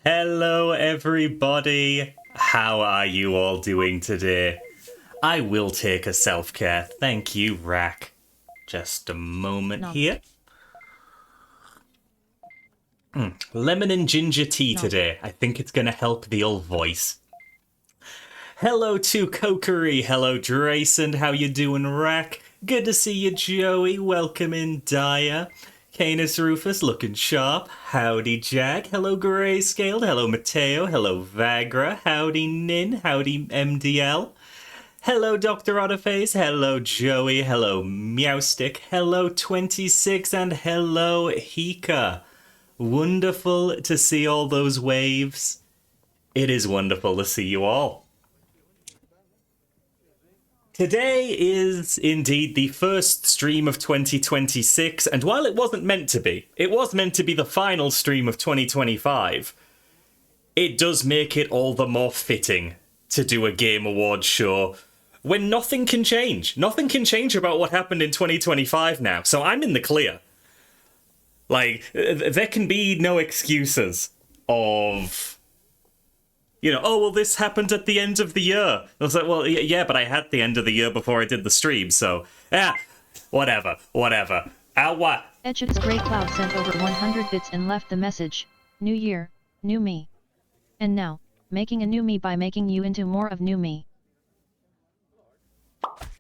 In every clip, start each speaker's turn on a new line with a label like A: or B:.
A: Hello, everybody. How are you all doing today? I will take a self-care. Thank you, Rack. Just a moment here. Lemon and ginger tea today. I think it's going to help the old voice. Hello to Kokery. Hello, Drayson. How you doing, Rack? Good to see you, Joey. Welcome in, Daya. Canis Rufus looking sharp. Howdy, Jack. Hello, Grayscaled. Hello, Mateo. Hello, Vagra. Howdy, Nin. Howdy, MDL. Hello, Dr. Otterface. Hello, Joey. Hello, Meowstick. Hello, 26. And hello, Hika. Wonderful to see all those waves. It is wonderful to see you all. Today is indeed the first stream of 2026, and while it wasn't meant to be, it was meant to be the final stream of 2025, it does make it all the more fitting to do a Game Awards show when nothing can change. Nothing can change about what happened in 2025 now, so I'm in the clear. Like, there can be no excuses of... You know, oh, well, this happened at the end of the year. I was like, well, yeah, but I had the end of the year before I did the stream, so, yeah, whatever. What?
B: Etchit's Grey Cloud sent over 100 bits and left the message, New Year, New Me. And now, making a new me by making you into more of new me.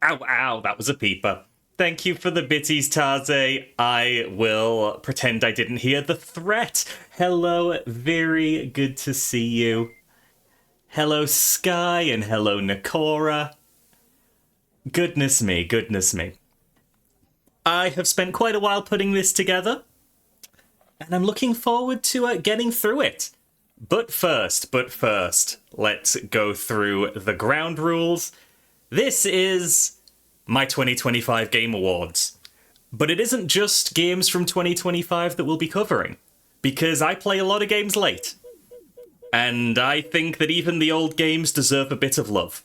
A: Ow, that was a peeper. Thank you for the bitties, Taze. I will pretend I didn't hear the threat. Hello, very good to see you. Hello, Sky, and hello, Nakora. Goodness me. I have spent quite a while putting this together, and I'm looking forward to getting through it. But first, let's go through the ground rules. This is my 2025 Game Awards. But it isn't just games from 2025 that we'll be covering, because I play a lot of games late. And I think that even the old games deserve a bit of love.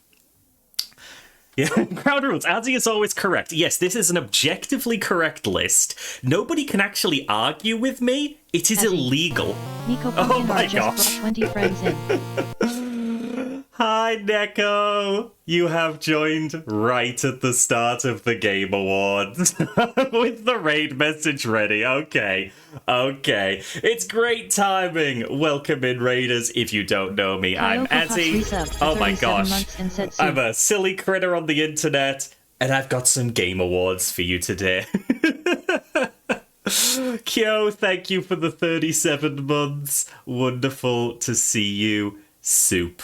A: Yeah, ground rules. Azzy is always correct. Yes, this is an objectively correct list. Nobody can actually argue with me. It is illegal.
B: Nico
A: Oh my gosh.
B: 20 friends in.
A: Hi, Neko. You have joined right at the start of the Game Awards with the raid message ready. Okay. It's great timing. Welcome in, Raiders. If you don't know me, I'm Azzy. Oh my gosh. I'm a silly critter on the internet, and I've got some Game Awards for you today. Kyo, thank you for the 37 months. Wonderful to see you. Soup.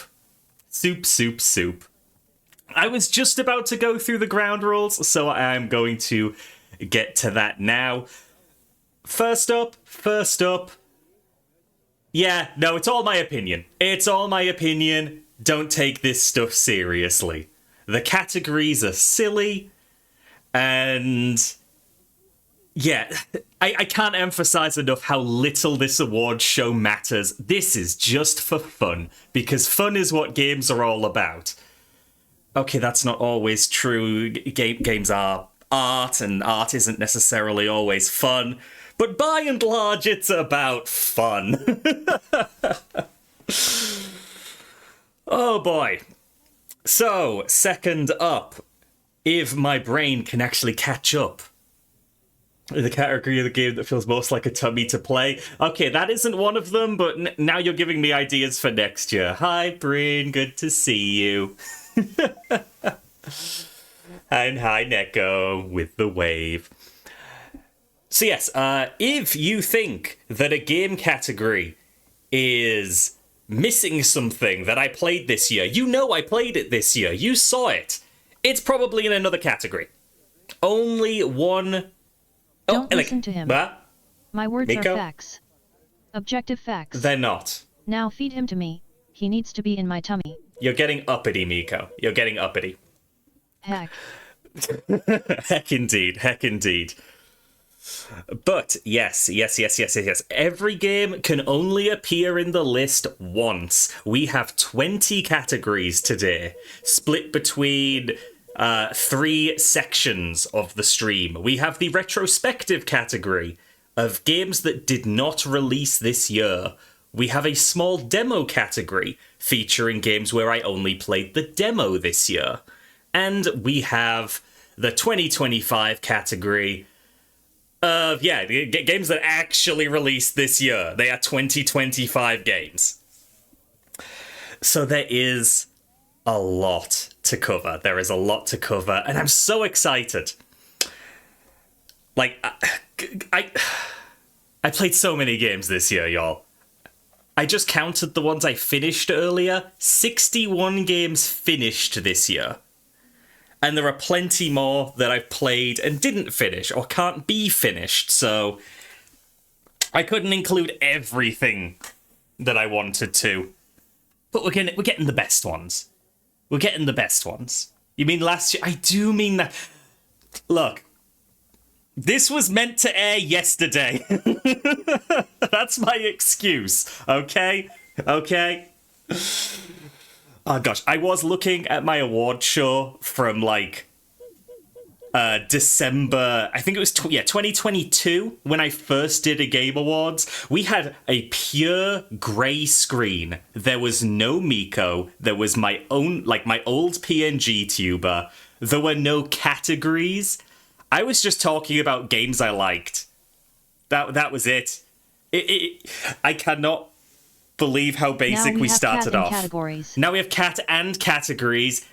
A: I was just about to go through the ground rules, so I'm going to get to that now. First up. Yeah, no, it's all my opinion. Don't take this stuff seriously. The categories are silly, and... yeah, I can't emphasize enough how little this awards show matters. This is just for fun, because fun is what games are all about. Okay, that's not always true. Games are art, and art isn't necessarily always fun. But by and large, it's about fun. Oh boy. So, second up, if my brain can actually catch up. The category of the game that feels most like a tummy to play. Okay, that isn't one of them, but now you're giving me ideas for next year. Hi, Breen, good to see you. And hi, Neko, with the wave. So yes, if you think that a game category is missing something that I played this year, you know I played it this year, you saw it, it's probably in another category. Only one...
B: Don't listen to him.
A: What?
B: My words
A: Miko?
B: are facts. Objective facts.
A: They're not.
B: Now feed him to me. He needs to be in my tummy.
A: You're getting uppity, Miko. You're getting uppity.
B: Heck.
A: Heck indeed. But yes. Every game can only appear in the list once. We have 20 categories today, split between three sections of the stream. We have the retrospective category of games that did not release this year. We have a small demo category featuring games where I only played the demo this year. And we have the 2025 category of, games that actually released this year. They are 2025 games. So there is a lot to cover. There is a lot to cover, and I'm so excited. Like, I played so many games this year, y'all. I just counted the ones I finished earlier. 61 games finished this year. And there are plenty more that I've played and didn't finish or can't be finished, so I couldn't include everything that I wanted to. But we're getting the best ones. We're getting the best ones. You mean last year? I do mean that. Look, this was meant to air yesterday. That's my excuse, okay? Okay? Oh gosh, I was looking at my award show from like December, I think it was 2022 when I first did a Game Awards. We had a pure grey screen. There was no Miko. There was my own, like my old PNG tuber. There were no categories. I was just talking about games I liked. That was it. I cannot believe how basic we started off.
B: Categories.
A: Now we have cat and categories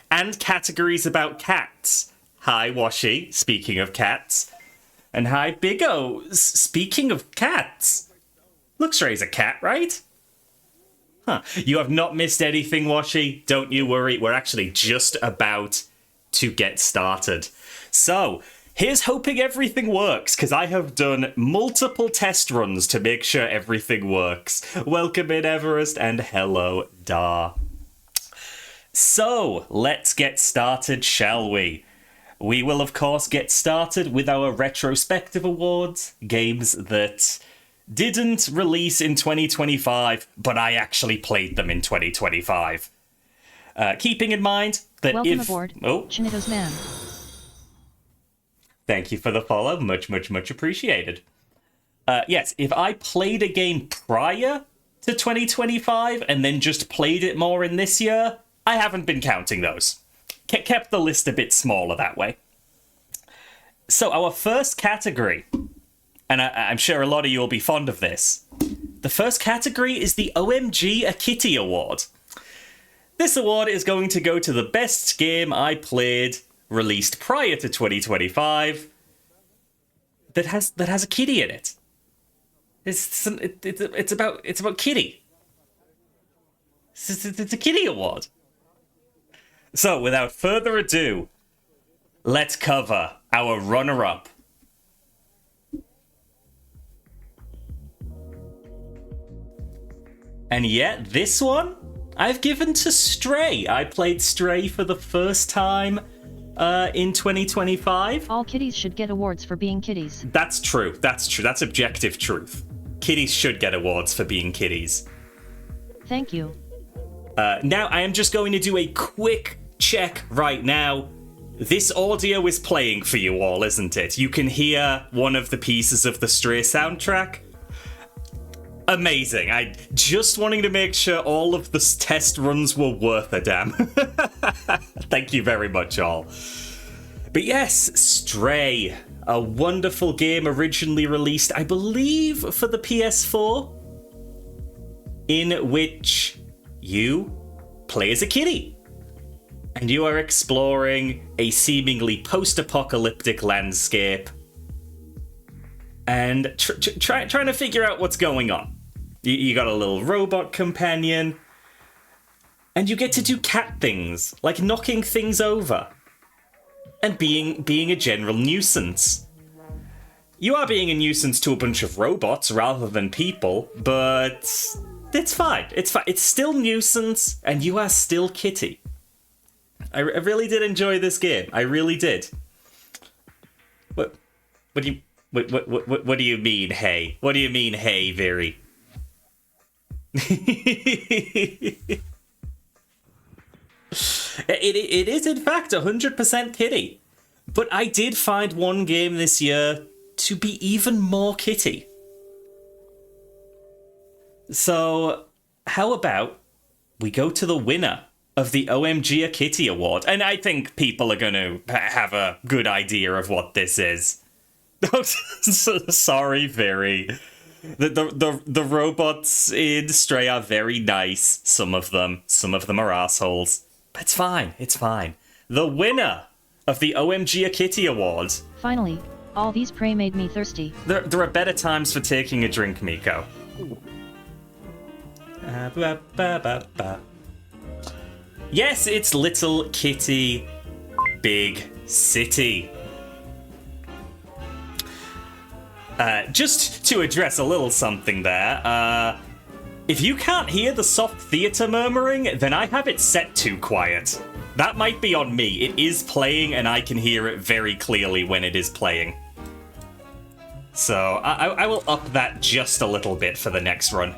A: about cats. Hi, Washi, speaking of cats. And hi, Big O, speaking of cats. Looks Ray's a cat, right? Huh. You have not missed anything, Washi. Don't you worry. We're actually just about to get started. So, here's hoping everything works, because I have done multiple test runs to make sure everything works. Welcome in, Everest, and hello, Dar. So, let's get started, shall we? We will, of course, get started with our retrospective awards, games that didn't release in 2025, but I actually played them in 2025. Keeping in mind that
B: Welcome aboard, Chinito's Man.
A: Thank you for the follow. Much, much, much appreciated. Yes, if I played a game prior to 2025 and then just played it more in this year, I haven't been counting those. Kept the list a bit smaller that way. So our first category, and I'm sure a lot of you will be fond of this, the first category is the OMG A Kitty Award. This award is going to go to the best game I played released prior to 2025 that has a kitty in it. It's about kitty. It's a kitty award. So, without further ado, let's cover our runner-up. And yet, this one, I've given to Stray. I played Stray for the first time in 2025.
B: All kitties should get awards for being kitties.
A: That's true. That's true. That's objective truth. Kitties should get awards for being kitties.
B: Thank you.
A: Now, I am just going to do a quick check right now. This audio is playing for you all, isn't it? You can hear one of the pieces of the Stray soundtrack. Amazing. I just wanting to make sure all of the test runs were worth a damn. Thank you very much, all. But yes, Stray, a wonderful game originally released, I believe, for the PS4, in which you play as a kitty. And you are exploring a seemingly post-apocalyptic landscape and trying to figure out what's going on. You got a little robot companion, and you get to do cat things, like knocking things over and being a general nuisance. You are being a nuisance to a bunch of robots rather than people, but it's fine. It's fine. It's still nuisance, and you are still kitty. I really did enjoy this game. I really did. What do you mean, hey? What do you mean, hey, Viri? It is, in fact, 100% kitty. But I did find one game this year to be even more kitty. So, how about we go to the winner of the OMG a Kitty Award? And I think people are going to have a good idea of what this is. Sorry, Very. The robots in Stray are very nice. Some of them are assholes. But it's fine. It's fine. The winner of the OMG a Kitty Award.
B: Finally, all these prey made me thirsty.
A: There are better times for taking a drink, Miko. Yes, it's Little Kitty Big City. Just to address a little something there, if you can't hear the soft theatre murmuring, then I have it set to quiet. That might be on me. It is playing and I can hear it very clearly when it is playing. So I will up that just a little bit for the next run.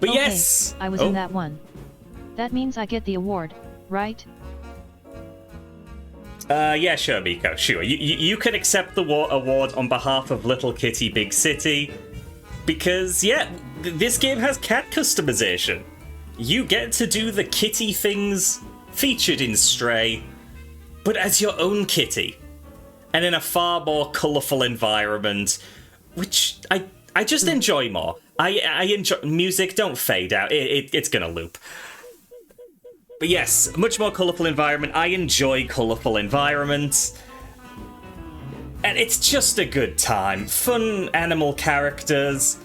A: But
B: okay,
A: yes!
B: I was in that one. That means I get the award, right?
A: Yeah, sure, Miko, sure. You can accept the award on behalf of Little Kitty Big City, because, yeah, this game has cat customization. You get to do the kitty things featured in Stray, but as your own kitty, and in a far more colourful environment, which I just enjoy more. I enjoy music. Don't fade out. It's gonna loop. But yes, much more colourful environment. I enjoy colourful environments. And it's just a good time. Fun animal characters,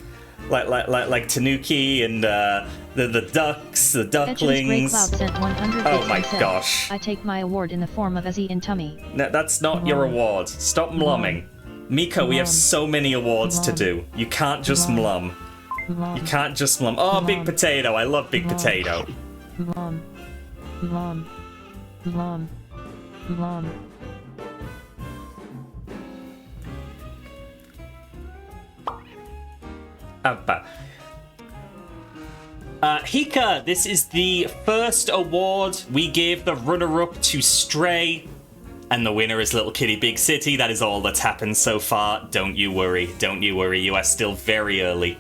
A: like Tanuki and the ducks, the ducklings.
B: Cloud sent 100
A: oh my gosh.
B: I take my award in the form of Azzy in tummy.
A: No, that's not your award. Stop mlumming. Miko, we have so many awards to do. You can't just mlum. You can't just mlum. Oh, Big Potato. I love Big Potato.
B: Mlum. Mlum. Mlum. Mlum.
A: Hika, this is the first award we gave the runner-up to Stray, and the winner is Little Kitty Big City. That is all that's happened so far. Don't you worry. Don't you worry. You are still very early.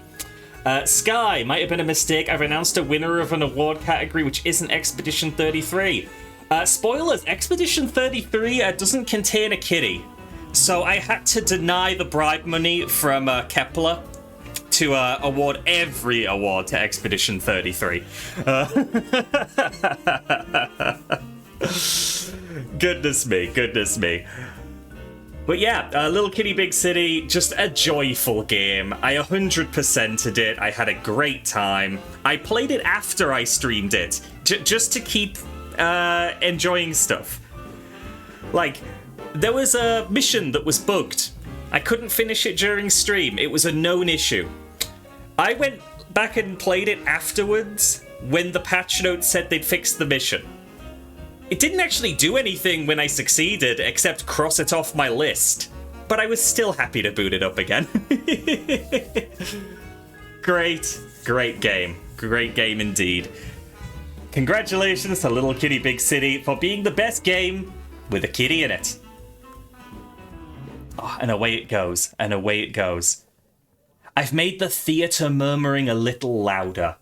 A: Sky, might have been a mistake. I've announced a winner of an award category which isn't Expedition 33. Spoilers, Expedition 33 doesn't contain a kitty. So I had to deny the bribe money from Kepler to award every award to Expedition 33. Goodness me, goodness me. But yeah, Little Kitty Big City, just a joyful game. I 100%ed it. I had a great time. I played it after I streamed it, just to keep enjoying stuff. Like, there was a mission that was bugged. I couldn't finish it during stream. It was a known issue. I went back and played it afterwards when the patch notes said they'd fixed the mission. It didn't actually do anything when I succeeded, except cross it off my list. But I was still happy to boot it up again. Great game. Great game indeed. Congratulations to Little Kitty Big City for being the best game with a kitty in it. Oh, and away it goes, and away it goes. I've made the theatre murmuring a little louder.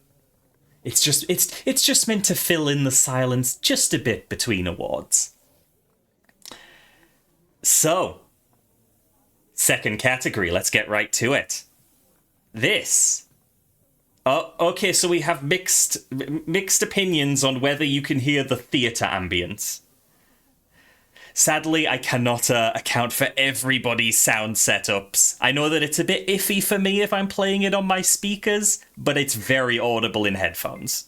A: It's just meant to fill in the silence just a bit between awards. So, second category, let's get right to it. This. Oh, okay, so we have mixed opinions on whether you can hear the theatre ambience. Sadly, I cannot account for everybody's sound setups. I know that it's a bit iffy for me if I'm playing it on my speakers, but it's very audible in headphones.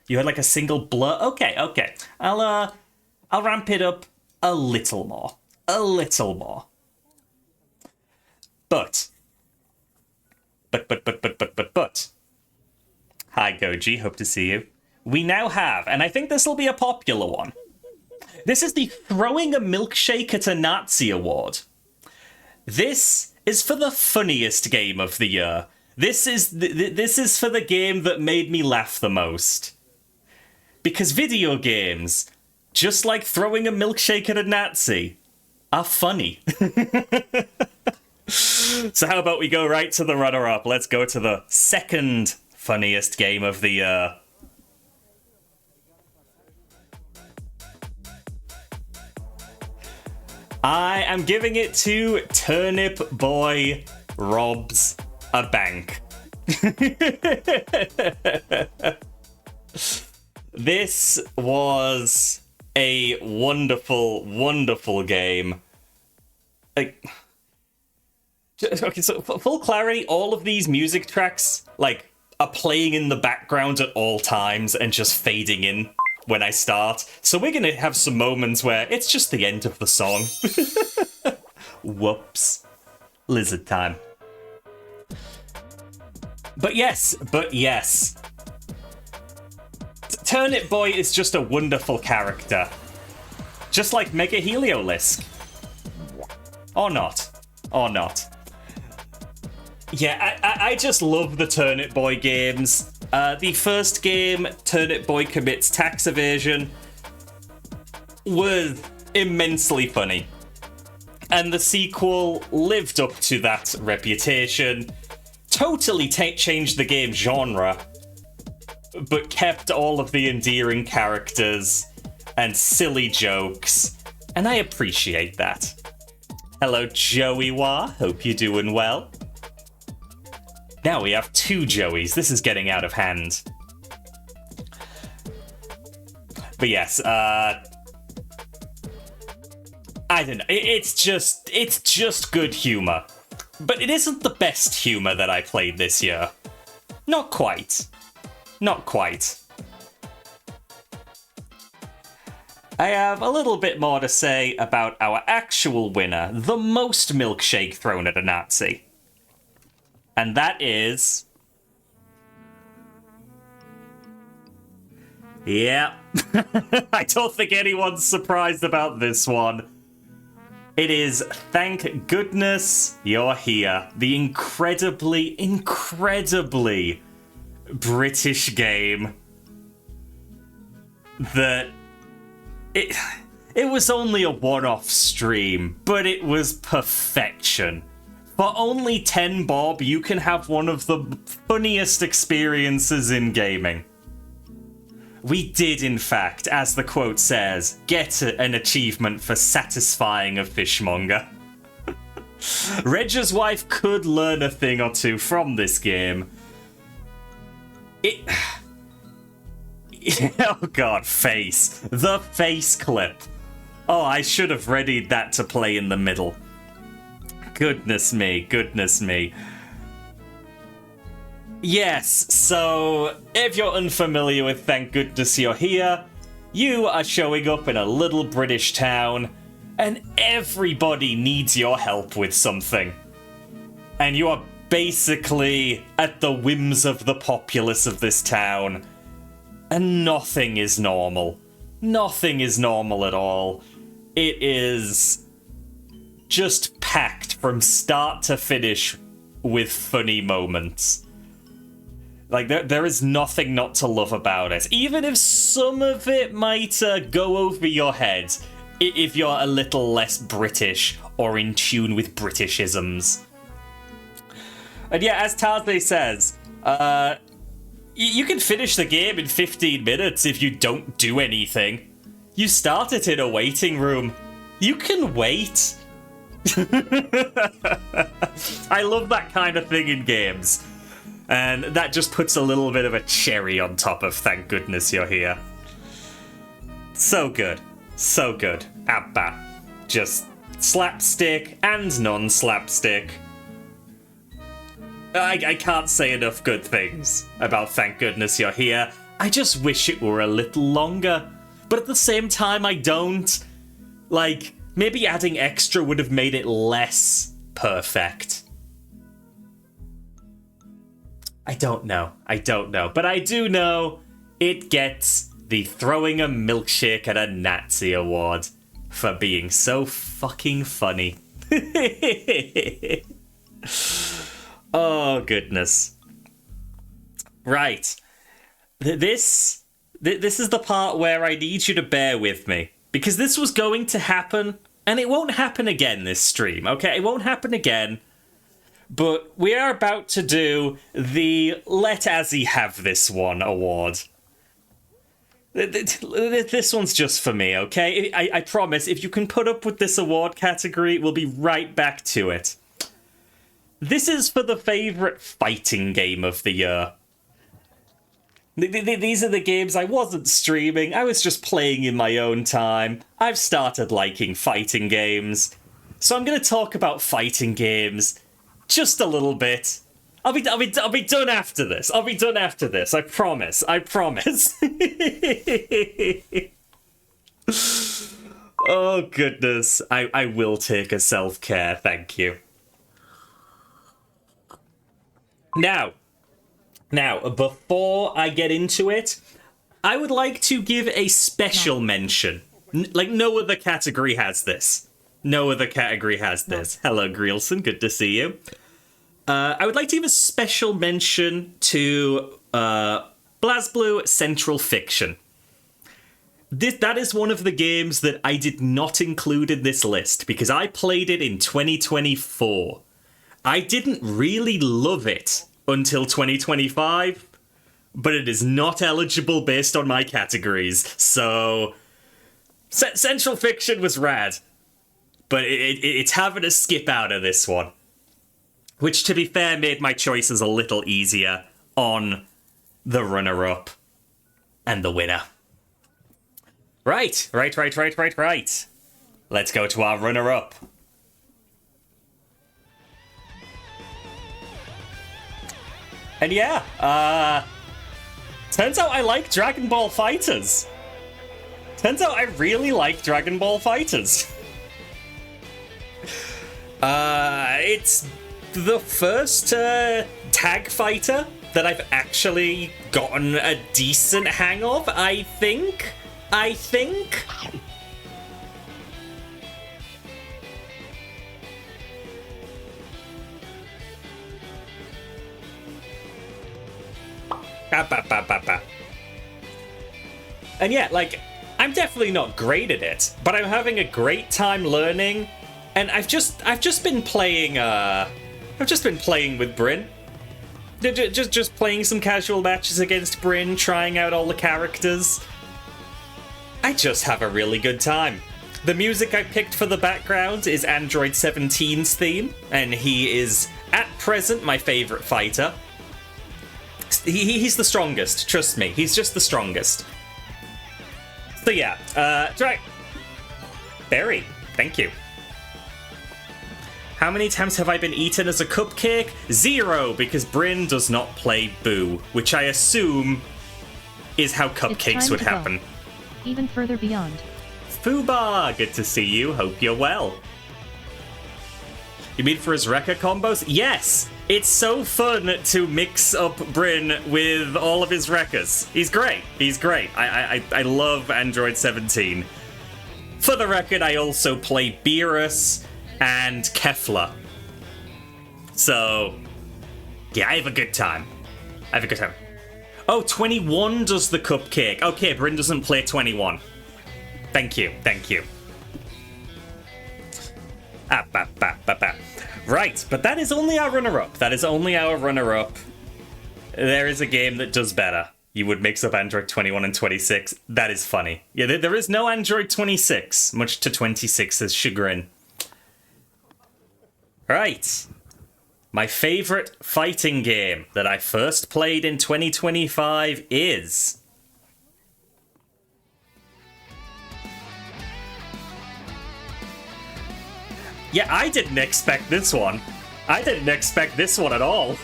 A: You had like a single blur? Okay. I'll ramp it up a little more. But. Hi, Goji, hope to see you. We now have, and I think this will be a popular one. This is the Throwing a Milkshake at a Nazi Award. This is for the funniest game of the year. This is for the game that made me laugh the most. Because video games, just like throwing a milkshake at a Nazi, are funny. So how about we go right to the runner-up? Let's go to the second funniest game of the year. I am giving it to Turnip Boy Robs a Bank. This was a wonderful, wonderful game. Like, okay, so for full clarity, all of these music tracks, like, are playing in the background at all times and just fading in when I start. So we're gonna have some moments where it's just the end of the song. Whoops. Lizard time. But yes. Turnip Boy is just a wonderful character. Just like Mega Heliolisk. Or not. Yeah, I just love the Turnip Boy games. The first game, Turnip Boy Commits Tax Evasion, was immensely funny. And the sequel lived up to that reputation. Totally changed the game genre, but kept all of the endearing characters and silly jokes, and I appreciate that. Hello, Joey Wah. Hope you're doing well. Now we have 2 Joeys. This is getting out of hand. But yes, I don't know. It's just good humor. But it isn't the best humor that I played this year. Not quite. I have a little bit more to say about our actual winner, the most milkshake thrown at a Nazi. And that is... Yeah. I don't think anyone's surprised about this one. It is Thank Goodness You're Here. The incredibly British game that... It was only a one-off stream, but it was perfection. For only 10 bob, you can have one of the funniest experiences in gaming. We did, in fact, as the quote says, get an achievement for satisfying a fishmonger. Reg's wife could learn a thing or two from this game. Oh god, face. The face clip. Oh, I should have readied that to play in the middle. Goodness me. Yes, so if you're unfamiliar with Thank Goodness You're Here, you are showing up in a little British town, and everybody needs your help with something. And you are basically at the whims of the populace of this town. And nothing is normal. Nothing is normal at all. It is just packed from start to finish with funny moments. Like, there is nothing not to love about it. Even if some of it might go over your head, if you're a little less British or in tune with Britishisms. And yeah, as Tarzay says, you can finish the game in 15 minutes if you don't do anything. You start it in a waiting room. You can wait. I love that kind of thing in games. And that just puts a little bit of a cherry on top of Thank Goodness You're Here. So good. Abba. Just slapstick and non-slapstick. I can't say enough good things about Thank Goodness You're Here. I just wish it were a little longer. But at the same time, I don't. Like, maybe adding extra would have made it less perfect. I don't know. But I do know it gets the Throwing a Milkshake at a Nazi award for being so fucking funny. Oh, goodness. Right. This This is the part where I need you to bear with me. Because this was going to happen, and it won't happen again this stream, okay? It won't happen again. But we are about to do the Let Azzy Have This One award. This one's just for me, okay? I promise, if you can put up with this award category, we'll be right back to it. This is for the favourite fighting game of the year. These are the games I wasn't streaming, I was just playing in my own time. I've started liking fighting games. So I'm going to talk about fighting games just a little bit. I'll be done after this. I'll be done after this. I promise. I promise. Oh, goodness. I will take a self-care. Thank you. Now, before I get into it, I would like to give a special mention. Like, no other category has this. No other category has this. Hello, Greelson. Good to see you. I would like to give a special mention to BlazBlue Central Fiction. That is one of the games that I did not include in this list because I played it in 2024. I didn't really love it until 2025, but it is not eligible based on my categories, so Central Fiction was rad, but it's having to skip out of this one. Which, to be fair, made my choices a little easier on the runner-up and the winner. Right. Let's go to our runner-up. And yeah, turns out I like Dragon Ball Fighters. Turns out I really like Dragon Ball Fighters. It's the first tag fighter that I've actually gotten a decent hang of, I think. And yeah, like, I'm definitely not great at it, but I'm having a great time learning, and I've just been playing with Bryn. Just playing some casual matches against Bryn, trying out all the characters. I just have a really good time. The music I picked for the background is Android 17's theme, and he is, at present, my favourite fighter. He's the strongest, trust me. He's just the strongest. So yeah, Berry, thank you. How many times have I been eaten as a cupcake? 0, because Bryn does not play Boo, which I assume is how cupcakes would happen.
B: Go. Even further beyond.
A: Fubar, good to see you. Hope you're well. You mean for his Rekka combos? Yes! It's so fun to mix up Bryn with all of his Rekkas. He's great. I love Android 17. For the record, I also play Beerus and Kefla. So, yeah, I have a good time. Oh, 21 does the cupcake. Okay, Bryn doesn't play 21. Thank you. Right, but that is only our runner-up. There is a game that does better. You would mix up Android 21 and 26. That is funny. Yeah, there is no Android 26, much to 26's chagrin. Right. My favourite fighting game that I first played in 2025 is... Yeah, I didn't expect this one. I didn't expect this one at all.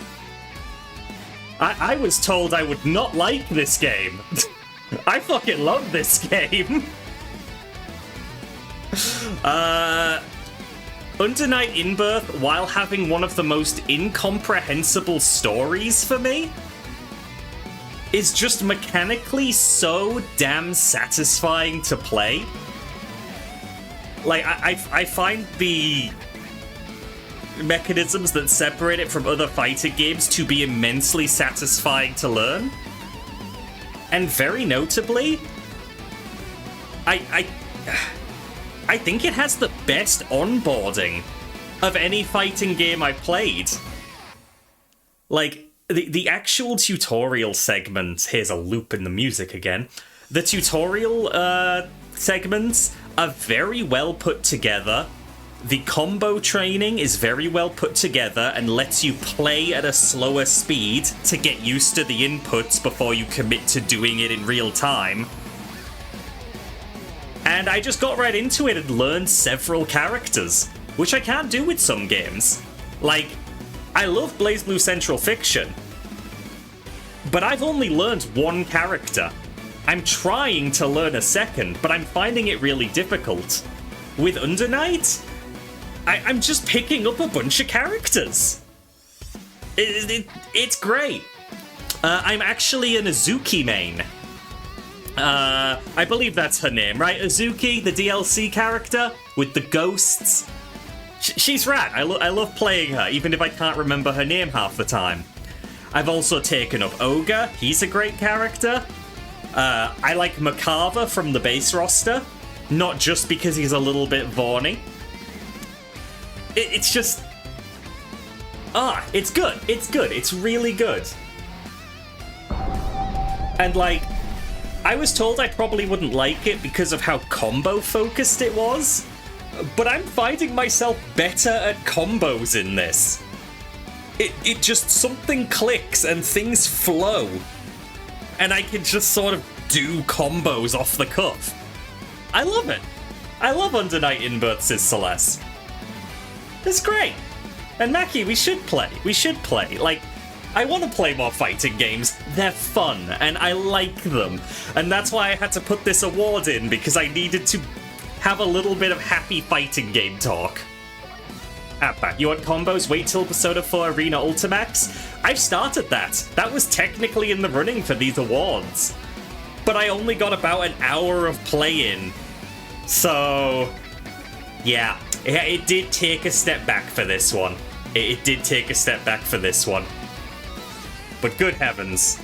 A: I was told I would not like this game. I fucking love this game. Under Night in Birth, while having one of the most incomprehensible stories for me, is just mechanically so damn satisfying to play. Like, I find the mechanisms that separate it from other fighting games to be immensely satisfying to learn. And very notably, I think it has the best onboarding of any fighting game I've played. Like, the actual tutorial segments... Here's a loop in the music again. The tutorial segments are very well put together. The combo training is very well put together and lets you play at a slower speed to get used to the inputs before you commit to doing it in real time. And I just got right into it and learned several characters, which I can't do with some games. Like, I love BlazBlue Central Fiction, but I've only learned one character. I'm trying to learn a second, but I'm finding it really difficult. With Undernight, I'm just picking up a bunch of characters. It's great. I'm actually an Azuki main. I believe that's her name, right? Azuki, the DLC character with the ghosts. She's rad. I love playing her, even if I can't remember her name half the time. I've also taken up Ogre. He's a great character. I like Makava from the base roster, not just because he's a little bit Vaughny. It's just... it's good. It's good. It's really good. And, like, I was told I probably wouldn't like it because of how combo-focused it was, but I'm finding myself better at combos in this. It just... something clicks and things flow. And I can just sort of do combos off the cuff. I love it. I love Under Night in Birth, Sis Celeste. It's great. And Mackie, we should play. We should play. Like, I want to play more fighting games. They're fun, and I like them. And that's why I had to put this award in, because I needed to have a little bit of happy fighting game talk. Appa, you want combos? Wait till Persona 4 Arena Ultimax? I've started that. That was technically in the running for these awards. But I only got about an hour of play-in. So... yeah, it did take a step back for this one. It did take a step back for this one. But good heavens.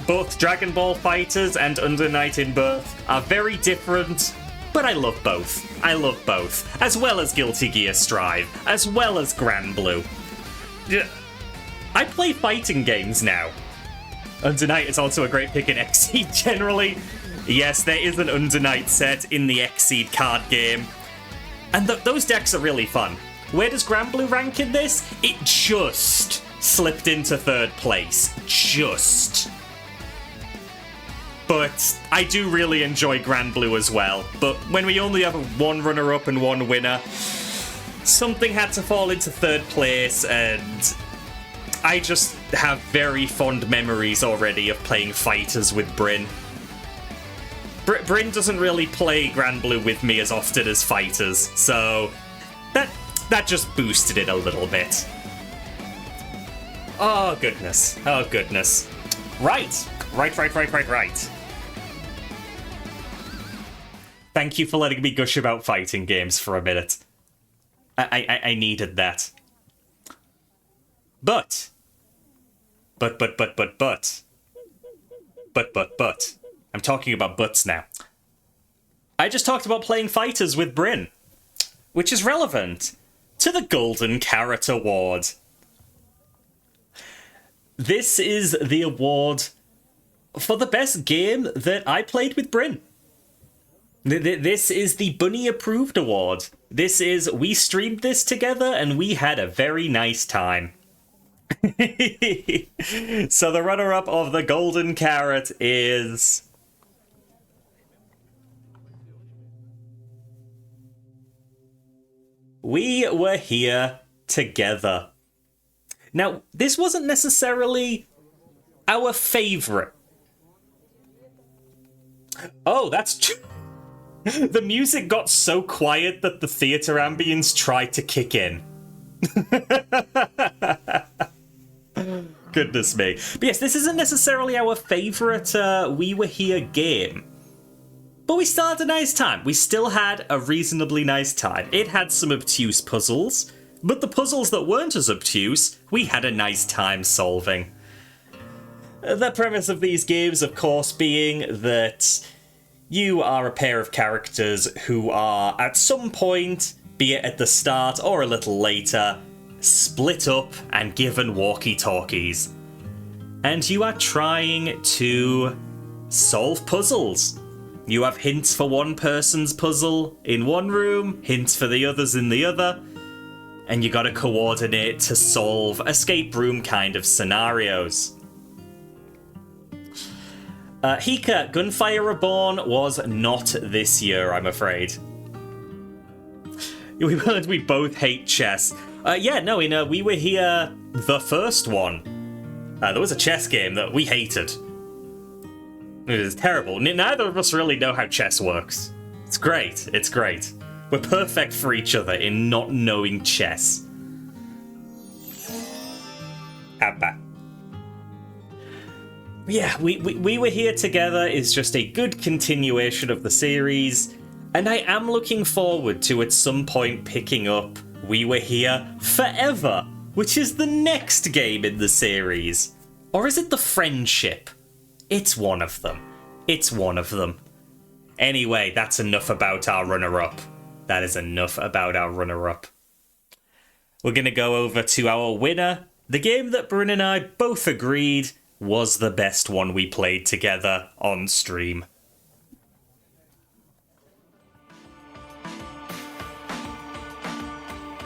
A: Both Dragon Ball FighterZ and Under Night in Birth are very different, but I love both. I love both. As well as Guilty Gear Strive, as well as Grand Blue. I play fighting games now. Under Night is also a great pick in Xseed generally. Yes, there is an Under Night set in the Xseed card game. And those decks are really fun. Where does Grand Blue rank in this? It just slipped into third place. Just. But I do really enjoy Grand Blue as well. But when we only have one runner-up and one winner, something had to fall into third place, and I just have very fond memories already of playing fighters with Bryn. Bryn doesn't really play Grand Blue with me as often as fighters, so that just boosted it a little bit. Oh, goodness. Oh, goodness. Right. Thank you for letting me gush about fighting games for a minute. I needed that. But. I'm talking about butts now. I just talked about playing fighters with Bryn, which is relevant to the Golden Carrot Award. This is the award for the best game that I played with Bryn. This is the Bunny Approved Award. This is, we streamed this together and we had a very nice time. So the runner-up of the Golden Carrot is... We Were Here Together. Now, this wasn't necessarily our favorite. Oh, that's true. The music got so quiet that the theater ambience tried to kick in. Goodness me. But yes, this isn't necessarily our favorite We Were Here game. But we still had a nice time. We still had a reasonably nice time. It had some obtuse puzzles, but the puzzles that weren't as obtuse, we had a nice time solving. The premise of these games, of course, being that you are a pair of characters who are, at some point, be it at the start or a little later, split up and given walkie-talkies. And you are trying to solve puzzles. You have hints for one person's puzzle in one room, hints for the others in the other, and you gotta coordinate to solve escape room kind of scenarios. Hika, Gunfire Reborn was not this year, I'm afraid. We both hate chess. We were here the first one. There was a chess game that we hated. It was terrible. Neither of us really know how chess works. It's great. It's great. We're perfect for each other in not knowing chess. Abba. Yeah, we were here together is just a good continuation of the series, and I am looking forward to at some point picking up We Were Here Forever, which is the next game in the series. Or is it the Friendship? It's one of them. It's one of them. Anyway, that's enough about our runner-up. That is enough about our runner-up. We're going to go over to our winner, the game that Bryn and I both agreed was the best one we played together on stream.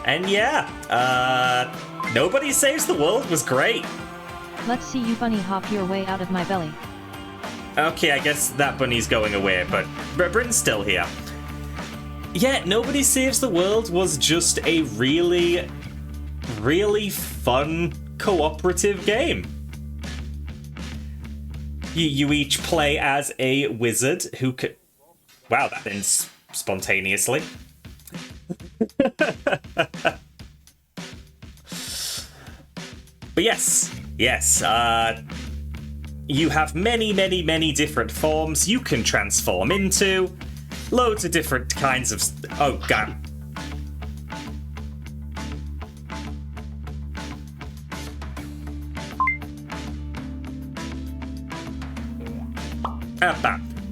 A: And yeah, Nobody Saves the World was great.
B: Let's see you bunny hop your way out of my belly.
A: Okay, I guess that bunny's going away, but Bryn's still here. Yeah, Nobody Saves the World was just a really, really fun cooperative game. You each play as a wizard who could... Wow, that ends spontaneously. But yes, you have many, many, many different forms you can transform into. Loads of different kinds of... Oh, God.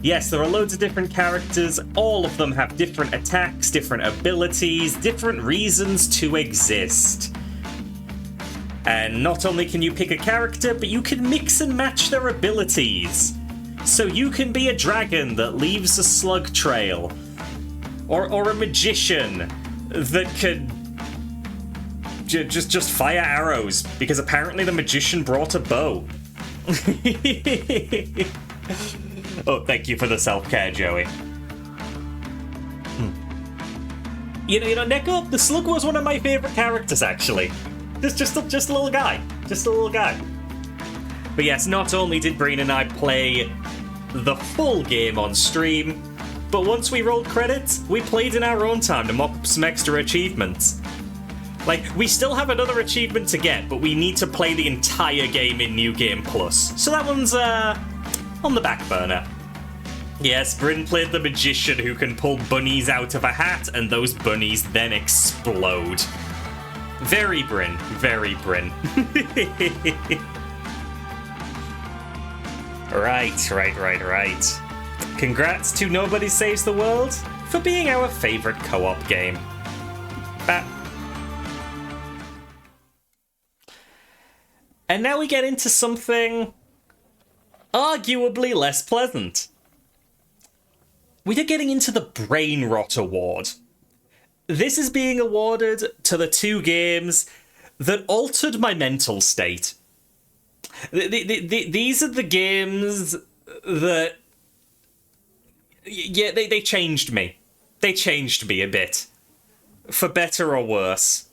A: Yes, there are loads of different characters. All of them have different attacks, different abilities, different reasons to exist. And not only can you pick a character, but you can mix and match their abilities. So you can be a dragon that leaves a slug trail. Or a magician that could just fire arrows, because apparently the magician brought a bow. Oh, thank you for the self-care, Joey. You know, Neko, the slug was one of my favorite characters, actually. Just a little guy. Just a little guy. But yes, not only did Breen and I play the full game on stream, but once we rolled credits, we played in our own time to mop up some extra achievements. Like, we still have another achievement to get, but we need to play the entire game in New Game Plus. So that one's, on the back burner. Yes, Bryn played the magician who can pull bunnies out of a hat, and those bunnies then explode. Very Bryn. Very Bryn. Right. Congrats to Nobody Saves the World for being our favourite co-op game. And now we get into something arguably less pleasant. We are getting into the Brain Rot Award. This is being awarded to the two games that altered my mental state. These are the games that... Yeah, they changed me. They changed me a bit. For better or worse.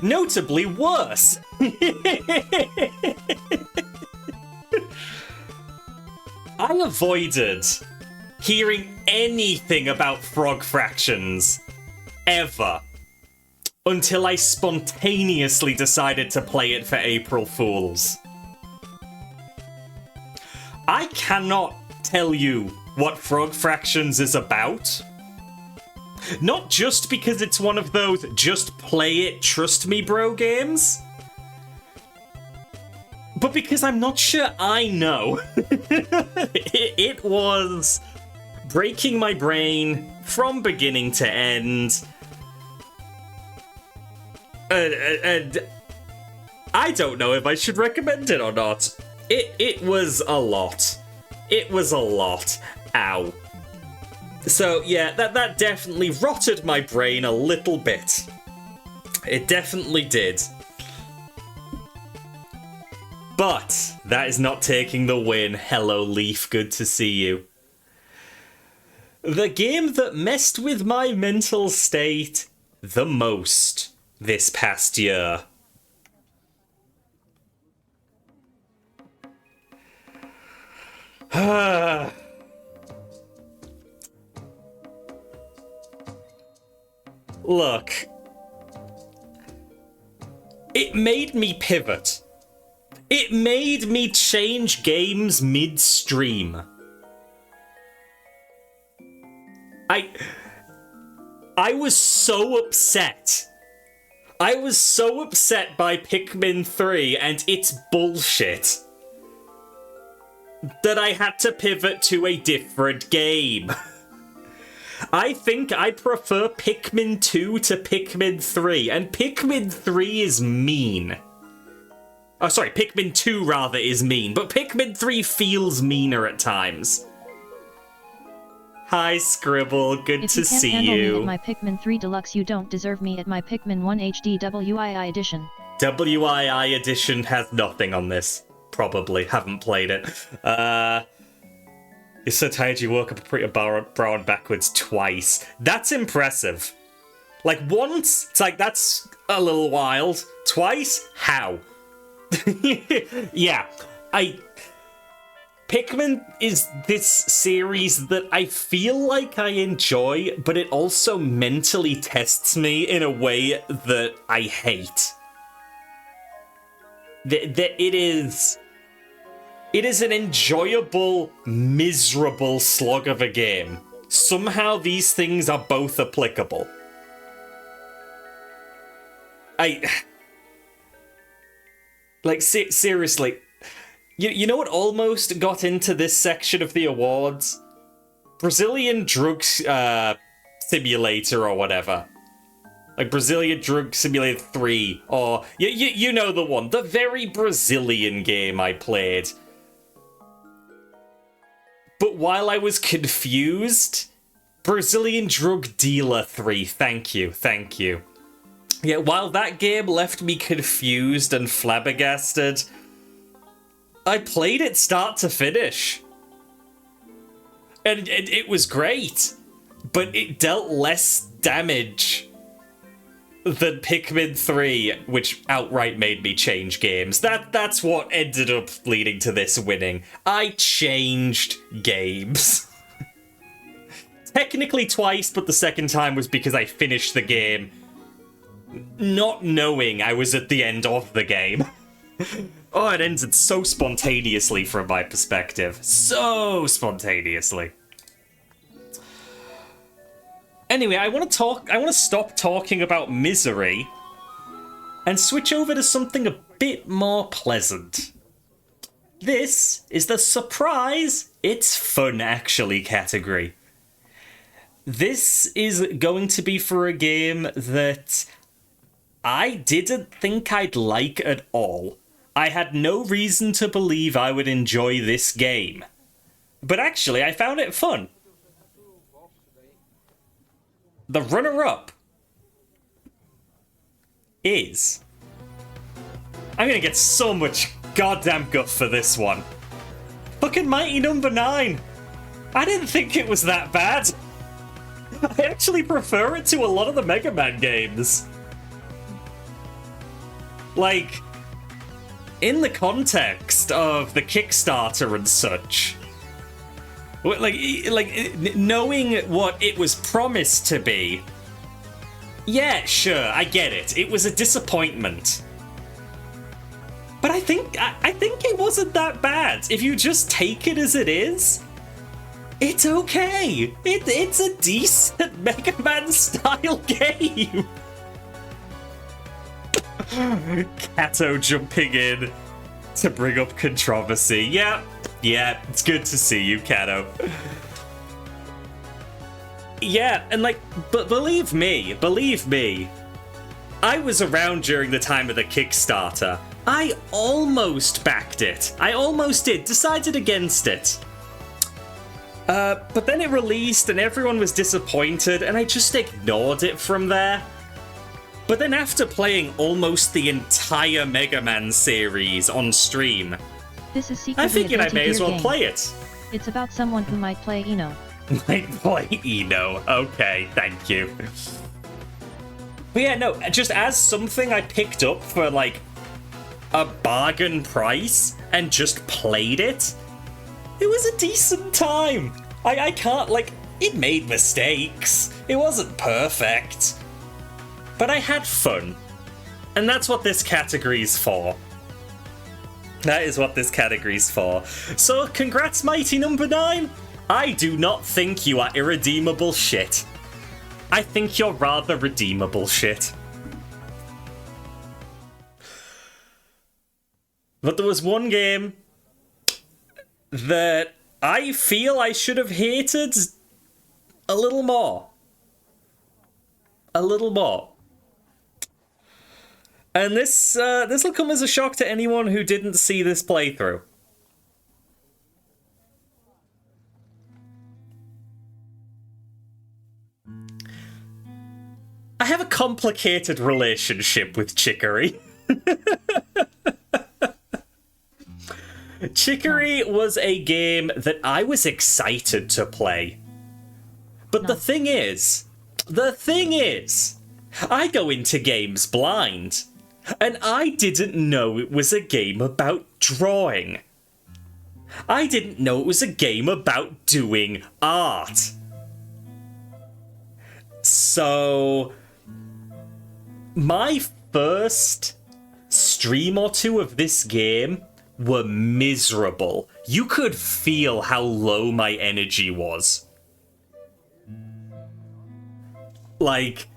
A: Notably worse! I avoided hearing anything about frog fractions ever until I spontaneously decided to play it for April Fools. I cannot tell you what Frog Fractions is about. Not just because it's one of those just play it, trust me bro games, but because I'm not sure I know. It was breaking my brain from beginning to end. And I don't know if I should recommend it or not. It was a lot. It was a lot. Ow. So yeah, that definitely rotted my brain a little bit. It definitely did. But that is not taking the win. Hello, Leaf. Good to see you. The game that messed with my mental state the most this past year. Look. It made me pivot. It made me change games midstream. I was so upset. I was so upset by Pikmin 3 and its bullshit that I had to pivot to a different game. I think I prefer Pikmin 2 to Pikmin 3, and Pikmin 3 is mean. Oh, sorry, Pikmin 2 rather is mean, but Pikmin 3 feels meaner at times. Hi, Scribble, good to see you.
B: If you can't handle me at my Pikmin 3 Deluxe, you don't deserve me at my Pikmin 1 HD WII Edition.
A: WII Edition has nothing on this. Probably. Haven't played it. You're so tired you woke up and put your brow on backwards twice. That's impressive. Like, once, it's like, that's a little wild. Twice? How? Yeah. Pikmin is this series that I feel like I enjoy, but it also mentally tests me in a way that I hate. It is an enjoyable, miserable slog of a game. Somehow these things are both applicable. Seriously, you know what almost got into this section of the awards? Brazilian Drug Simulator or whatever. Like Brazilian Drug Simulator 3, or you know the one, the very Brazilian game I played. But while I was confused, Brazilian Drug Dealer 3, thank you. Yeah, while that game left me confused and flabbergasted, I played it start to finish. And it was great, but it dealt less damage than Pikmin 3, which outright made me change games. That's what ended up leading to this winning. I changed games. Technically twice, but the second time was because I finished the game not knowing I was at the end of the game. Oh, it ended so spontaneously from my perspective. So spontaneously. Anyway, I want to stop talking about misery and switch over to something a bit more pleasant. This is the surprise, it's fun actually category. This is going to be for a game that I didn't think I'd like at all. I had no reason to believe I would enjoy this game. But actually, I found it fun. The runner-up is... I'm gonna get so much goddamn guff for this one. Fucking Mighty Number 9. I didn't think it was that bad. I actually prefer it to a lot of the Mega Man games. Like, in the context of the Kickstarter and such, like knowing what it was promised to be, yeah, sure, I get it. It was a disappointment. But I think it wasn't that bad. If you just take it as it is, It's okay. It's a decent Mega Man style game. Kato jumping in to bring up controversy. Yeah, it's good to see you, Kato. Yeah, and like, but believe me, I was around during the time of the Kickstarter. I almost backed it. I almost did, decided against it. But then it released and everyone was disappointed and I just ignored it from there. But then after playing almost the entire Mega Man series on stream,
B: This is secretly
A: I figured I may as well
B: game.
A: play it.
B: It's about someone who might play Eno.
A: Might play Eno. Okay, thank you. But yeah, no, just as something I picked up for like a bargain price and just played it, it was a decent time. I can't, like, it made mistakes. It wasn't perfect. But I had fun. And that's what this category's for. That is what this category's for. So, congrats, Mighty Number 9. I do not think you are irredeemable shit. I think you're rather redeemable shit. But there was one game that I feel I should have hated a little more. A little more. And this will come as a shock to anyone who didn't see this playthrough. I have a complicated relationship with Chicory. Chicory was a game that I was excited to play. But the thing is, I go into games blind. And I didn't know it was a game about drawing. I didn't know it was a game about doing art. So, my first stream or two of this game were miserable. You could feel how low my energy was. Like,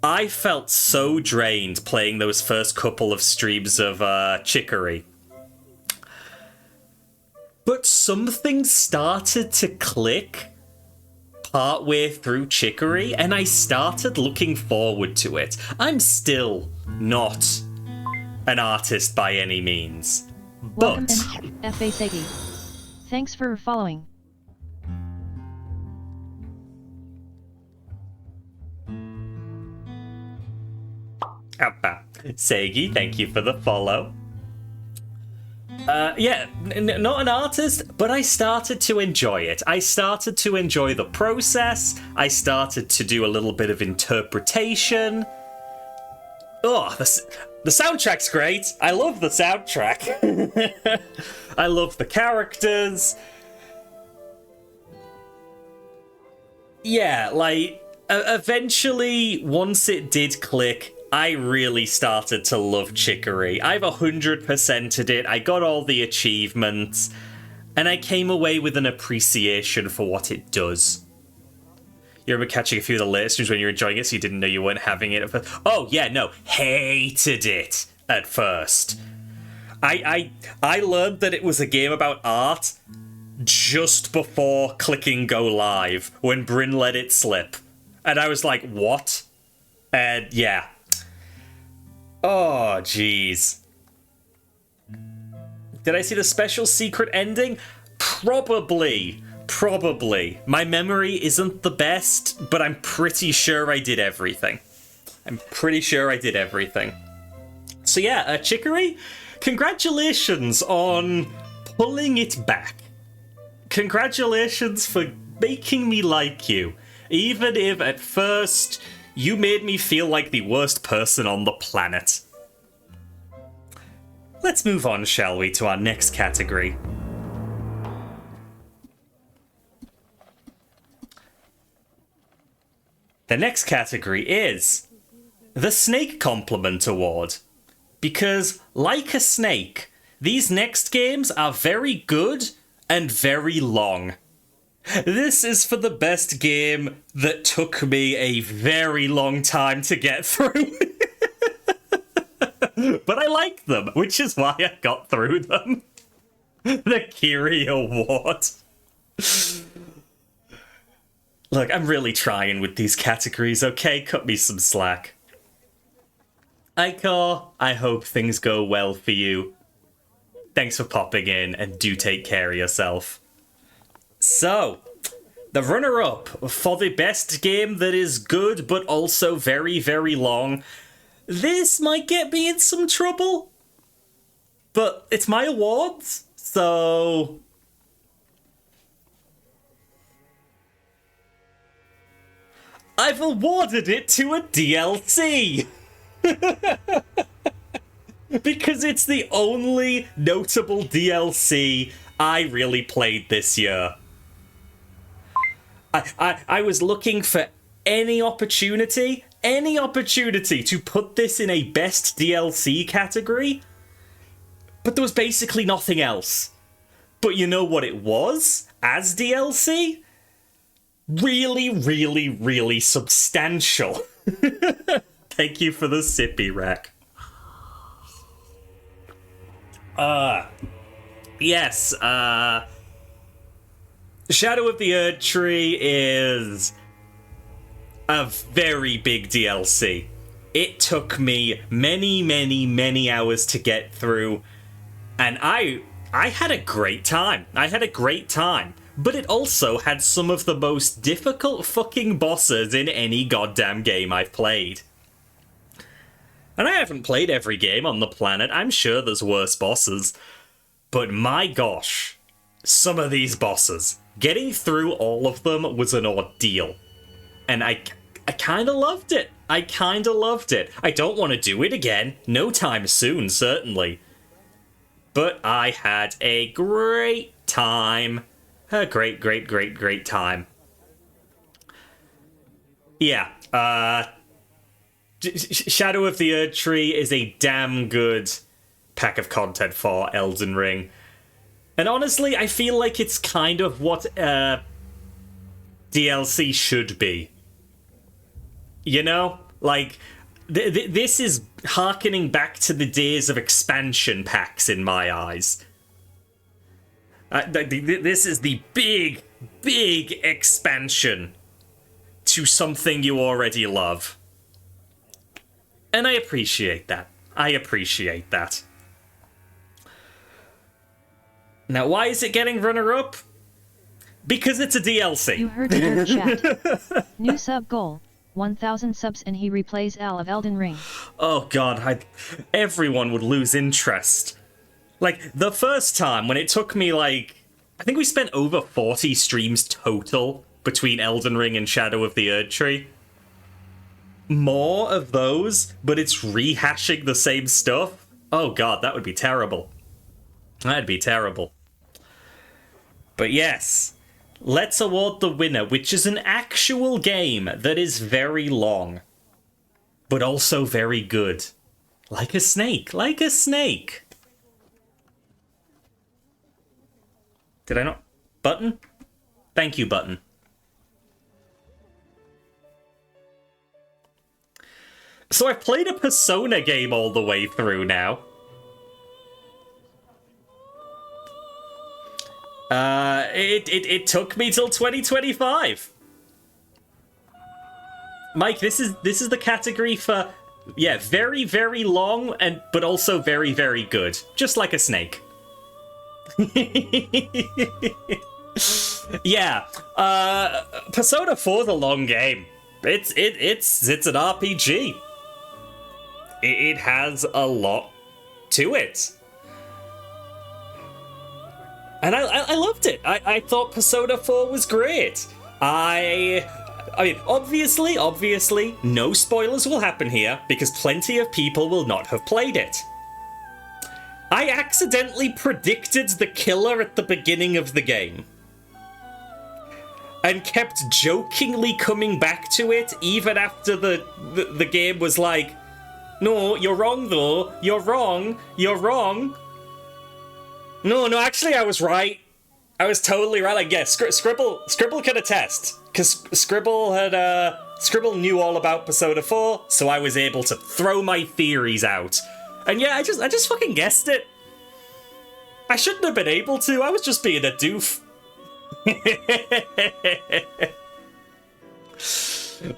A: I felt so drained playing those first couple of streams of Chicory. But something started to click partway through Chicory, and I started looking forward to it. I'm still not an artist by any means.
B: Welcome
A: But
B: in, F.A. Segi. Thanks for following.
A: Segi, thank you for the follow. Yeah, not an artist, but I started to enjoy it. I started to enjoy the process. I started to do a little bit of interpretation. Oh, the soundtrack's great. I love the soundtrack. I love the characters. Yeah, like, eventually, once it did click, I really started to love Chicory. I've 100%ed it, I got all the achievements, and I came away with an appreciation for what it does. You remember catching a few of the later streams when you were enjoying it, so you didn't know you weren't having it at first? Oh, yeah, no, hated it at first. I learned that it was a game about art just before clicking go live, when Bryn let it slip. And I was like, what? And yeah. Oh, jeez. Did I see the special secret ending? Probably. My memory isn't the best, but I'm pretty sure I did everything. So yeah, Chicory, congratulations on pulling it back. Congratulations for making me like you, even if at first you made me feel like the worst person on the planet. Let's move on, shall we, to our next category. The next category is the Snake Compliment Award. Because, like a snake, these next games are very good and very long. This is for the best game that took me a very long time to get through. But I like them, which is why I got through them. The Kiri Award. Look, I'm really trying with these categories, okay? Cut me some slack. Ikor, I hope things go well for you. Thanks for popping in, and do take care of yourself. So, the runner-up for the best game that is good, but also very, very long. This might get me in some trouble, but it's my awards, so... I've awarded it to a DLC! Because it's the only notable DLC I really played this year. I was looking for any opportunity to put this in a best DLC category, but there was basically nothing else. But you know what it was as DLC? Really, really, really substantial. Thank you for the sippy, Rack. Yes, Shadow of the Erdtree is a very big DLC. It took me many, many, many hours to get through, and I had a great time. But it also had some of the most difficult fucking bosses in any goddamn game I've played. And I haven't played every game on the planet. I'm sure there's worse bosses. But my gosh, some of these bosses, getting through all of them was an ordeal. And I kind of loved it. I don't want to do it again. No time soon, certainly. But I had a great time. A great, great, great, great time. Yeah, Shadow of the Erdtree is a damn good pack of content for Elden Ring. And honestly, I feel like it's kind of what DLC should be. You know? Like, this is harkening back to the days of expansion packs in my eyes. This is the big, big expansion to something you already love. And I appreciate that. Now, why is it getting runner-up? Because it's a DLC.
B: You heard it in the chat. New sub goal. 1,000 subs and he replays Al of Elden Ring.
A: Oh god, everyone would lose interest. Like, the first time, when it took me, like... I think we spent over 40 streams total between Elden Ring and Shadow of the Erdtree. More of those, but it's rehashing the same stuff? Oh god, that would be terrible. That'd be terrible. But yes, let's award the winner, which is an actual game that is very long, but also very good. Like a snake. Did I not? Button? Thank you, Button. So I've played a Persona game all the way through now. It took me till 2025. Mike, this is the category for, yeah, very, very long, but also very, very good. Just like a snake. Yeah, Persona 4's a long game. It's an RPG. It has a lot to it. And I loved it. I thought Persona 4 was great. I mean, obviously, no spoilers will happen here, because plenty of people will not have played it. I accidentally predicted the killer at the beginning of the game. And kept jokingly coming back to it, even after the game was like, no, you're wrong though, you're wrong. No, actually I was right. I was totally right. Like, yeah, Scribble could attest. Because Scribble knew all about Persona 4, so I was able to throw my theories out. And yeah, I just fucking guessed it. I shouldn't have been able to. I was just being a doof.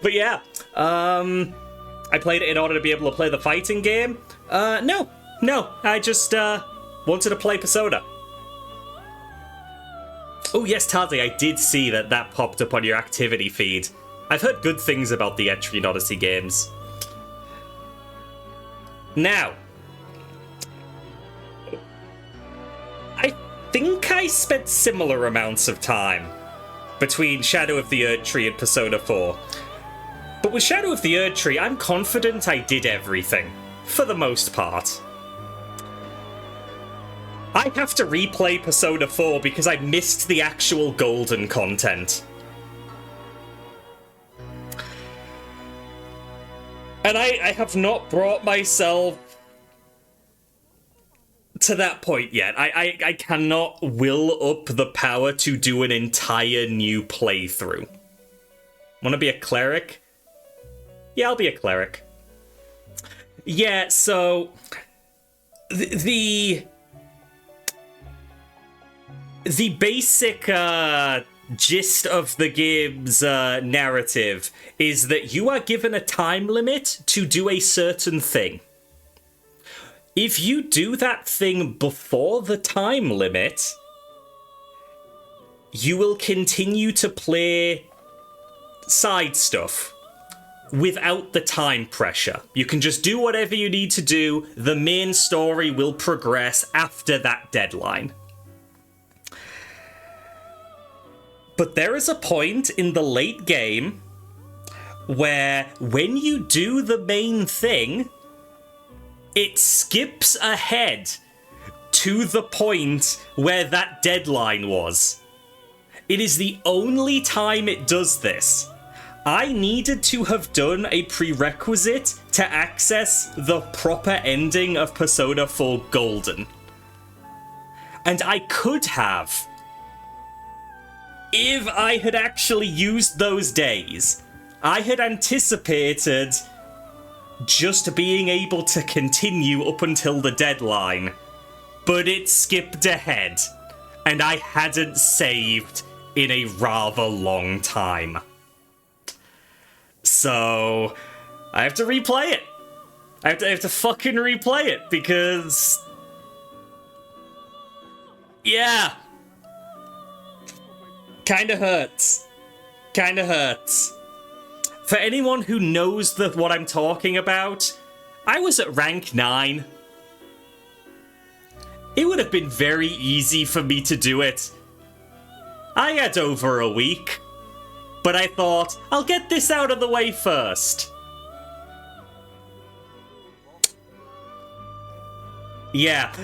A: But yeah, I played it in order to be able to play the fighting game. No, I just wanted to play Persona. Oh yes, Tazi, I did see that popped up on your activity feed. I've heard good things about the Etrian Odyssey games. Now, I think I spent similar amounts of time between Shadow of the Erdtree and Persona 4. But with Shadow of the Erdtree, I'm confident I did everything, for the most part. I have to replay Persona 4 because I missed the actual golden content. And I have not brought myself to that point yet. I cannot will up the power to do an entire new playthrough. Wanna be a cleric? Yeah, I'll be a cleric. Yeah, so... The basic gist of the game's narrative is that you are given a time limit to do a certain thing. If you do that thing before the time limit, you will continue to play side stuff without the time pressure. You can just do whatever you need to do. The main story will progress after that deadline. But there is a point in the late game where when you do the main thing, it skips ahead to the point where that deadline was. It is the only time it does this. I needed to have done a prerequisite to access the proper ending of Persona 4 Golden. And I could have, if I had actually used those days. I had anticipated just being able to continue up until the deadline, but it skipped ahead, and I hadn't saved in a rather long time. So, I have to replay it. I have to fucking replay it, because... yeah. Kinda hurts. Kinda hurts. For anyone who knows what I'm talking about, I was at rank 9. It would have been very easy for me to do it. I had over a week, but I thought, I'll get this out of the way first. Yeah,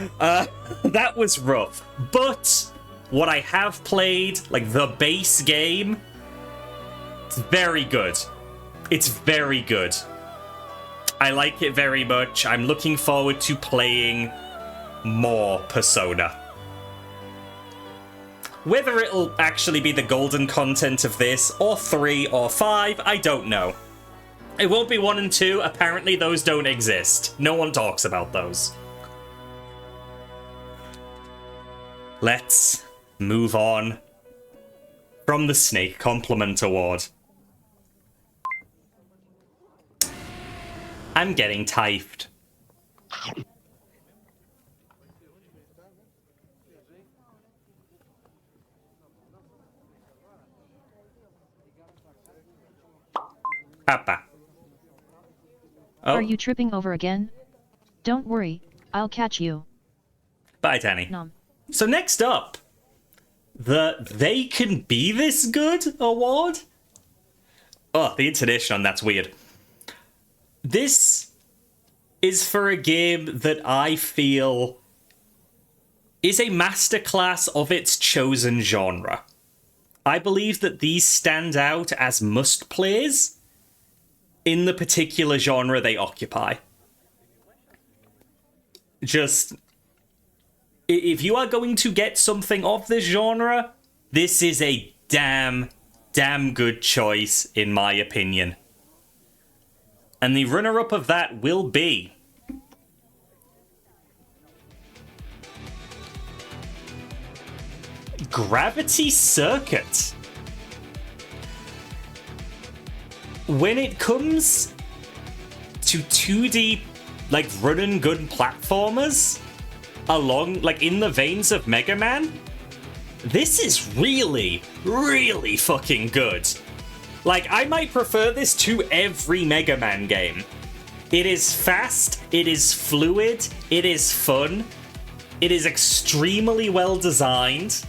A: that was rough. But what I have played, like the base game, it's very good. It's very good. I like it very much. I'm looking forward to playing more Persona. Whether it'll actually be the golden content of this, or 3, or 5, I don't know. It won't be 1 and 2, apparently those don't exist. No one talks about those. Let's move on from the Snake Compliment Award. I'm getting typed. Papa. Oh.
B: Are you tripping over again? Don't worry, I'll catch you.
A: Bye, Tanny.
B: Nom.
A: So next up, the They Can Be This Good award? Oh, the intonation on that's weird. This is for a game that I feel is a masterclass of its chosen genre. I believe that these stand out as must-plays in the particular genre they occupy. Just If you are going to get something of this genre, this is a damn good choice, in my opinion. And the runner-up of that will be... Gravity Circuit. When it comes to 2D, like, run-and-gun platformers, along, like, in the veins of Mega Man, this is really, really fucking good. Like, I might prefer this to every Mega Man game. It is fast, it is fluid, it is fun, it is extremely well designed.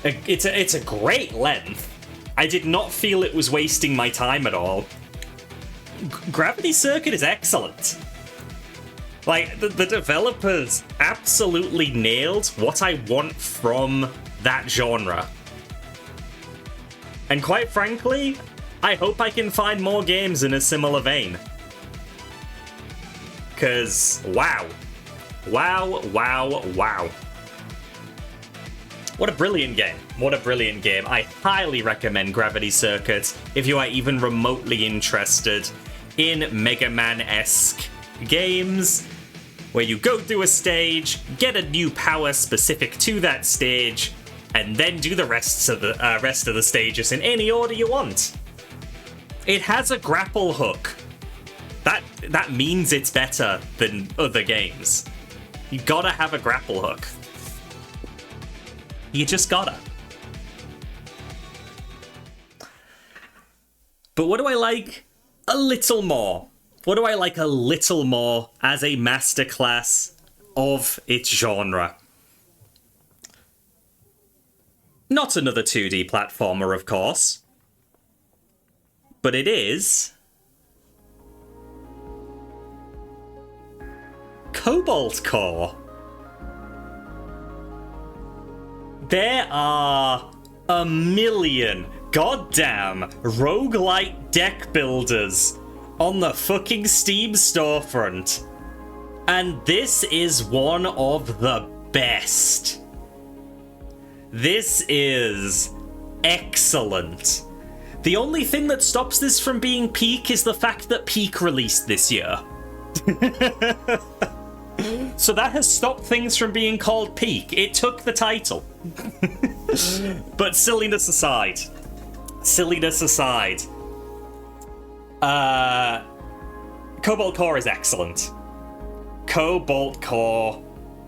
A: It's a great length. I did not feel it was wasting my time at all. Gravity Circuit is excellent. Like, the developers absolutely nailed what I want from that genre. And quite frankly, I hope I can find more games in a similar vein. 'Cause, wow. Wow, wow, wow. What a brilliant game. What a brilliant game. I highly recommend Gravity Circuit if you are even remotely interested in Mega Man-esque games, where you go through a stage, get a new power specific to that stage, and then do the rest of the stages in any order you want. It has a grapple hook. That means it's better than other games. You gotta have a grapple hook. You just gotta. But what do I like a little more? What do I like a little more as a masterclass of its genre? Not another 2D platformer, of course. But it is... Cobalt Core. There are a million goddamn roguelite deck builders on the fucking Steam storefront. And this is one of the best. This is excellent. The only thing that stops this from being Peak is the fact that Peak released this year. So that has stopped things from being called Peak. It took the title. But silliness aside. Cobalt Core is excellent. Cobalt Core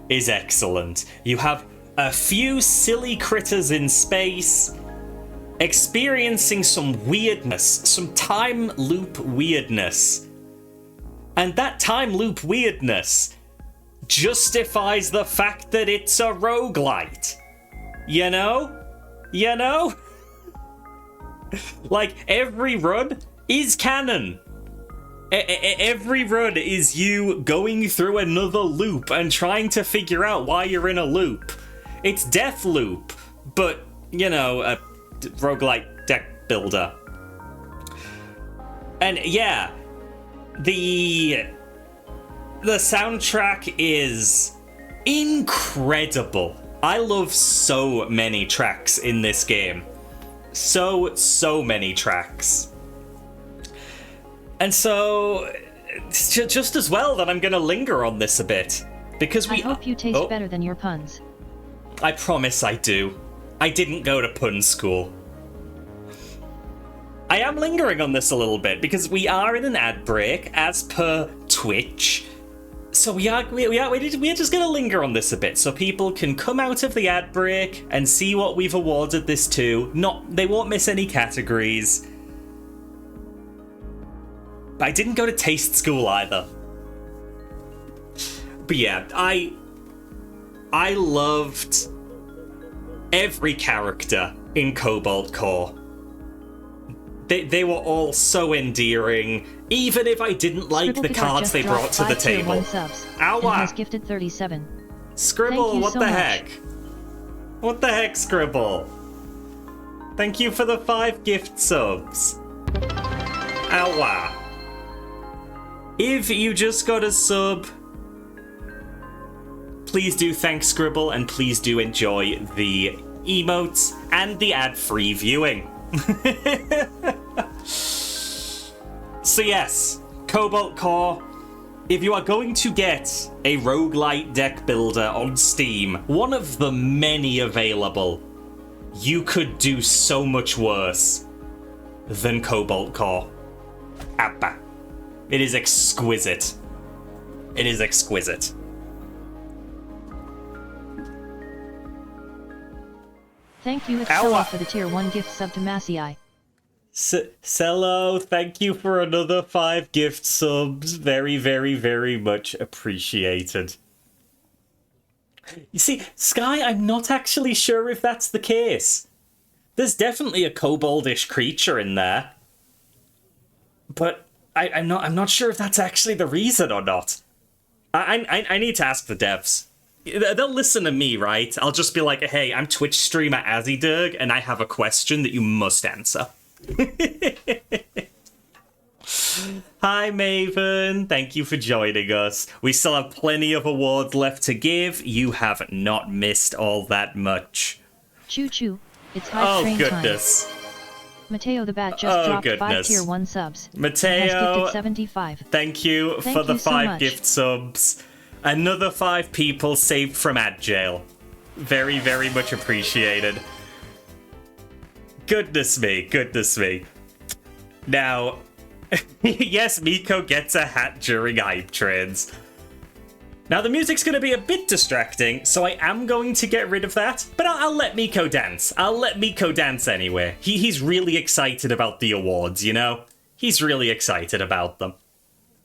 A: is excellent. You have a few silly critters in space experiencing some weirdness, some time loop weirdness. And that time loop weirdness justifies the fact that it's a roguelite. You know? You know? Like, every run is canon. Every run is you going through another loop and trying to figure out why you're in a loop. It's Death Loop, but, you know, a roguelite deck builder. And yeah, the soundtrack is incredible. I love so many tracks in this game. So many tracks. And so, it's just as well that I'm going to linger on this a bit. Because
B: I hope you taste better than your puns.
A: I promise I do. I didn't go to pun school. I am lingering on this a little bit because we are in an ad break as per Twitch. So we're just gonna linger on this a bit so people can come out of the ad break and see what we've awarded this to. They won't miss any categories. But I didn't go to taste school either. But yeah, I loved every character in Cobalt Core. They were all so endearing, even if I didn't like the cards they brought to the table. Ow!
B: Has gifted 37.
A: Scribble, what the heck? What the heck, Scribble? Thank you for the 5 gift subs. Ow! If you just got a sub, Please do thank Scribble, and please do enjoy the emotes and the ad-free viewing. So yes, Cobalt Core, if you are going to get a roguelite deck builder on Steam, one of the many available, you could do so much worse than Cobalt Core. Abba. It is exquisite. It is exquisite.
B: Thank you, Excella, for the tier 1 gift sub to Massey.
A: Cello, thank you for another 5 gift subs. Very, very, very much appreciated. You see, Sky, I'm not actually sure if that's the case. There's definitely a koboldish creature in there. But I'm not sure if that's actually the reason or not. I need to ask the devs. They'll listen to me, right? I'll just be like, hey, I'm Twitch streamer AzzyDerg, and I have a question that you must answer. Hi, Maven. Thank you for joining us. We still have plenty of awards left to give. You have not missed all that much.
B: Choo choo. It's high train
A: goodness.
B: time. Mateo the Bat just dropped 5 tier 1 subs.
A: Mateo,
B: has gifted 75.
A: Thank you for the 5 gift subs. Another 5 people saved from ad jail. Very, very much appreciated. Goodness me, goodness me. Now, yes, Miko gets a hat during hype trains. Now, the music's going to be a bit distracting, so I am going to get rid of that, but I'll let Miko dance. I'll let Miko dance anyway. He's really excited about the awards, you know? He's really excited about them.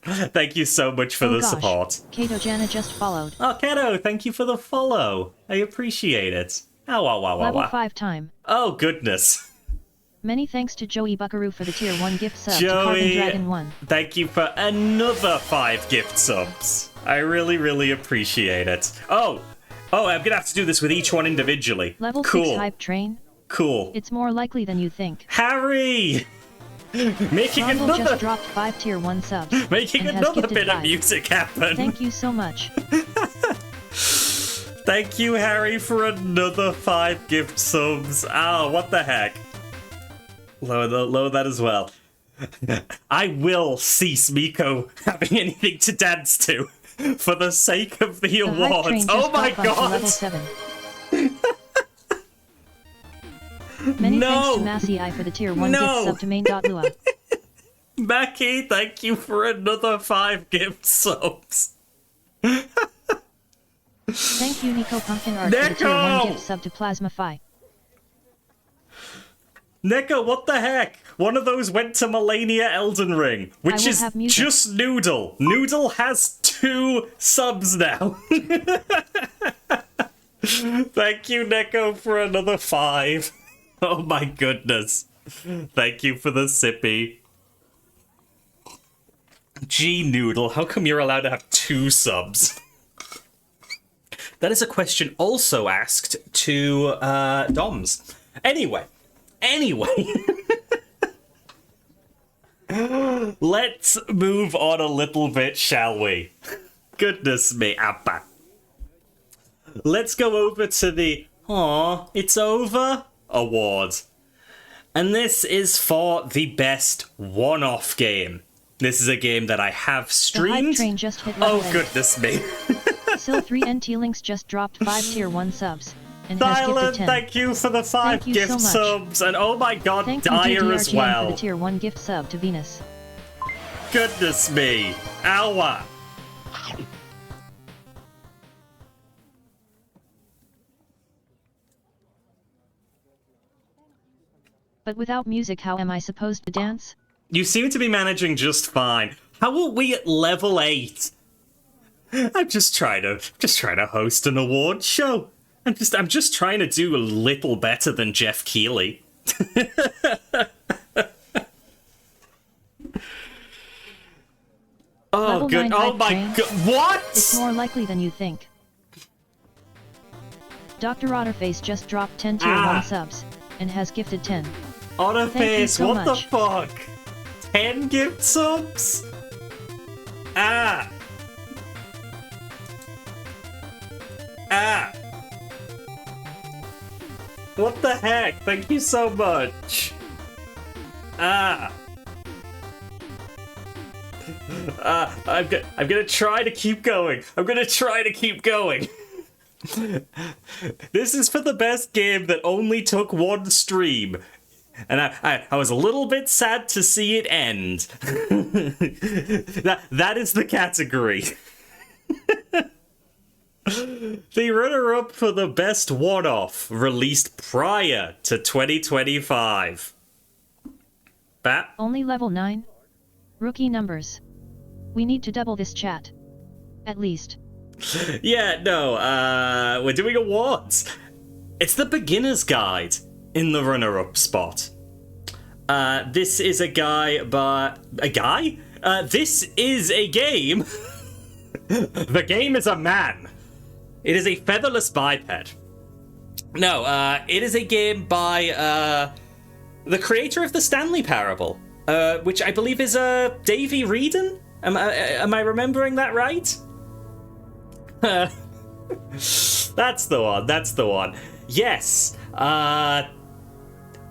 A: Thank you so much for the support.
B: Kato Jana just followed.
A: Oh, Kato, thank you for the follow. I appreciate it. Ow, wow, wow, wow,
B: Level
A: wow.
B: 5 time.
A: Oh, goodness.
B: Many thanks to Joey Buckaroo for the tier 1 gift sub to
A: Joey,
B: Carbon Dragon 1.
A: Thank you for another 5 gift subs. I really, really appreciate it. Oh, I'm gonna have to do this with each one individually.
B: Level
A: cool.
B: 6 hype train.
A: Cool.
B: It's more likely than you think.
A: Harry! Making
B: Rumble
A: another...
B: just dropped 5 tier 1 subs.
A: Making
B: and
A: another
B: has
A: bit
B: 5.
A: of music happen.
B: Thank you so much.
A: Thank you, Harry, for another 5 gift subs. Oh, what the heck. Lower that as well. I will cease Miko having anything to dance to for the sake of the awards. Oh my god!
B: Level 7. Many thanks to Massey for the tier 1 gift sub to main.lua.
A: Mackie, thank you for another 5 gift subs.
B: Thank you, Nico Pumpkin Art, for the tier 1 gift sub to Plasmafy.
A: Neko, what the heck? One of those went to Melania Elden Ring, which is just Noodle. Noodle has 2 subs now. Thank you, Neko, for another 5. Oh my goodness. Thank you for the sippy. Gee, Noodle, how come you're allowed to have 2 subs? That is a question also asked to Doms. Anyway. Let's move on a little bit, shall we? Goodness me, Abba. Let's go over to the Aw, It's Over award. And this is for the best one-off game. This is a game that I have streamed.
B: The hype train just hit level 8.
A: Goodness me.
B: Sil 3 NT Links just dropped 5 tier 1 subs. And
A: Silent, thank you for the 5 gift subs, and oh my god, Dyer as well.
B: For the tier 1 gift sub to Venus.
A: Goodness me, Owa.
B: But without music, how am I supposed to dance?
A: You seem to be managing just fine. How are we at level 8? I'm just trying to host an award show. I'm just trying to do a little better than Jeff Keighley. Oh, good. Oh my god. What?
B: It's more likely than you think. Dr. Otterface just dropped 10 tier 1 subs and has gifted 10.
A: Otterface, what the fuck? 10 gift subs? Ah! What the heck? Thank you so much. Ah! I'm gonna try to keep going. I'm gonna try to keep going. This is for the best game that only took one stream. And I was a little bit sad to see it end. That is the category. The runner-up for the best one-off, released prior to 2025. Bat?
B: Only level 9? Rookie numbers. We need to double this chat. At least.
A: Yeah, no, we're doing awards. It's the beginner's guide in the runner-up spot. This is a guy by... A guy? This is a game. The game is a man. It is a featherless biped. No, it is a game by, the creator of the Stanley Parable, which I believe is, Davey Reedon? Am I remembering that right? That's the one, that's the one. Yes,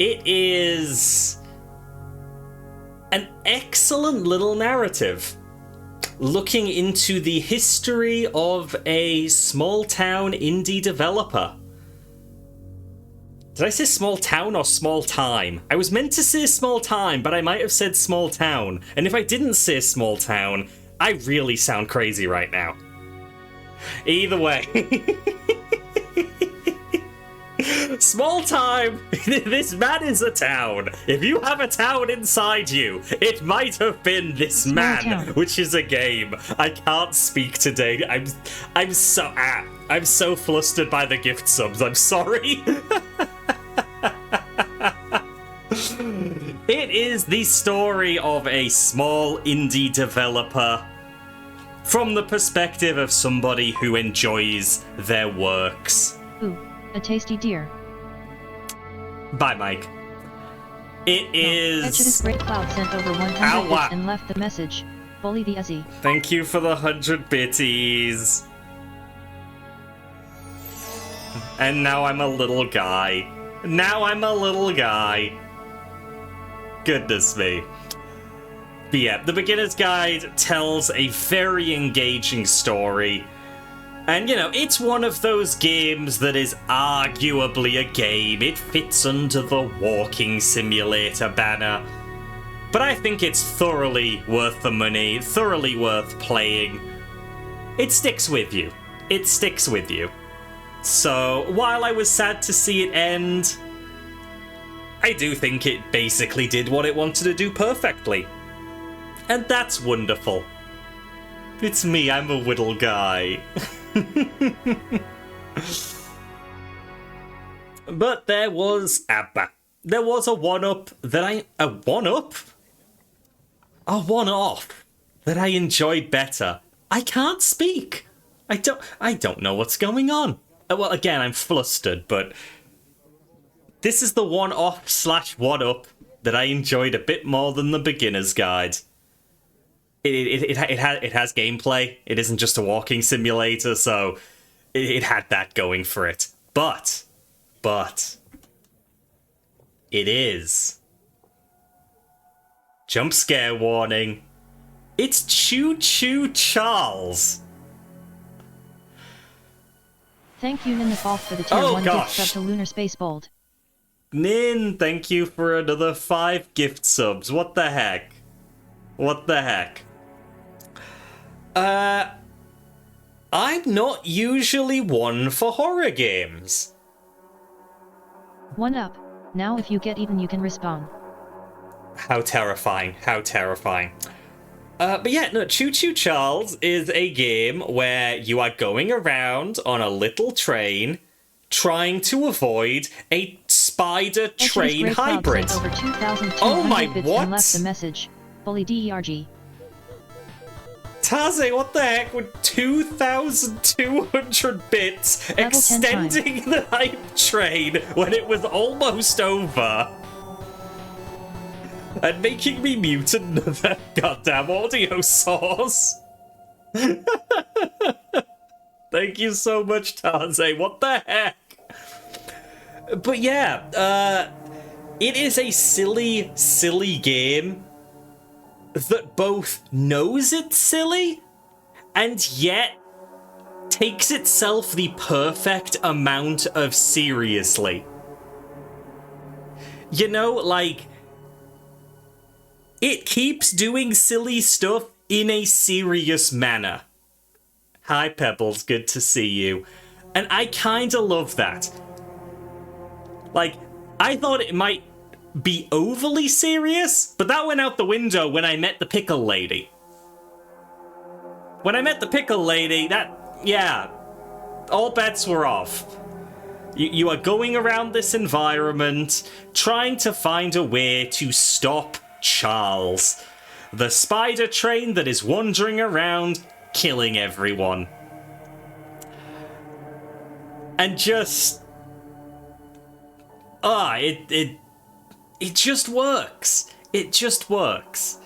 A: it is an excellent little narrative looking into the history of a small-town indie developer. Did I say small town or small time? I was meant to say small time, but I might have said small town. And if I didn't say small town, I really sound crazy right now. Either way. Small time! This man is a town. If you have a town inside you, it might have been this man, which is a game. I can't speak today. I'm so flustered by the gift subs. I'm sorry. It is the story of a small indie developer from the perspective of somebody who enjoys their works.
B: Ooh, a tasty deer.
A: Bye, Mike. It is...
B: Exodus Great Cloud sent over 100 bits and left the message. Bully the Azzy.
A: Thank you for the 100 bitties. And now I'm a little guy. Now I'm a little guy. Goodness me. But yeah, the Beginner's Guide tells a very engaging story. And, you know, it's one of those games that is arguably a game. It fits under the walking simulator banner. But I think it's thoroughly worth the money, thoroughly worth playing. It sticks with you. It sticks with you. So, while I was sad to see it end, I do think it basically did what it wanted to do perfectly. And that's wonderful. It's me, I'm a whittle guy. But there was a one-up that a one-off that I enjoyed better. I can't speak. I don't know what's going on. Well, again, I'm flustered, but this is the one-off/one-up that I enjoyed a bit more than the Beginner's Guide. It has gameplay. It isn't just a walking simulator, so it had that going for it. But it is. Jump scare warning. It's Choo Choo Charles.
B: Thank you, Ninafalk, for the tier 1 gift sub to Lunar Space Bold.
A: Nin, thank you for another 5 gift subs. What the heck? What the heck? I'm not usually one for horror games.
B: One up. Now if you get eaten you can respawn.
A: How terrifying, how terrifying. But yeah, no, Choo Choo Charles is a game where you are going around on a little train trying to avoid a spider train hybrid.
B: Over
A: oh my, what?
B: And left the message. Bully DERG.
A: Taze, what the heck, with 2,200 bits extending the hype train when it was almost over? And making me mute another goddamn audio source. Thank you so much, Taze. What the heck? But yeah, it is a silly, silly game that both knows it's silly and yet takes itself the perfect amount of seriously. You know, like, it keeps doing silly stuff in a serious manner. Hi, Pebbles, good to see you. And I kinda love that. Like, I thought it might be overly serious, but that went out the window when I met the pickle lady. When I met the pickle lady, yeah, all bets were off. You are going around this environment, trying to find a way to stop Charles, the spider train that is wandering around, killing everyone. And just... it just works. It just works.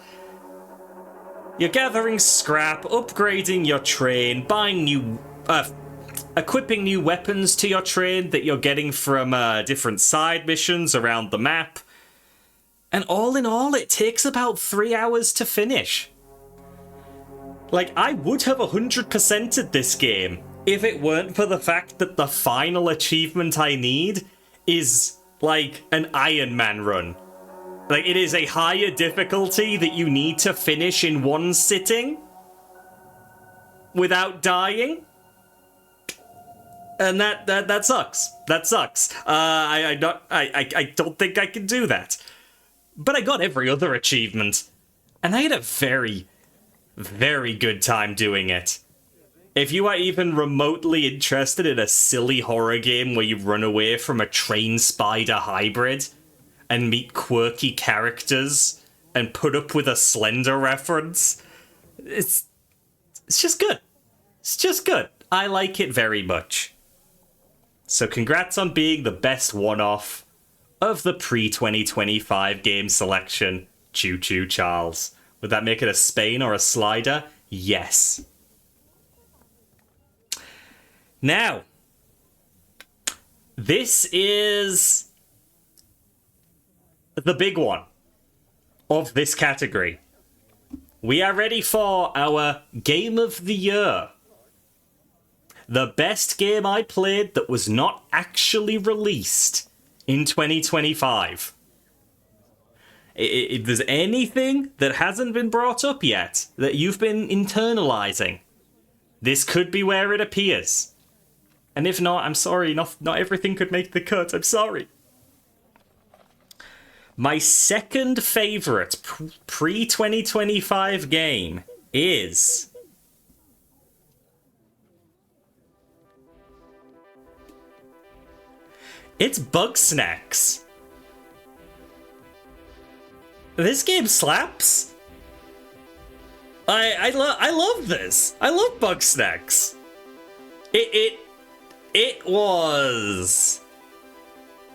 A: You're gathering scrap, upgrading your train, buying new... equipping new weapons to your train that you're getting from different side missions around the map. And all in all, it takes about 3 hours to finish. Like, I would have 100%ed this game if it weren't for the fact that the final achievement I need is, like, an Iron Man run. Like, it is a higher difficulty that you need to finish in one sitting without dying. And that sucks. That sucks. I don't think I can do that. But I got every other achievement. And I had a very, very good time doing it. If you are even remotely interested in a silly horror game where you run away from a train spider hybrid and meet quirky characters and put up with a Slender reference, it's just good. It's just good. I like it very much. So congrats on being the best one-off of the pre-2025 game selection. Choo choo, Charles. Would that make it a Spain or a slider? Yes. Now, this is the big one of this category. We are ready for our Game of the Year. The best game I played that was not actually released in 2025. If there's anything that hasn't been brought up yet that you've been internalizing, this could be where it appears. And if not, I'm sorry, not everything could make the cut, I'm sorry. My second favorite pre-2025 game is... it's Bugsnax. This game slaps. I love this. I love Bugsnax. It was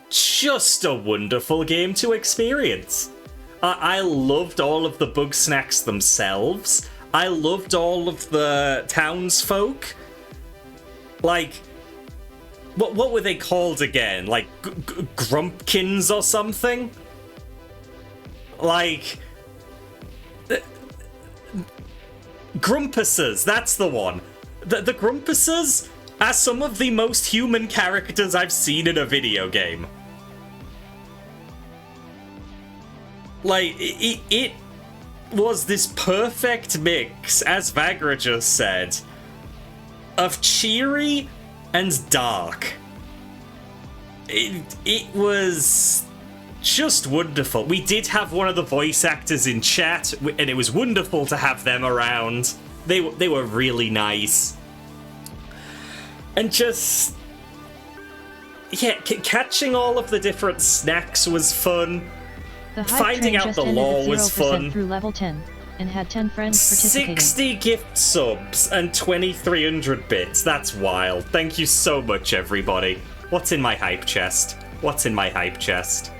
A: just a wonderful game to experience. I loved all of the Bugsnax themselves. I loved all of the townsfolk. Like, what were they called again? Like Grumpkins or something? Like Grumpuses, that's the one. The Grumpuses are some of the most human characters I've seen in a video game. Like, it was this perfect mix, as Vagra just said, of cheery and dark. It was just wonderful. We did have one of the voice actors in chat, and it was wonderful to have them around. They were really nice. And just... yeah, catching all of the different snacks was fun. Finding out the lore was fun.
B: Through level 10 and had 10 friends participating.
A: 60 gift subs and 2,300 bits. That's wild. Thank you so much, everybody. What's in my hype chest? What's in my hype chest?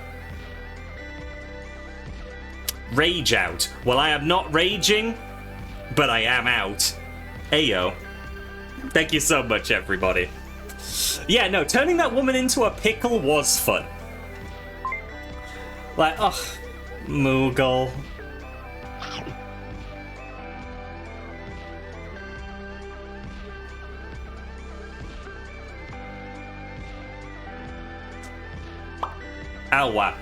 A: Rage out. Well, I am not raging, but I am out. Ayo. Thank you so much, everybody. Yeah, no, turning that woman into a pickle was fun. Like, oh, Moogle. Oh, wow.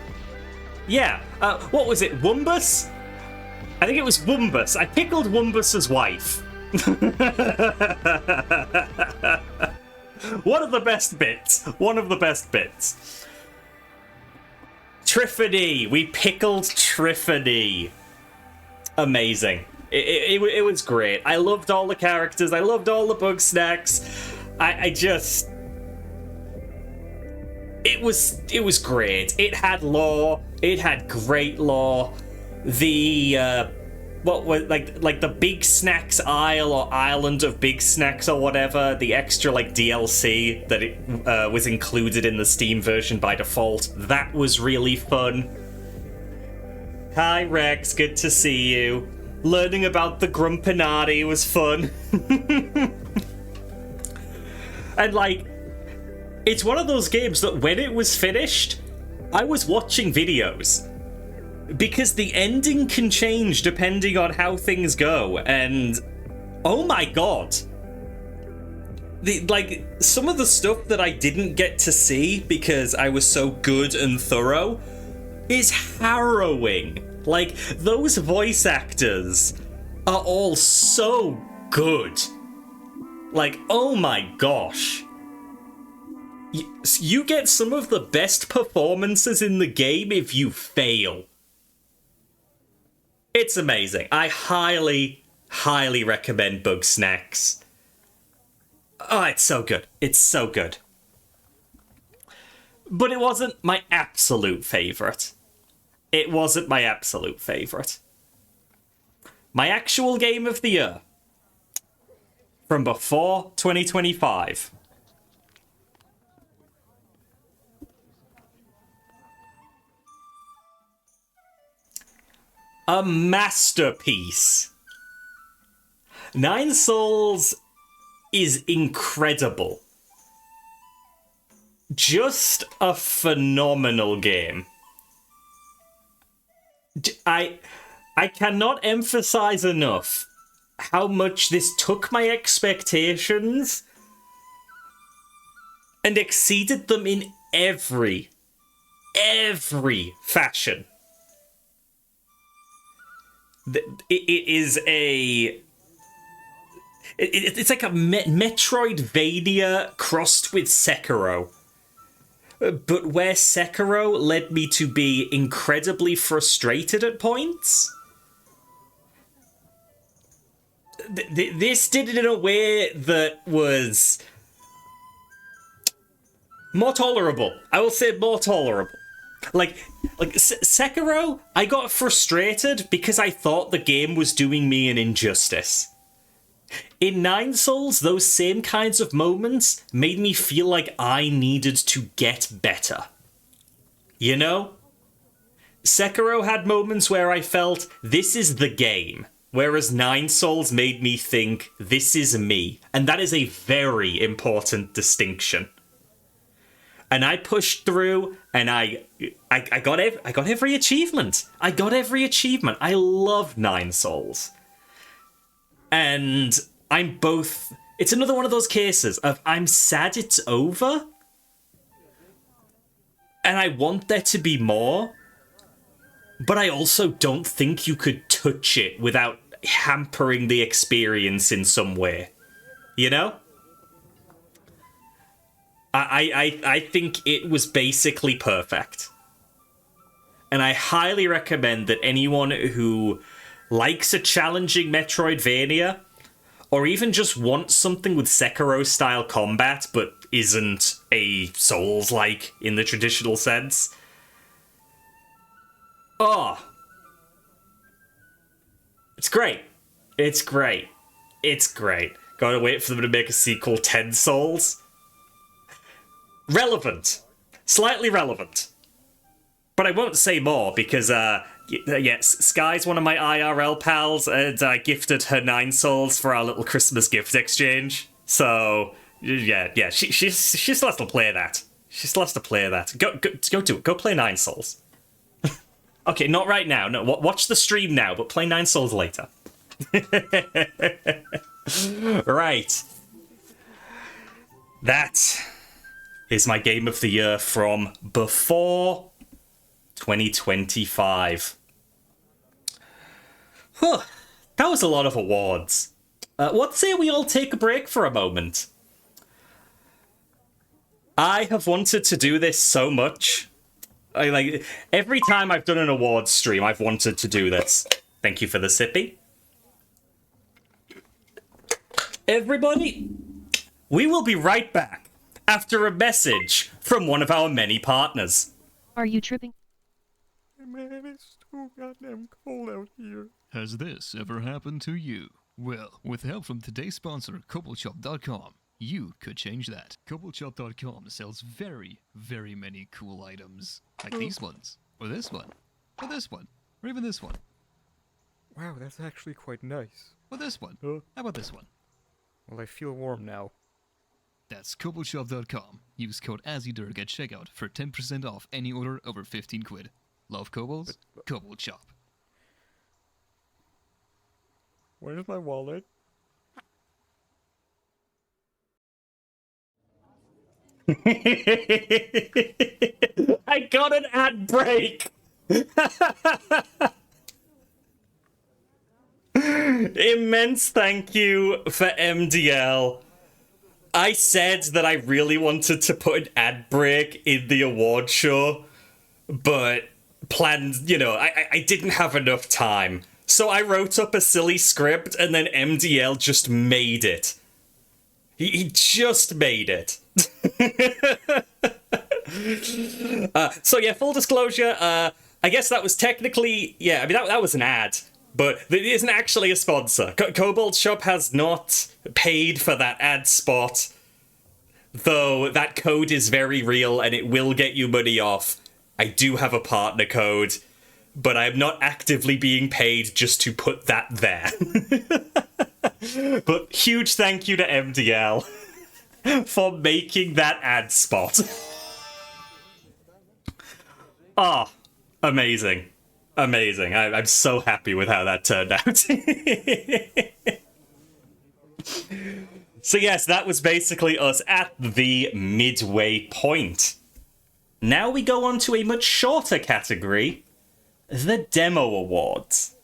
A: Yeah, what was it, Wumbus? I think it was Wumbus. I pickled Wumbus's wife. One of the best bits. One of the best bits. Triffany. We pickled Triffany. Amazing. It was great. I loved all the characters. I loved all the bug snacks. I just... It was great. It had lore. It had great lore. The what was like the Big Snacks Isle or Island of Big Snacks or whatever, the extra like DLC that it was included in the Steam version by default. That was really fun. Hi Rex, good to see you. Learning about the Grumpinati was fun. And like, it's one of those games that when it was finished, I was watching videos. Because the ending can change depending on how things go, and oh my god. Some of the stuff that I didn't get to see because I was so good and thorough is harrowing. Like, those voice actors are all so good. Like, oh my gosh. You get some of the best performances in the game if you fail. It's amazing. I highly, highly recommend Bug Snacks. Oh, it's so good. It's so good. But it wasn't my absolute favourite. It wasn't my absolute favourite. My actual game of the year from before 2025. A masterpiece. Nine Souls is incredible. Just a phenomenal game. I cannot emphasize enough how much this took my expectations and exceeded them in every fashion. It's like a Metroidvania crossed with Sekiro. But where Sekiro led me to be incredibly frustrated at points, this did it in a way that was more tolerable. I will say more tolerable. Like Sekiro, I got frustrated because I thought the game was doing me an injustice. In Nine Souls, those same kinds of moments made me feel like I needed to get better. You know? Sekiro had moments where I felt, this is the game, whereas Nine Souls made me think, this is me. And that is a very important distinction. And I pushed through, and I got every achievement. I got every achievement. I love Nine Souls. And I'm both... It's another one of those cases of I'm sad it's over, and I want there to be more, but I also don't think you could touch it without hampering the experience in some way. You know? I think it was basically perfect. And I highly recommend that anyone who likes a challenging Metroidvania, or even just wants something with Sekiro-style combat, but isn't a Souls-like in the traditional sense. Oh. It's great. It's great. It's great. Gotta wait for them to make a sequel, 10 Souls. Relevant. Slightly relevant. But I won't say more, because, yes, Sky's one of my IRL pals, and I gifted her 9 Souls for our little Christmas gift exchange. So yeah, she still has to play that. She still has to play that. Go do it. Go play Nine Souls. Okay, not right now. No, watch the stream now, but play Nine Souls later. Right. That is my game of the year from before 2025. Huh. That was a lot of awards. What say we all take a break for a moment? I have wanted to do this so much. Like every time I've done an awards stream, I've wanted to do this. Thank you for the sippy. Everybody, we will be right back after a message from one of our many partners.
B: Are you tripping?
C: Man, it's so goddamn cold out here.
D: Has this ever happened to you? Well, with help from today's sponsor, CoupleShop.com, you could change that. CoupleShop.com sells very, very many cool items. Like these ones, or this one, or this one, or even this one.
C: Wow, that's actually quite nice.
D: Or this one. How about this one?
C: Well, I feel warm now.
D: That's CoupleShop.com. Use code AzzyDerg at checkout for 10% off any order over 15 quid. Love kobolds? Kobold Shop.
C: Where's my wallet?
A: I got an ad break. Immense thank you for MDL. I said that I really wanted to put an ad break in the award show, but planned, I didn't have enough time. So I wrote up a silly script and then MDL just made it. He just made it. So yeah, full disclosure, I guess that was technically, that was an ad, but it isn't actually a sponsor. Kobold Shop has not paid for that ad spot, though that code is very real and it will get you money off. I do have a partner code, but I'm not actively being paid just to put that there. But huge thank you to MDL for making that ad spot. Amazing. Amazing. I'm so happy with how that turned out. So yes, that was basically us at the midway point. Now we go on to a much shorter category, the Demo Awards.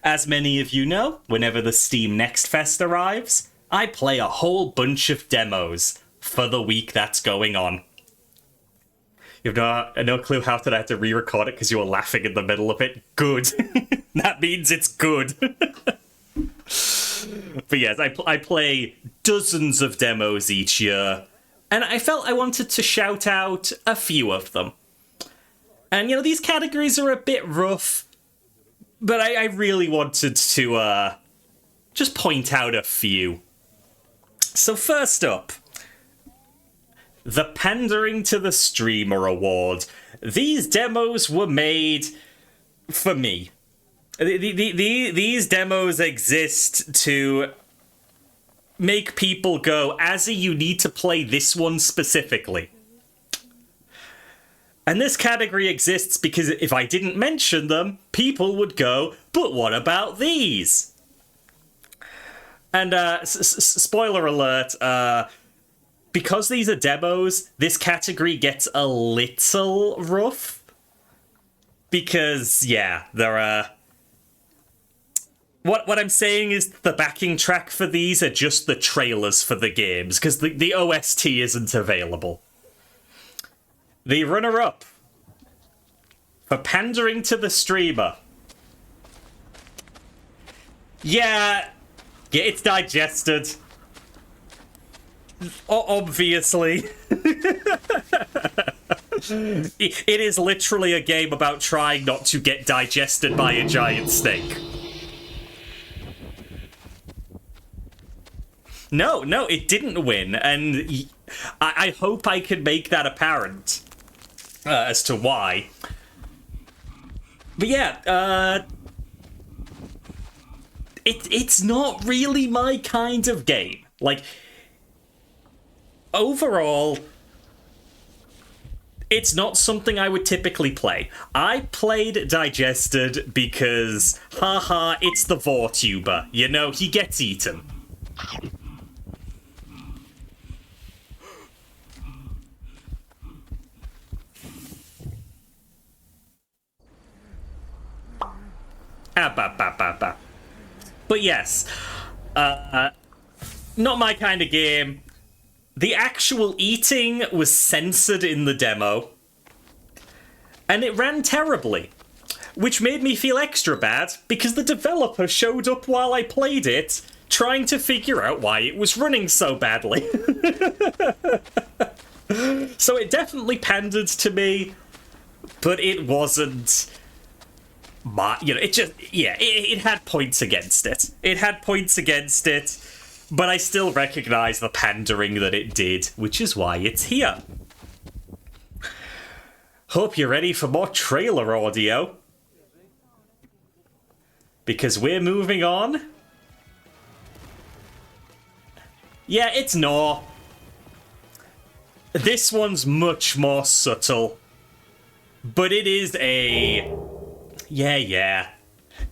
A: As many of you know, whenever the Steam Next Fest arrives, I play a whole bunch of demos for the week that's going on. You have no clue how did I have to re-record it because you were laughing in the middle of it? Good. That means it's good. But yes, I play dozens of demos each year, and I felt I wanted to shout out a few of them. And, these categories are a bit rough, but I really wanted to just point out a few. So first up, the Pandering to the Streamer Award. These demos were made for me. These demos exist to make people go, Azzy, you need to play this one specifically. And this category exists because if I didn't mention them, people would go, but what about these? And spoiler alert, because these are demos, this category gets a little rough. Because, there are... What I'm saying is the backing track for these are just the trailers for the games, because the OST isn't available. The runner-up for Pandering to the Streamer. Yeah, it's digested. Obviously. It is literally a game about trying not to get digested by a giant snake. No, it didn't win, and I hope I can make that apparent as to why. But yeah, it's not really my kind of game. Like, overall, it's not something I would typically play. I played Digested because, haha, it's the VorTuber. You know, he gets eaten. But yes, not my kind of game. The actual eating was censored in the demo, and it ran terribly, which made me feel extra bad because the developer showed up while I played it, trying to figure out why it was running so badly. So it definitely pandered to me, but it wasn't... it just, it had points against it. It had points against it, but I still recognize the pandering that it did, which is why it's here. Hope you're ready for more trailer audio, because we're moving on. Yeah, it's Gnaw. This one's much more subtle, but it is a... Yeah.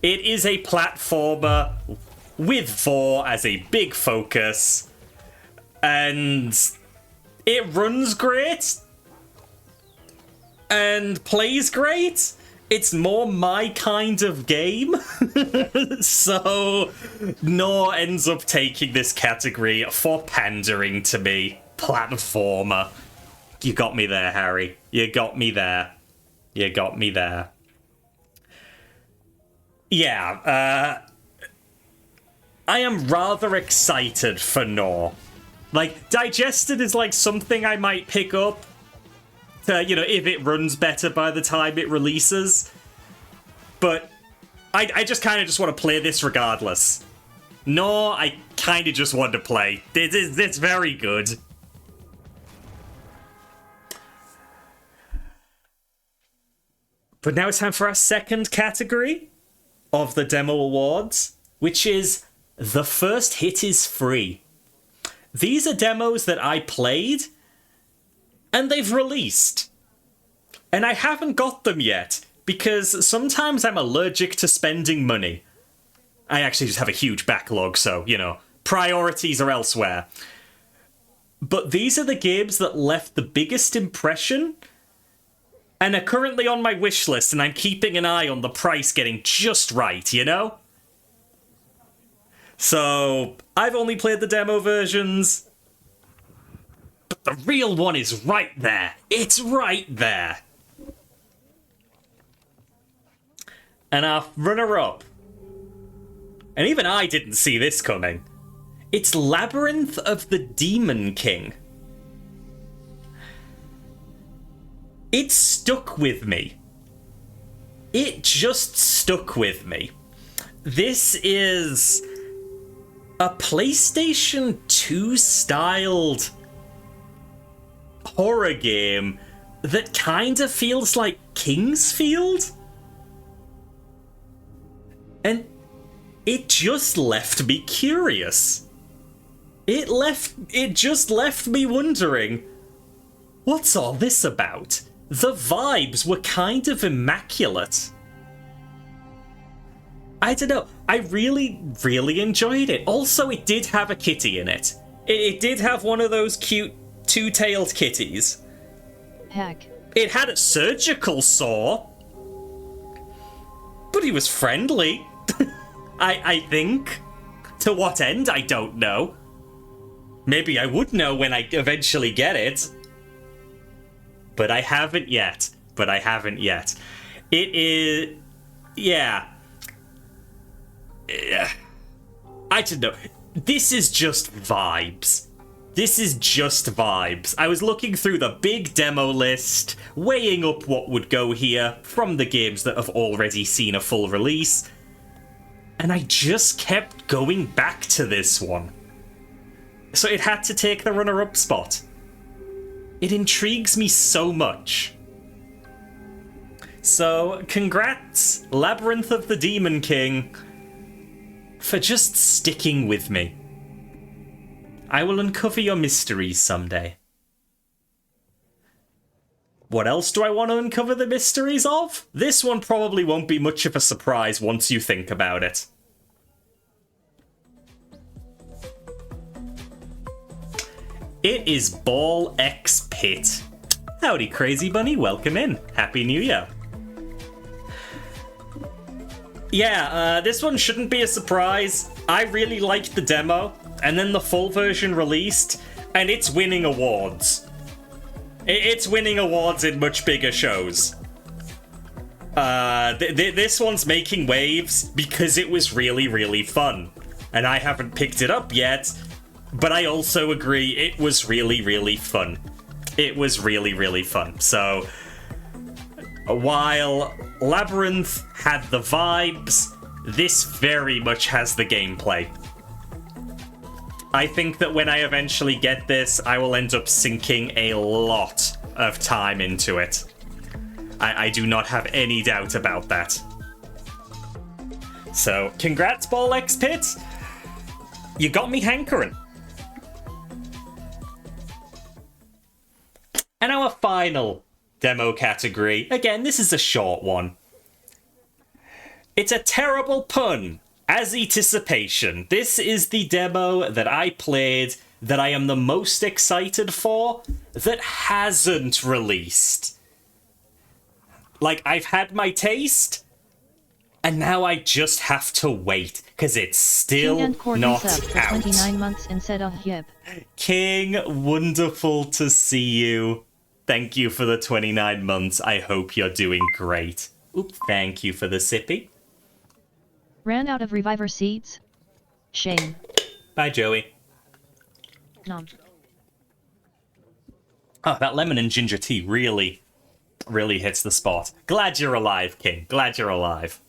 A: It is a platformer with Vor as a big focus, and it runs great and plays great. It's more my kind of game. So Gnaw ends up taking this category for pandering to me. Platformer. You got me there, Harry. You got me there. You got me there. Yeah, I am rather excited for Gnaw. Like, Digested is like something I might pick up to, if it runs better by the time it releases. But I just kind of just want to play this regardless. Gnaw, I kind of just want to play. It's very good. But now it's time for our second category of the Demo Awards, which is The First Hit is Free. These are demos that I played, and they've released. And I haven't got them yet, because sometimes I'm allergic to spending money. I actually just have a huge backlog, so, priorities are elsewhere. But these are the games that left the biggest impression, and are currently on my wish list, and I'm keeping an eye on the price getting just right, So, I've only played the demo versions, but the real one is right there. It's right there. And our runner-up, and even I didn't see this coming, it's Labyrinth of the Demon King. It stuck with me. It just stuck with me. This is a PlayStation 2 styled horror game that kind of feels like Kingsfield. And it just left me curious. It just left me wondering, what's all this about? The vibes were kind of immaculate. I don't know. I really, really enjoyed it. Also, it did have a kitty in it. It did have one of those cute two-tailed kitties.
B: Heck.
A: It had a surgical saw. But he was friendly. I think. To what end, I don't know. Maybe I would know when I eventually get it. But I haven't yet. It is... Yeah. I don't know. This is just vibes. I was looking through the big demo list, weighing up what would go here from the games that have already seen a full release, and I just kept going back to this one. So it had to take the runner-up spot. It intrigues me so much. So, congrats, Labyrinth of the Demon King, for just sticking with me. I will uncover your mysteries someday. What else do I want to uncover the mysteries of? This one probably won't be much of a surprise once you think about it. It is Ball X Pit. Howdy, Crazy Bunny. Welcome in. Happy New Year. Yeah, this one shouldn't be a surprise. I really liked the demo, and then the full version released, and it's winning awards. It's winning awards in much bigger shows. This one's making waves because it was really, really fun. And I haven't picked it up yet, but I also agree it was really, really fun. It was really, really fun. So, while Labyrinth had the vibes, this very much has the gameplay. I think that when I eventually get this, I will end up sinking a lot of time into it. I do not have any doubt about that. So, congrats, Ball X Pit! You got me hankering. And our final demo category, again, this is a short one. It's a terrible pun. Azzy-ticipation. This is the demo that I played that I am the most excited for that hasn't released. Like, I've had my taste, and now I just have to wait, because it's still not out.
B: 29 months instead of yep.
A: King, wonderful to see you. Thank you for the 29 months. I hope you're doing great. Oops, thank you for the sippy.
B: Ran out of reviver seeds? Shame.
A: Bye, Joey.
B: Nom.
A: Oh, that lemon and ginger tea really hits the spot. Glad you're alive, King. Glad you're alive.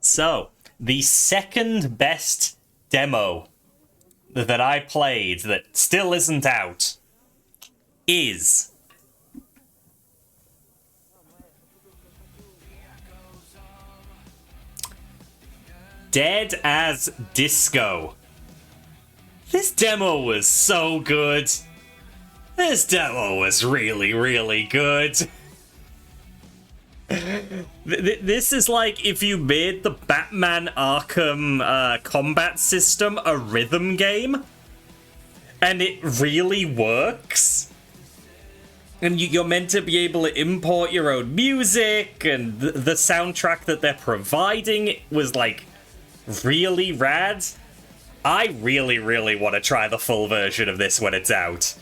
A: So, the second best demo that I played that still isn't out is Dead as Disco. This demo was so good. This demo was really, really good. This is like if you made the Batman Arkham combat system a rhythm game. And it really works. And you're meant to be able to import your own music, and the soundtrack that they're providing was like really rad. I really, really want to try the full version of this when it's out.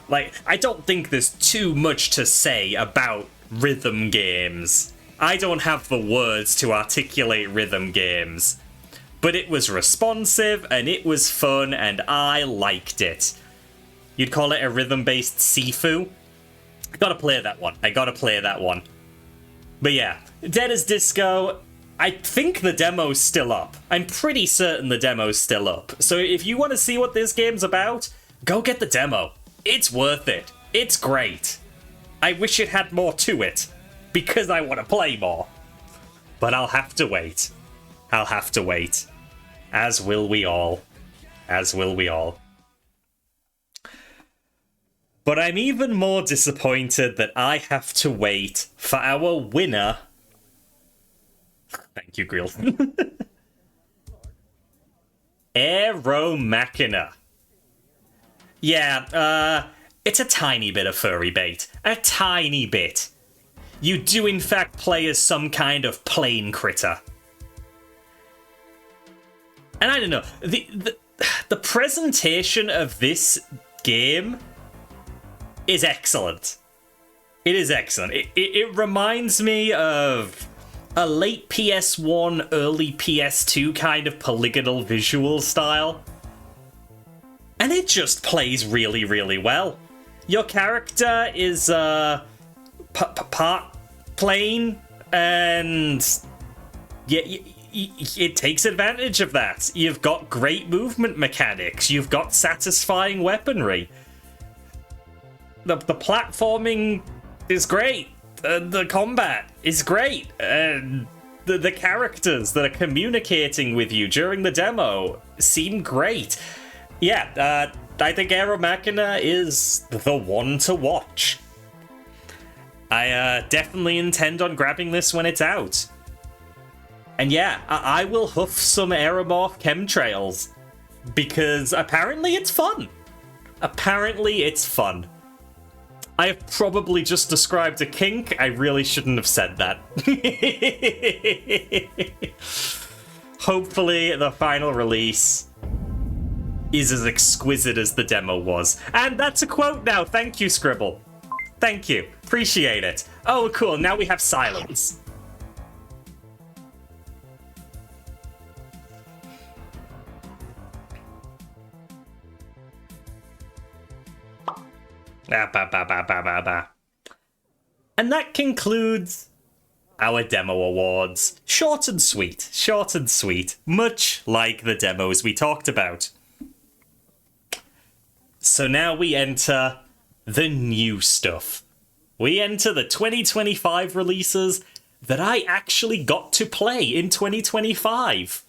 A: Like, I don't think there's too much to say about rhythm games. I don't have the words to articulate rhythm games. But it was responsive, and it was fun, and I liked it. You'd call it a rhythm-based Sifu? I gotta play that one. But yeah, Dead as Disco, I think the demo's still up. I'm pretty certain the demo's still up. So if you want to see what this game's about, go get the demo. It's worth it. It's great. I wish it had more to it, because I want to play more. But I'll have to wait. As will we all. But I'm even more disappointed that I have to wait for our winner. Thank you, Grill. Aero Machina. Yeah, it's a tiny bit of furry bait. A tiny bit. You do in fact play as some kind of plane critter. And I don't know, the presentation of this game is excellent. It is excellent. It reminds me of a late PS1, early PS2 kind of polygonal visual style. And it just plays really, really well. Your character is part plane, and yeah, it takes advantage of that. You've got great movement mechanics. You've got satisfying weaponry. The platforming is great. The combat is great. And the characters that are communicating with you during the demo seem great. Yeah, I think Aero Machina is the one to watch. I definitely intend on grabbing this when it's out. And yeah, I will hoof some Aeromorph chemtrails, because apparently it's fun. Apparently it's fun. I have probably just described a kink. I really shouldn't have said that. Hopefully the final release is as exquisite as the demo was. And that's a quote now. Thank you, Scribble. Thank you. Appreciate it. Oh, cool. Now we have silence. And that concludes our demo awards. Short and sweet, much like the demos we talked about. So now we enter the new stuff. We enter the 2025 releases that I actually got to play in 2025.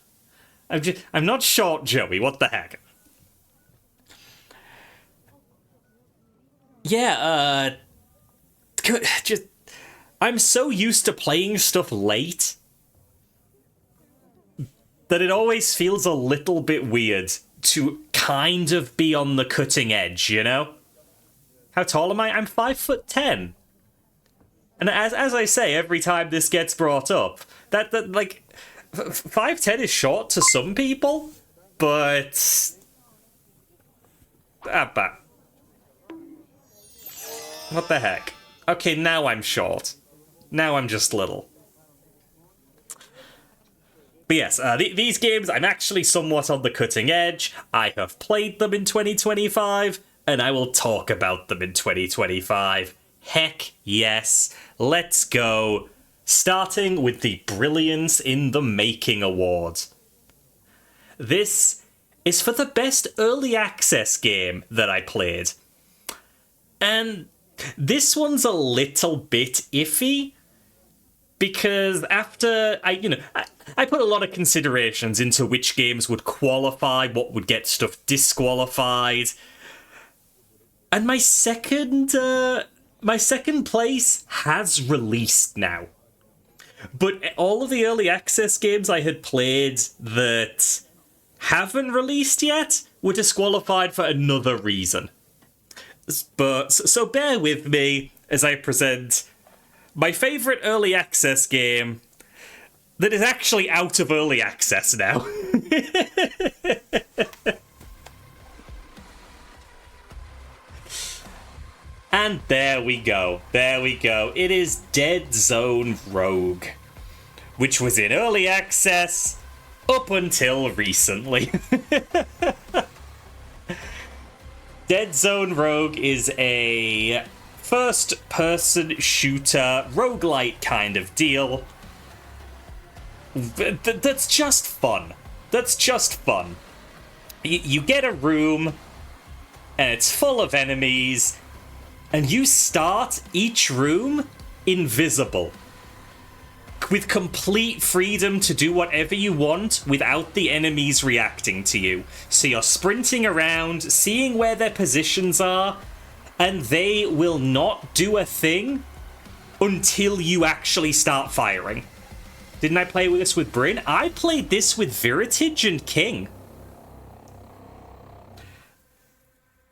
A: I'm not short, Joey, what the heck? Yeah, I'm so used to playing stuff late that it always feels a little bit weird to kind of be on the cutting edge, you know? How tall am I? I'm 5'10". And as I say every time this gets brought up, that like 5'10" is short to some people, but what the heck? Okay, now I'm short. Now I'm just little. But yes, these games, I'm actually somewhat on the cutting edge. I have played them in 2025, and I will talk about them in 2025. Heck yes. Let's go. Starting with the Brilliance in the Making Award. This is for the best early access game that I played. And this one's a little bit iffy, because after I put a lot of considerations into which games would qualify, what would get stuff disqualified, and my second place has released now. But all of the early access games I had played that haven't released yet were disqualified for another reason. But so bear with me as I present my favourite early access game that is actually out of early access now. And there we go. It is Dead Zone Rogue, which was in early access up until recently. Dead Zone Rogue is a first-person shooter, roguelite kind of deal. That's just fun. You get a room, and it's full of enemies, and you start each room invisible, with complete freedom to do whatever you want without the enemies reacting to you. So you're sprinting around, seeing where their positions are, and they will not do a thing until you actually start firing. Didn't I play this with Bryn? I played this with Viritage and King.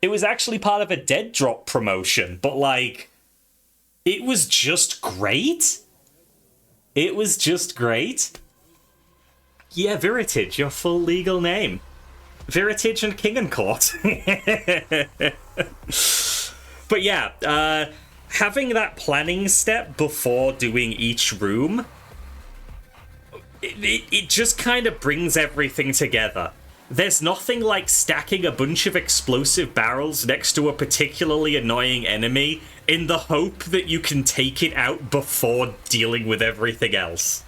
A: It was actually part of a Dead Drop promotion, but like, it was just great. Yeah, Viritage, your full legal name. Viritage and King and Court. But yeah, having that planning step before doing each room, it just kind of brings everything together. There's nothing like stacking a bunch of explosive barrels next to a particularly annoying enemy in the hope that you can take it out before dealing with everything else.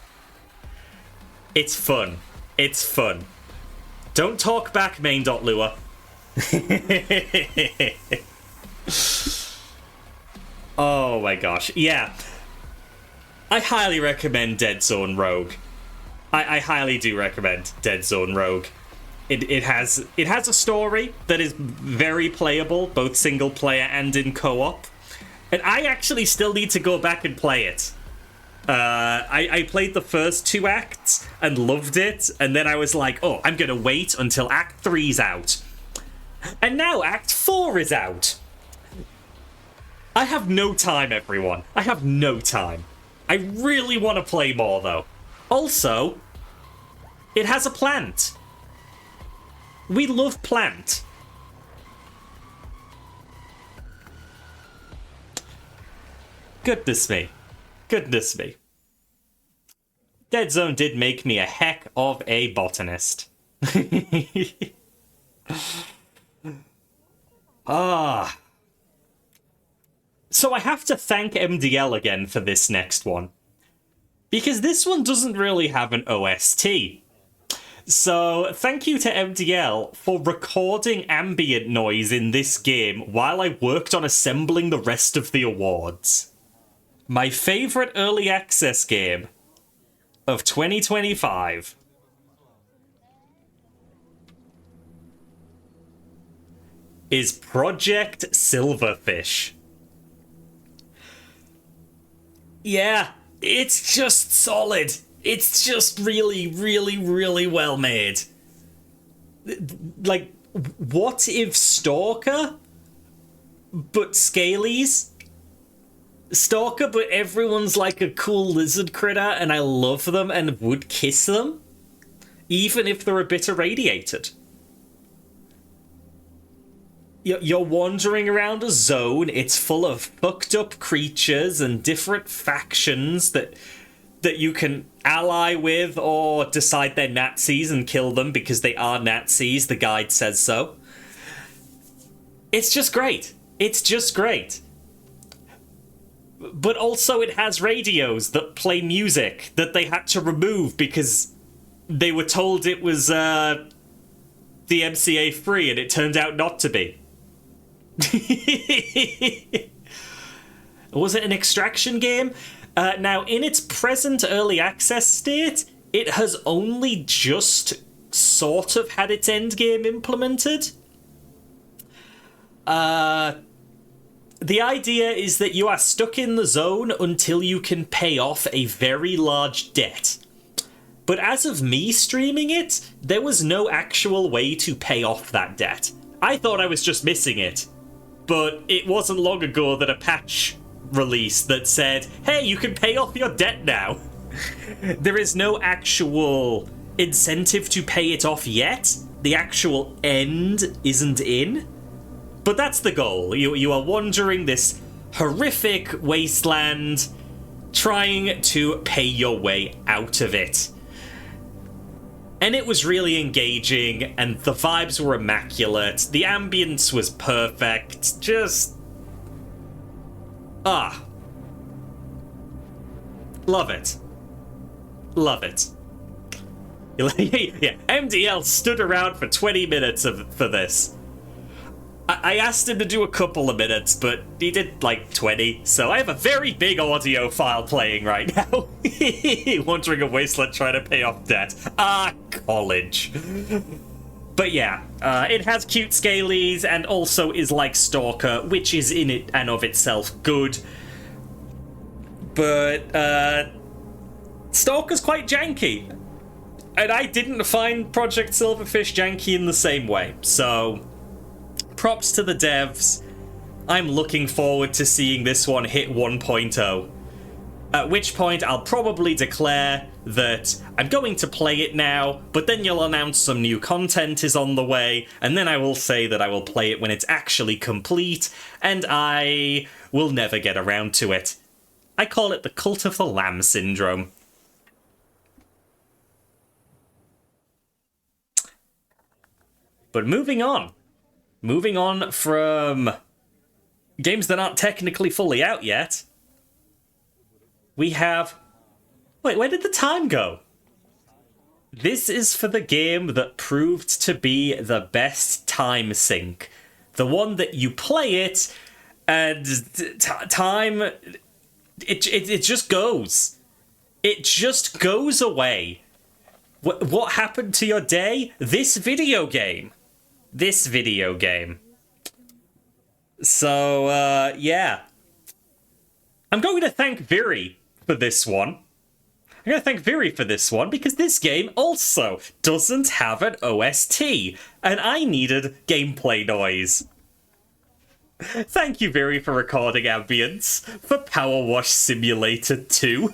A: It's fun. Don't talk back, main.lua. Oh my gosh. Yeah. I highly recommend Dead Zone Rogue. I highly do recommend Dead Zone Rogue. It has a story that is very playable, both single player and in co-op. And I actually still need to go back and play it. I played the first 2 acts and loved it, and then I was like, oh, I'm gonna wait until Act 3's out. And now Act 4 is out. I have no time, everyone. I have no time. I really want to play more, though. Also, it has a plant. We love plant. Goodness me. Goodness me. Dead Zone did make me a heck of a botanist. Ah. So I have to thank MDL again for this next one. Because this one doesn't really have an OST. So thank you to MDL for recording ambient noise in this game while I worked on assembling the rest of the awards. My favourite early access game of 2025. Is Project Silverfish. Yeah, it's just solid. It's just really, really, really well made. Like, what if Stalker, but Scalies? Stalker, but everyone's like a cool lizard critter, and I love them and would kiss them, even if they're a bit irradiated. You're wandering around a zone, it's full of fucked up creatures and different factions that you can ally with or decide they're Nazis and kill them because they are Nazis, the guide says so. It's just great. It's just great. But also it has radios that play music that they had to remove because they were told it was the MCA free and it turned out not to be. Was it an extraction game? Now, in its present early access state, it has only just sort of had its endgame implemented. The idea is that you are stuck in the zone until you can pay off a very large debt. But as of me streaming it, there was no actual way to pay off that debt. I thought I was just missing it. But it wasn't long ago that a patch released that said, hey, you can pay off your debt now. There is no actual incentive to pay it off yet. The actual end isn't in. But that's the goal. You are wandering this horrific wasteland, trying to pay your way out of it. And it was really engaging, and the vibes were immaculate. The ambience was perfect. Just... love it. Love it. Yeah, MDL stood around for 20 minutes for this. I asked him to do a couple of minutes, but he did like 20, so I have a very big audio file playing right now. Wandering a wasteland trying to pay off debt. College. But yeah, it has cute scalies and also is like Stalker, which is in it and of itself good. But Stalker's quite janky. And I didn't find Project Silverfish janky in the same way, so... props to the devs. I'm looking forward to seeing this one hit 1.0. At which point I'll probably declare that I'm going to play it now, but then you'll announce some new content is on the way, and then I will say that I will play it when it's actually complete, and I will never get around to it. I call it the Cult of the Lamb syndrome. But moving on. Moving on from games that aren't technically fully out yet, we have... wait, where did the time go? This is for the game that proved to be the best time sink. The one that you play it, and time... It just goes. It just goes away. What happened to your day? This video game. This video game. So, yeah. I'm going to thank Viri for this one. I'm going to thank Viri for this one because this game also doesn't have an OST, and I needed gameplay noise. Thank you, Viri, for recording ambience for Power Wash Simulator 2.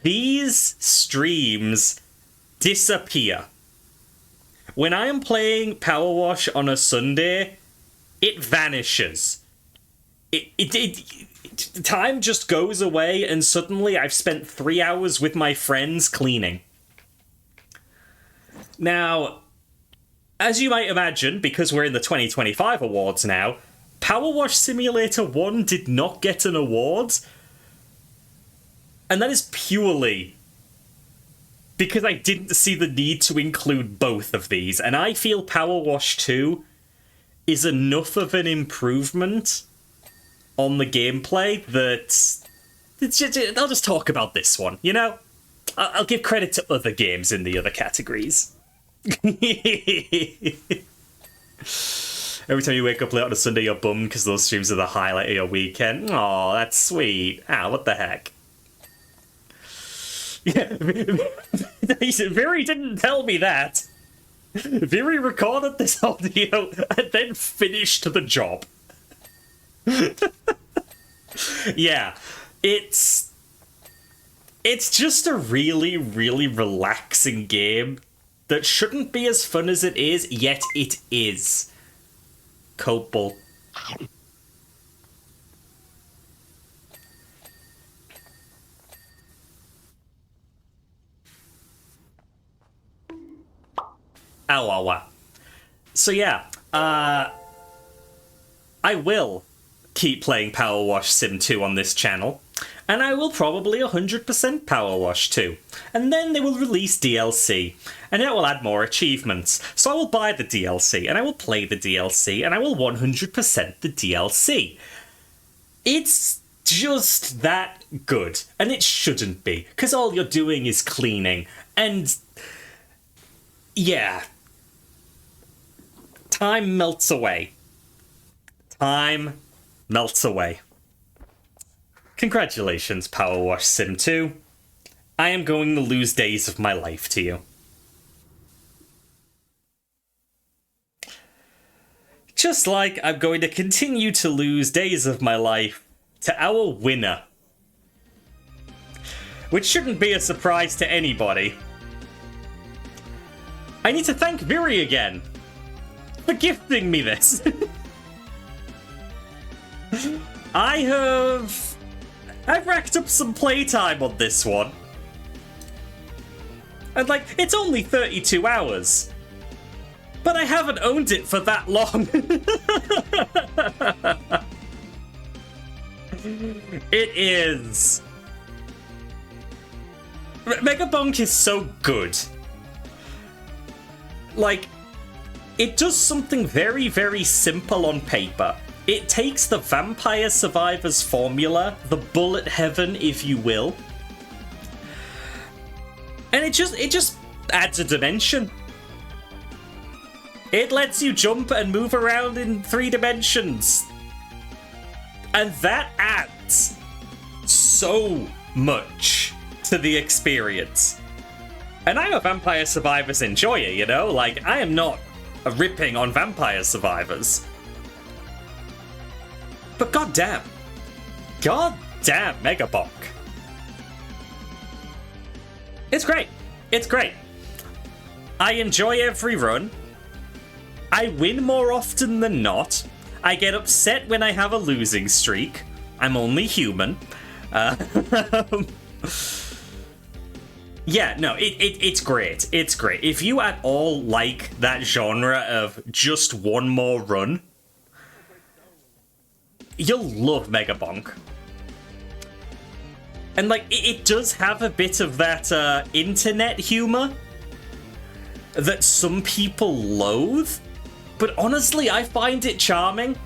A: These streams disappear. When I am playing Power Wash on a Sunday, it vanishes. Time just goes away, and suddenly I've spent 3 hours with my friends cleaning. Now, as you might imagine, because we're in the 2025 awards now, Power Wash Simulator 1 did not get an award. And that is purely because I didn't see the need to include both of these. And I feel Power Wash 2 is enough of an improvement on the gameplay that I'll just talk about this one, you know? I'll give credit to other games in the other categories. Every time you wake up late on a Sunday, you're bummed because those streams are the highlight of your weekend. Aw, that's sweet. What the heck? Yeah, Viri didn't tell me that. Viri recorded this audio and then finished the job. Yeah, it's just a really, really relaxing game that shouldn't be as fun as it is, yet it is. Copal. Ow. So yeah, I will keep playing Power Wash Sim 2 on this channel, and I will probably 100% Power Wash 2. And then they will release DLC, and it will add more achievements. So I will buy the DLC, and I will play the DLC, and I will 100% the DLC. It's just that good, and it shouldn't be, because all you're doing is cleaning, and yeah. Time melts away. Time melts away. Congratulations, Power Wash Sim 2. I am going to lose days of my life to you. Just like I'm going to continue to lose days of my life to our winner. Which shouldn't be a surprise to anybody. I need to thank Viri again for gifting me this. I've racked up some playtime on this one. And like, it's only 32 hours. But I haven't owned it for that long. It is. Megabonk is so good. Like, it does something very, very simple on paper. It takes the Vampire Survivors formula, the bullet heaven, if you will, and it just adds a dimension. It lets you jump and move around in 3 dimensions. And that adds so much to the experience. And I'm a Vampire Survivors enjoyer, you know? Like, I am not ripping on Vampire Survivors. But goddamn. Goddamn Megabonk. It's great. It's great. I enjoy every run. I win more often than not. I get upset when I have a losing streak. I'm only human. Yeah, no, it's great. It's great. If you at all like that genre of just one more run, you'll love Megabonk. And, like, it does have a bit of that internet humor that some people loathe, but honestly, I find it charming.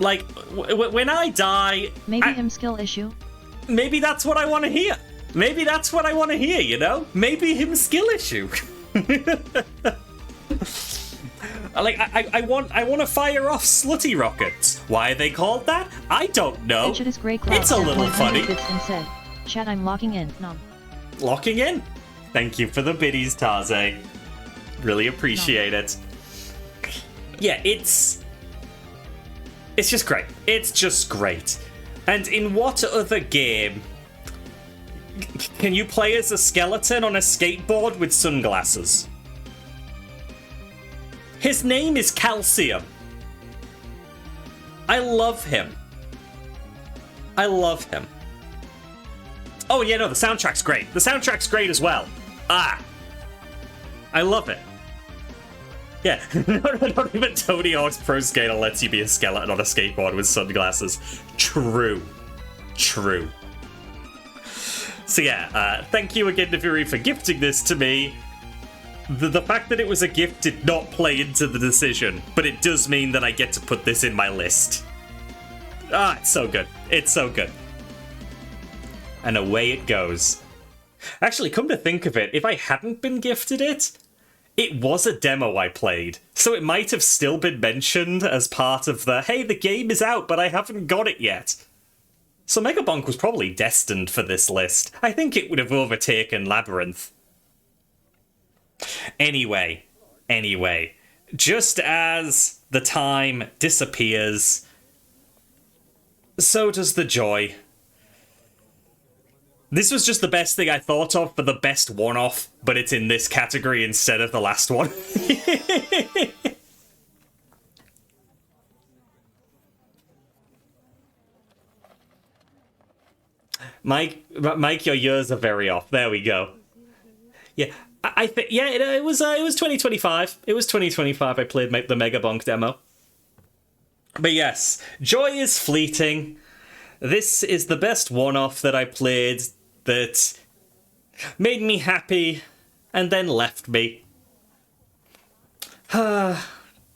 A: Like, when I die...
B: Maybe him skill issue?
A: Maybe that's what I want to hear. Maybe that's what I want to hear, you know? Maybe him skill issue. Like, I want to fire off slutty rockets. Why are they called that? I don't know.
B: Is Grey Cloud
A: It's a little funny.
B: And said, Chat, I'm locking in. Nom.
A: Locking in? Thank you for the biddies, Taze. Really appreciate it. Yeah, it's just great. It's just great. And in what other game can you play as a skeleton on a skateboard with sunglasses? His name is Calcium. I love him. I love him. Oh, yeah, no, the soundtrack's great. The soundtrack's great as well. I love it. Yeah, not even Tony Hawk's Pro Skater lets you be a skeleton on a skateboard with sunglasses. True. True. So yeah, thank you again to Fury for gifting this to me. The fact that it was a gift did not play into the decision, but it does mean that I get to put this in my list. It's so good. It's so good. And away it goes. Actually, come to think of it, if I hadn't been gifted it, it was a demo I played, so it might have still been mentioned as part of the, hey, the game is out, but I haven't got it yet. So Megabonk was probably destined for this list. I think it would have overtaken Labyrinth. Anyway, just as the time disappears, so does the joy. This was just the best thing I thought of for the best one-off, but it's in this category instead of the last one. Mike, your years are very off. There we go. Yeah, I think it was 2025. It was 2025. I played the Megabonk demo. But yes, joy is fleeting. This is the best one-off that I played that made me happy and then left me.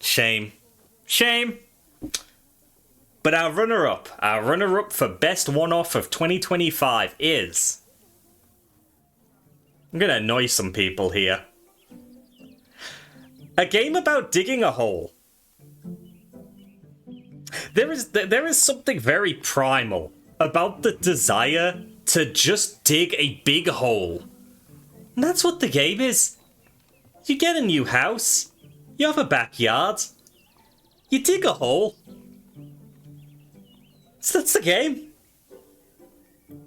A: Shame. But our runner-up for best one-off of 2025 is... I'm gonna annoy some people here. A game about digging a hole. There is something very primal about the desire to just dig a big hole. And that's what the game is. You get a new house, you have a backyard, you dig a hole. So that's the game.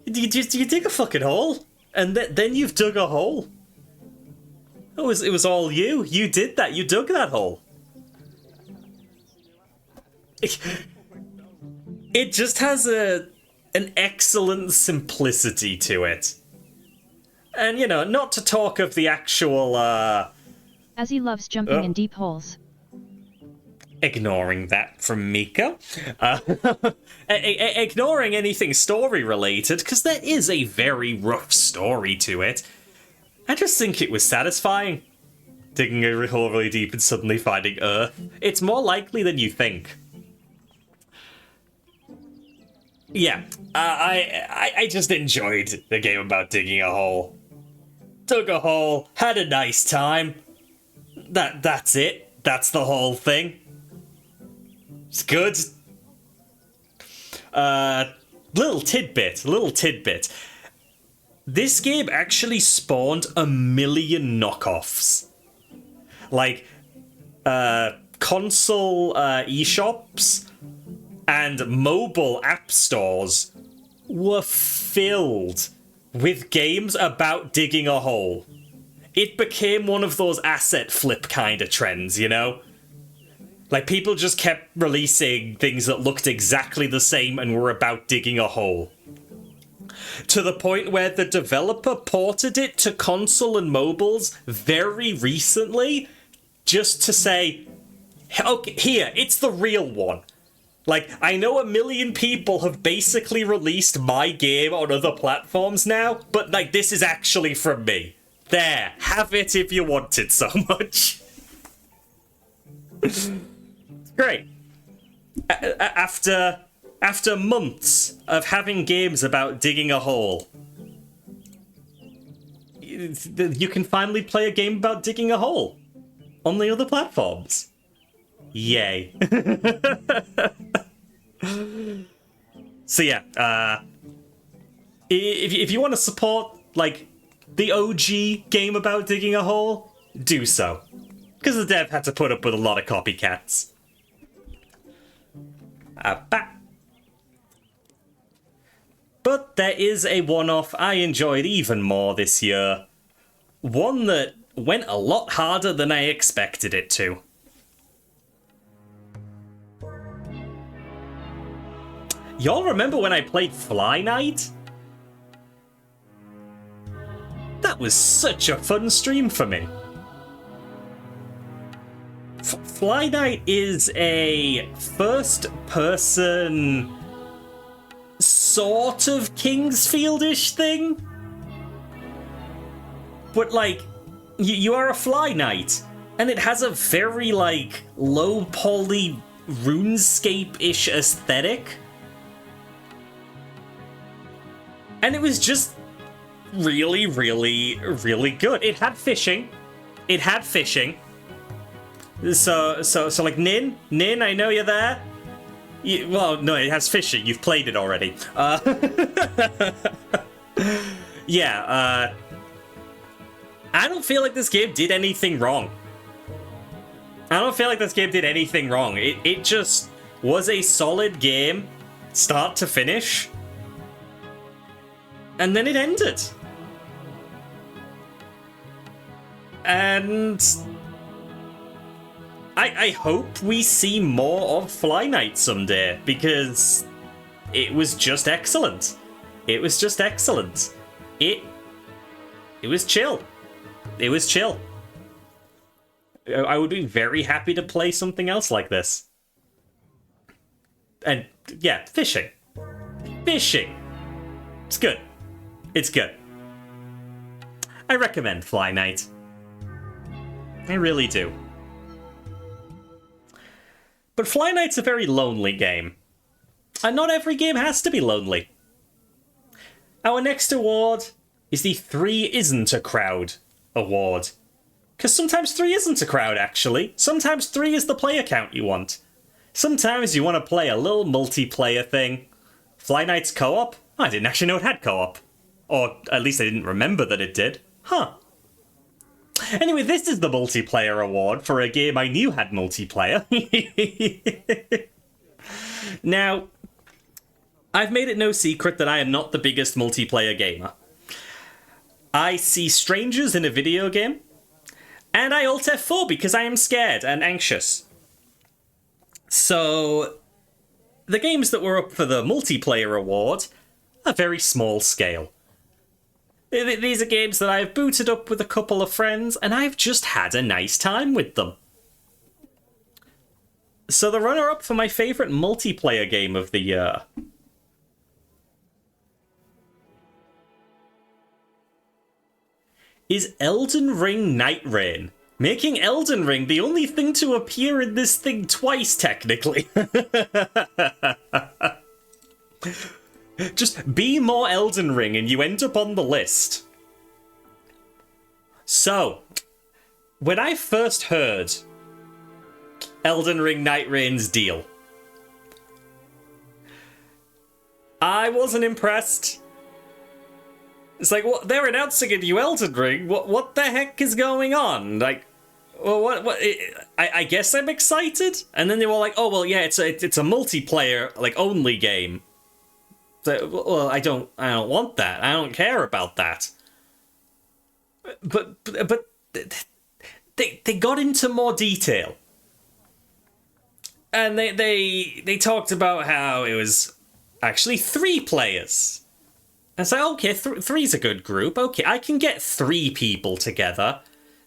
A: You dig a fucking hole, and then you've dug a hole. It was all you. You did that. You dug that hole. It just has an excellent simplicity to it. And, you know, not to talk of the actual,
B: Azzy loves jumping in deep holes.
A: Ignoring that from Miko. Ignoring anything story-related, because there is a very rough story to it. I just think it was satisfying. Digging a hole really deep and suddenly finding Earth. It's more likely than you think. Yeah, I just enjoyed the game about digging a hole. Dug a hole, had a nice time. That's it. That's the whole thing. It's good. Little tidbit. This game actually spawned 1 million knockoffs. Like, console eShops and mobile app stores were filled with games about digging a hole. It became one of those asset flip kind of trends, you know? Like, people just kept releasing things that looked exactly the same and were about digging a hole. To the point where the developer ported it to console and mobiles very recently, just to say, okay, here, it's the real one. Like, I know 1 million people have basically released my game on other platforms now, but, like, this is actually from me. There, have it if you want it so much. Great. After months of having games about digging a hole, you can finally play a game about digging a hole on the other platforms. Yay. So yeah, if you want to support, like, the OG game about digging a hole, do so. Because the dev had to put up with a lot of copycats. But there is a one-off I enjoyed even more this year. One that went a lot harder than I expected it to. Y'all remember when I played Fly Night? That was such a fun stream for me. Fly Night is a first-person sort of Kingsfield-ish thing. But, like, you are a Fly Knight, and it has a very, like, low-poly RuneScape-ish aesthetic. And it was just really, really, really good. It had fishing. It had fishing. So like, Nin, I know you're there. Well, no, it has fishing. You've played it already. Yeah, I don't feel like this game did anything wrong. It just was a solid game, start to finish. And then it ended. And I hope we see more of Fly Night someday, because it was just excellent. It was just excellent. It was chill. It was chill. I would be very happy to play something else like this. And yeah, fishing. Fishing. It's good. It's good. I recommend Fly Night. I really do. But Fly Night's a very lonely game. And not every game has to be lonely. Our next award is the 3 Isn't a Crowd award. Because sometimes 3 isn't a crowd, actually. Sometimes 3 is the player count you want. Sometimes you want to play a little multiplayer thing. Fly Night's co-op? I didn't actually know it had co-op. Or at least I didn't remember that it did. Huh. Anyway, this is the multiplayer award for a game I knew had multiplayer. Now, I've made it no secret that I am not the biggest multiplayer gamer. I see strangers in a video game, and I Alt F4 because I am scared and anxious. So, the games that were up for the multiplayer award are very small scale. These are games that I've booted up with a couple of friends, and I've just had a nice time with them. So the runner-up for my favourite multiplayer game of the year is Elden Ring Night Rain, making Elden Ring the only thing to appear in this thing twice, technically. Just be more Elden Ring and you end up on the list. So, when I first heard Elden Ring Night Rain's deal, I wasn't impressed. It's like, what? They're announcing a new Elden Ring? What the heck is going on? Like, well, what? I guess I'm excited. And then they were like, oh well, yeah, it's a multiplayer like only game. So, well, I don't want that. I don't care about that. But they got into more detail, and they talked about how it was actually 3 players. And it's like, okay, three's a good group. Okay, I can get 3 people together.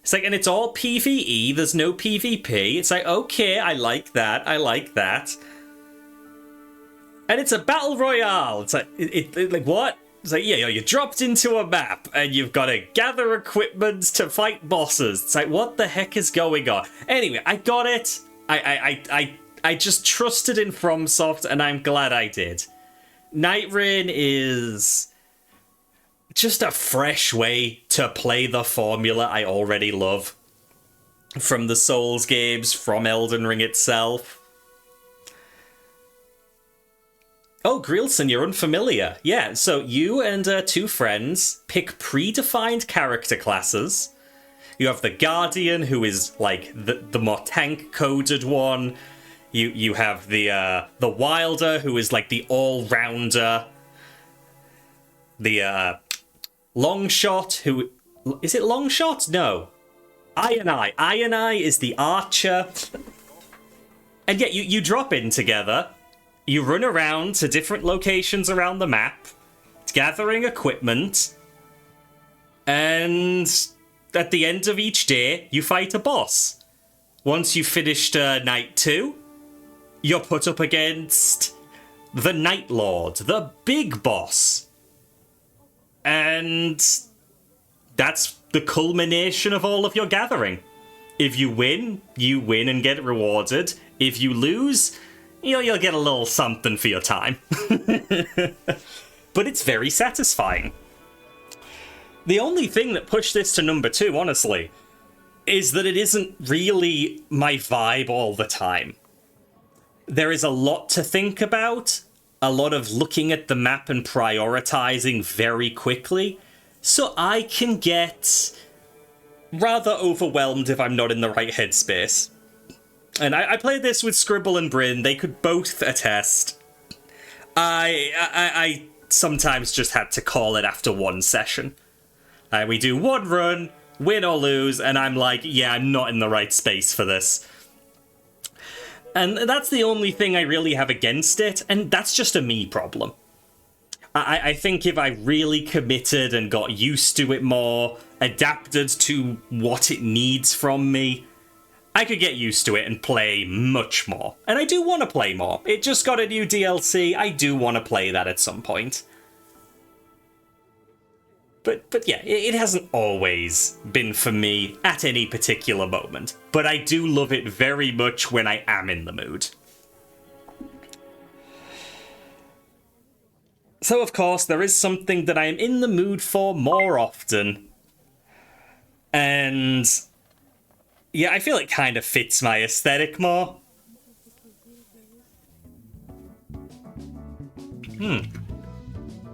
A: It's like, and it's all PvE. There's no PvP. It's like, okay, I like that. And it's a battle royale. It's like, like what? It's like, yeah, you dropped into a map and you've got to gather equipment to fight bosses. It's like, what the heck is going on? Anyway, I got it. I I just trusted in FromSoft, and I'm glad I did. Night Rain is just a fresh way to play the formula I already love. From the Souls games, from Elden Ring itself. Oh, Grilson, you're unfamiliar. Yeah, so you and 2 friends pick predefined character classes. You have the Guardian, who is, like, the more tank-coded one. You have the Wilder, who is, like, the all-rounder. The, Longshot, who... Is it Longshot? No. Eye. Eye is the archer. And yeah, you drop in together. You run around to different locations around the map, gathering equipment. And at the end of each day, you fight a boss. Once you've finished Night 2, you're put up against the Night Lord, the big boss. And that's the culmination of all of your gathering. If you win and get rewarded. If you lose, you'll get a little something for your time. But it's very satisfying. The only thing that pushed this to number 2, honestly, is that it isn't really my vibe all the time. There is a lot to think about, a lot of looking at the map and prioritizing very quickly, so I can get rather overwhelmed if I'm not in the right headspace. And I played this with Scribble and Bryn, they could both attest. I sometimes just had to call it after one session. We do one run, win or lose, and I'm like, yeah, I'm not in the right space for this. And that's the only thing I really have against it, and that's just a me problem. I think if I really committed and got used to it more, adapted to what it needs from me, I could get used to it and play much more. And I do want to play more. It just got a new DLC, I do want to play that at some point. But yeah, it hasn't always been for me at any particular moment. But I do love it very much when I am in the mood. So of course, there is something that I am in the mood for more often. And yeah, I feel it kind of fits my aesthetic more.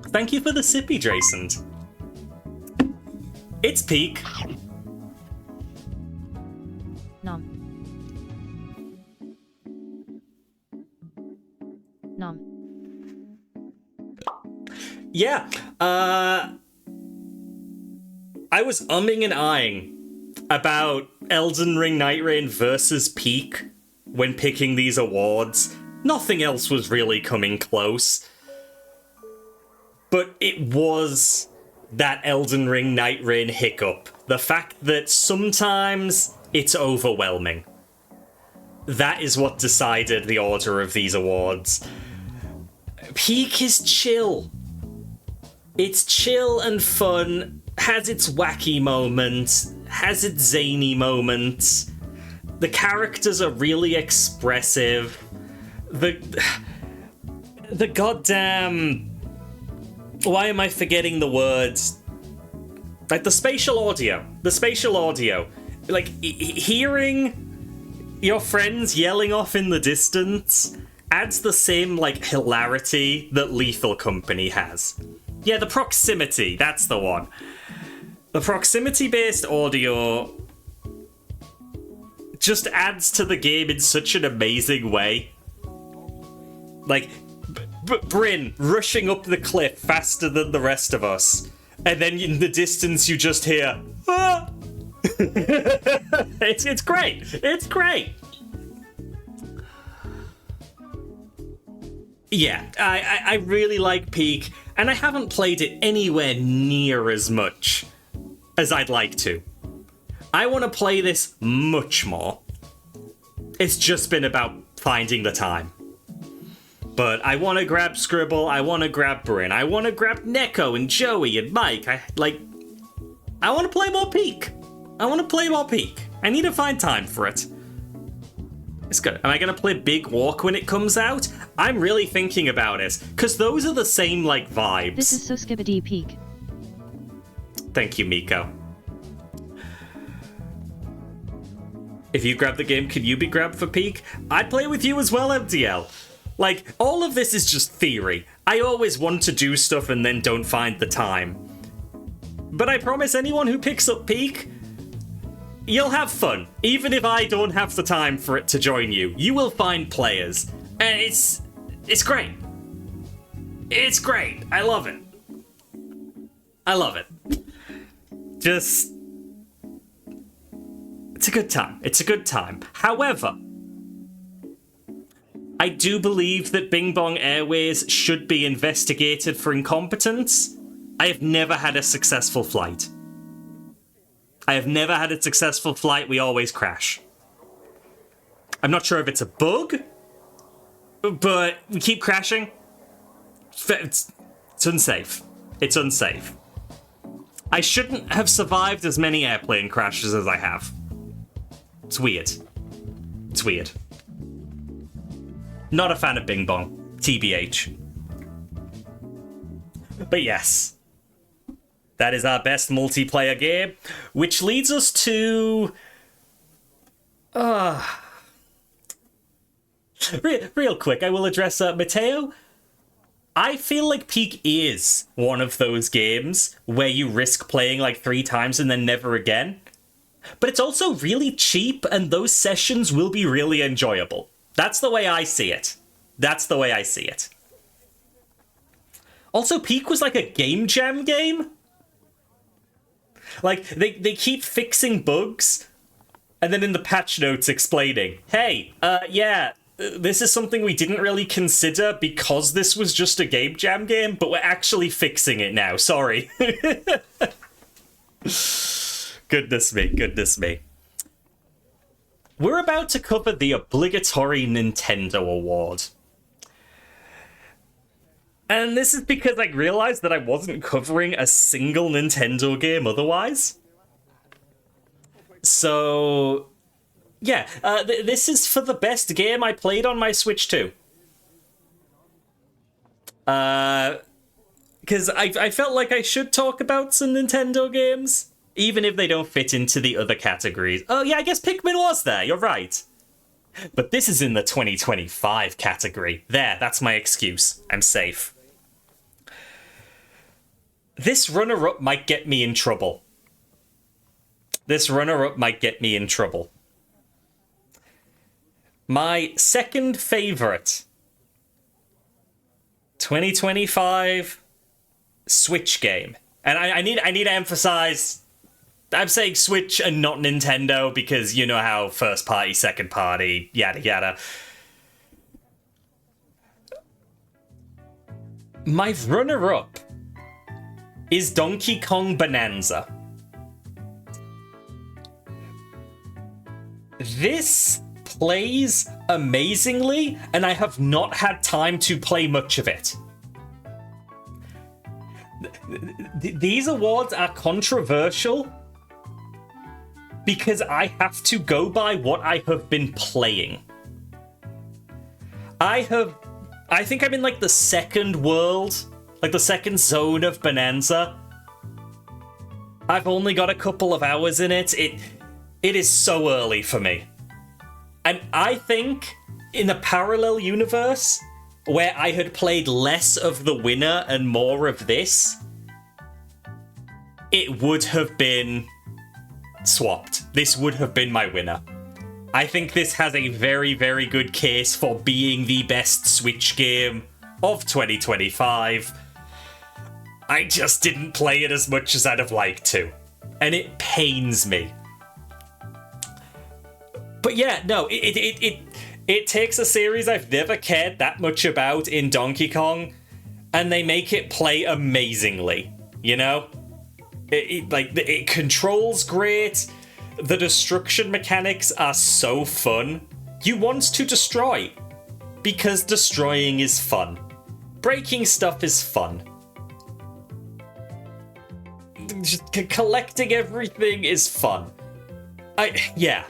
A: Thank you for the sippy, Draysand. It's Peak.
B: Nom. Nom.
A: Yeah, I was umming and ahhing about Elden Ring Night Rain versus Peak when picking these awards. Nothing else was really coming close. But it was that Elden Ring Night Rain hiccup. The fact that sometimes it's overwhelming. That is what decided the order of these awards. Peak is chill. It's chill and fun, has its wacky moments, has its zany moments. The characters are really expressive. The goddamn... Why am I forgetting the words? Like, the spatial audio. The spatial audio. Like, hearing your friends yelling off in the distance adds the same, like, hilarity that Lethal Company has. Yeah, the proximity, that's the one. The proximity-based audio just adds to the game in such an amazing way. Like, Bryn rushing up the cliff faster than the rest of us, and then in the distance you just hear, ah! It's great. It's great. Yeah, I really like Peak, and I haven't played it anywhere near as much as I'd like to. I want to play this much more. It's just been about finding the time. But I want to grab Scribble, I want to grab Bryn, I want to grab Neko and Joey and Mike. I want to play more Peak. I want to play more Peak. I need to find time for it. It's good. Am I going to play Big Walk when it comes out? I'm really thinking about it, because those are the same, like, vibes.
B: This is so skibbity peak.
A: Thank you, Miko. If you grab the game, can you be grabbed for Peak? I'd play with you as well, MTL. Like, all of this is just theory. I always want to do stuff and then don't find the time. But I promise anyone who picks up Peak, you'll have fun. Even if I don't have the time for it to join you, you will find players. And it's great. It's great. I love it. I love it. Just... It's a good time. It's a good time. However, I do believe that Bing Bong Airways should be investigated for incompetence. I have never had a successful flight. I have never had a successful flight. We always crash. I'm not sure if it's a bug, but we keep crashing. It's unsafe. It's unsafe. I shouldn't have survived as many airplane crashes as I have. It's weird. It's weird. Not a fan of Bing Bong. TBH. But yes. That is our best multiplayer game. Which leads us to... Real quick, I will address Mateo. I feel like Peak is one of those games where you risk playing like 3 times and then never again. But it's also really cheap, and those sessions will be really enjoyable. That's the way I see it. That's the way I see it. Also, Peak was like a game jam game. Like, they keep fixing bugs, and then in the patch notes explaining, hey, yeah, this is something we didn't really consider because this was just a game jam game, but we're actually fixing it now. Sorry. Goodness me, goodness me. We're about to cover the obligatory Nintendo Award. And this is because I realized that I wasn't covering a single Nintendo game otherwise. So, yeah, this is for the best game I played on my Switch 2. Because I felt like I should talk about some Nintendo games, even if they don't fit into the other categories. Oh yeah, I guess Pikmin was there, you're right. But this is in the 2025 category. There, that's my excuse. I'm safe. This runner-up might get me in trouble. This runner-up might get me in trouble. My second favorite 2025 Switch game. And I need to emphasize, I'm saying Switch and not Nintendo because you know how first party, second party, yada yada. My runner-up is Donkey Kong Bonanza. This plays amazingly, and I have not had time to play much of it. These awards are controversial because I have to go by what I have been playing. I think I'm in like the second world, like the second zone of Bonanza. I've only got a couple of hours in it. It is so early for me. And I think in a parallel universe where I had played less of the winner and more of this, it would have been swapped. This would have been my winner. I think this has a very, very good case for being the best Switch game of 2025. I just didn't play it as much as I'd have liked to. And it pains me. But yeah, no, it takes a series I've never cared that much about in Donkey Kong, and they make it play amazingly, you know? It controls great, the destruction mechanics are so fun. You want to destroy, because destroying is fun. Breaking stuff is fun. Just collecting everything is fun. Yeah.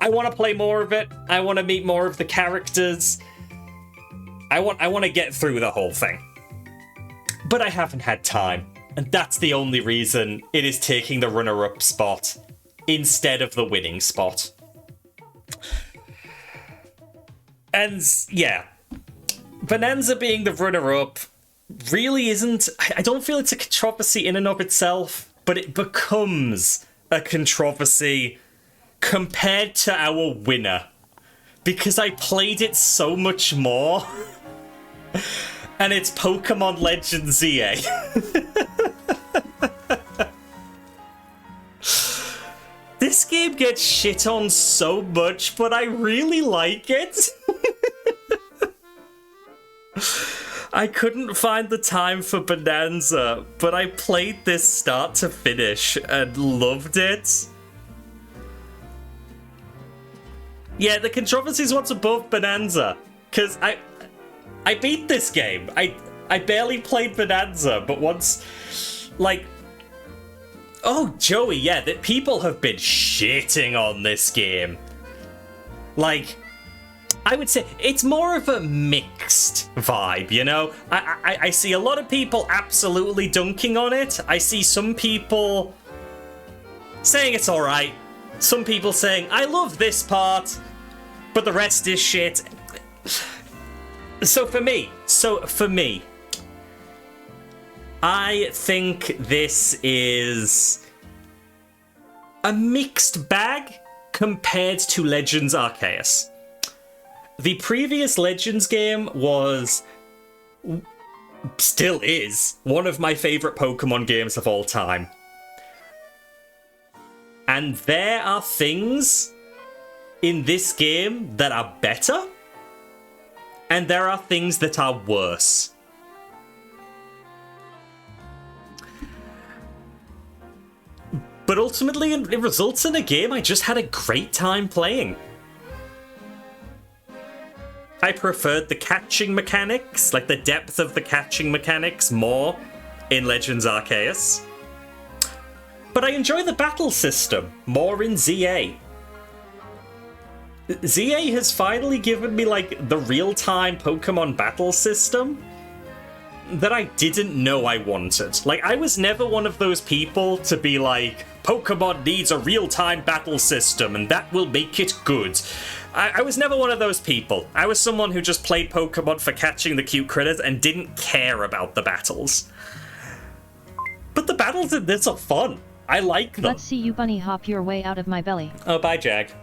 A: I want to play more of it. I want to meet more of the characters. I want to get through the whole thing. But I haven't had time. And that's the only reason it is taking the runner-up spot instead of the winning spot. And yeah, Bonanza being the runner-up really isn't... I don't feel it's a controversy in and of itself, but it becomes a controversy compared to our winner. Because I played it so much more. And it's Pokemon Legends ZA. This game gets shit on so much, but I really like it. I couldn't find the time for Bonanza, but I played this start to finish and loved it. Yeah, the controversy is what's above Bonanza, because I beat this game. I barely played Bonanza, but once, like... Oh, Joey, yeah, that people have been shitting on this game. Like, I would say it's more of a mixed vibe, you know? I see a lot of people absolutely dunking on it. I see some people saying it's alright. Some people saying, I love this part, but the rest is shit. So for me, I think this is a mixed bag compared to Legends Arceus. The previous Legends game was, still is, one of my favourite Pokemon games of all time. And there are things in this game that are better, and there are things that are worse. But ultimately, it results in a game I just had a great time playing. I preferred the catching mechanics, like the depth of the catching mechanics, more in Legends Arceus. But I enjoy the battle system more in ZA. ZA has finally given me, like, the real-time Pokemon battle system that I didn't know I wanted. Like, I was never one of those people to be like, Pokemon needs a real-time battle system and that will make it good. I was never one of those people. I was someone who just played Pokemon for catching the cute critters and didn't care about the battles. But the battles in this are fun. I like them.
B: Let's see you bunny hop your way out of my belly.
A: Oh, bye, Jag.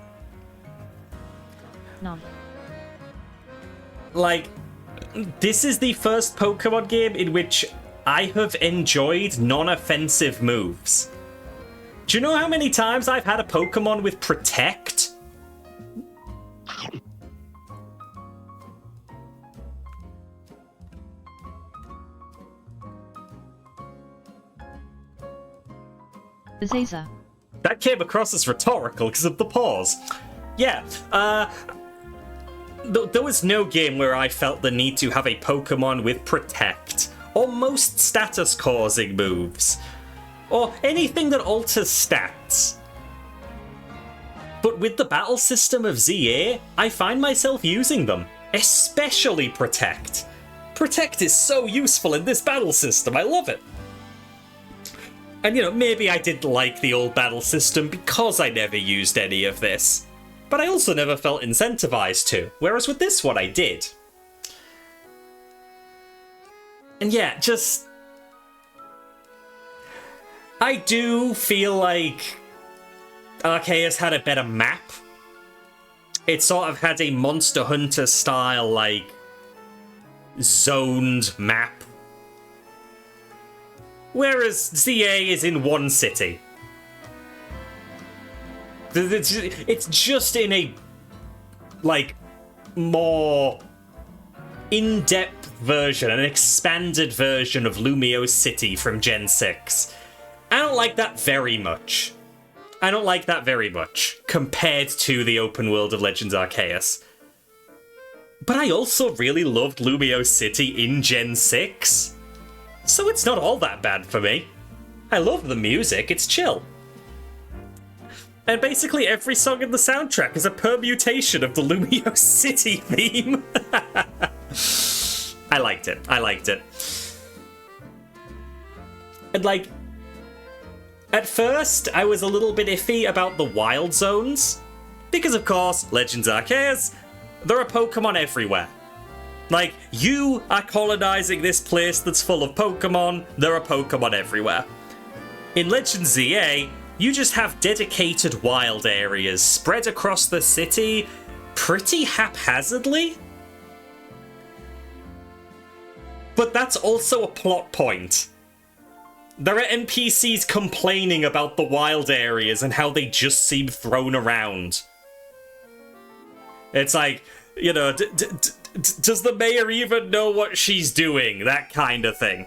B: Nom.
A: Like, this is the first Pokemon game in which I have enjoyed non-offensive moves. Do you know how many times I've had a Pokemon with Protect?
B: Zaza.
A: That came across as rhetorical because of the pause. Yeah, there was no game where I felt the need to have a Pokemon with Protect, or most status-causing moves, or anything that alters stats. But with the battle system of ZA, I find myself using them, especially Protect. Protect is so useful in this battle system, I love it. And you know, maybe I didn't like the old battle system because I never used any of this. But I also never felt incentivized to, whereas with this one I did. And yeah, just... I do feel like Arceus had a better map. It sort of had a Monster Hunter style, like, zoned map. Whereas ZA is in one city. It's just in a, like, more in-depth version, an expanded version of Lumio City from Gen 6. I don't like that very much. I don't like that very much, compared to the open world of Legends Arceus. But I also really loved Lumio City in Gen 6. So it's not all that bad for me. I love the music, it's chill. And basically every song in the soundtrack is a permutation of the Lumio City theme. I liked it. I liked it. And like, at first, I was a little bit iffy about the wild zones. Because of course, Legends Arceus, there are Pokemon everywhere. Like, you are colonizing this place that's full of Pokemon, there are Pokemon everywhere. In Legends ZA, you just have dedicated wild areas spread across the city pretty haphazardly. But that's also a plot point. There are NPCs complaining about the wild areas and how they just seem thrown around. It's like, you know, does the mayor even know what she's doing? That kind of thing.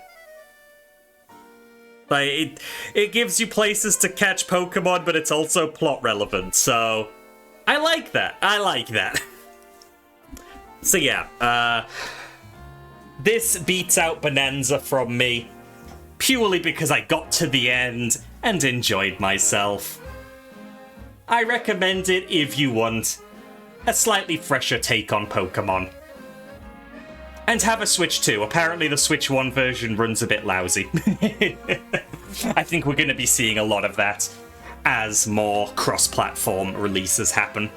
A: Like, it gives you places to catch Pokemon, but it's also plot relevant, so I like that. I like that. So yeah, this beats out Bonanza from me, purely because I got to the end and enjoyed myself. I recommend it if you want a slightly fresher take on Pokemon. And have a Switch 2. Apparently the Switch 1 version runs a bit lousy. I think we're going to be seeing a lot of that as more cross-platform releases happen.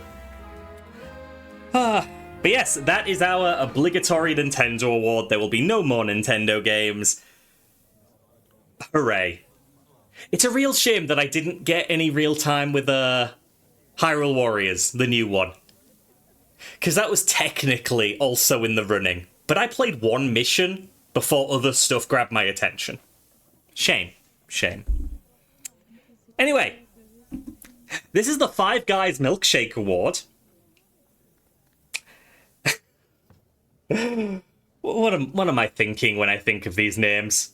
A: But yes, that is our obligatory Nintendo award. There will be no more Nintendo games. Hooray. It's a real shame that I didn't get any real time with Hyrule Warriors, the new one. Because that was technically also in the running. But I played one mission before other stuff grabbed my attention. Shame. Shame. Anyway, this is the Five Guys Milkshake Award. What am I thinking when I think of these names?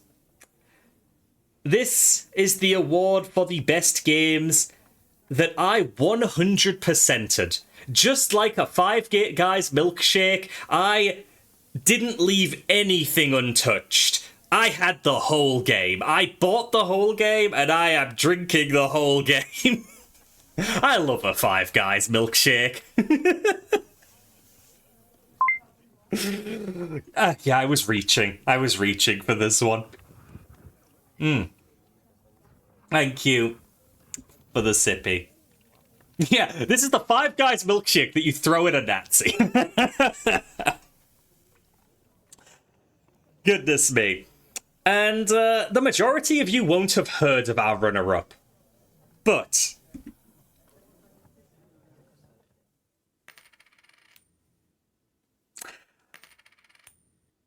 A: This is the award for the best games that I 100%ed. Just like a Five Guys Milkshake, I didn't leave anything untouched. I had the whole game. I bought the whole game, and I am drinking the whole game. I love a Five Guys milkshake. Yeah, I was reaching. I was reaching for this one. Thank you for the sippy. Yeah, this is the Five Guys milkshake that you throw in a Nazi. Goodness me. And the majority of you won't have heard of our runner-up. But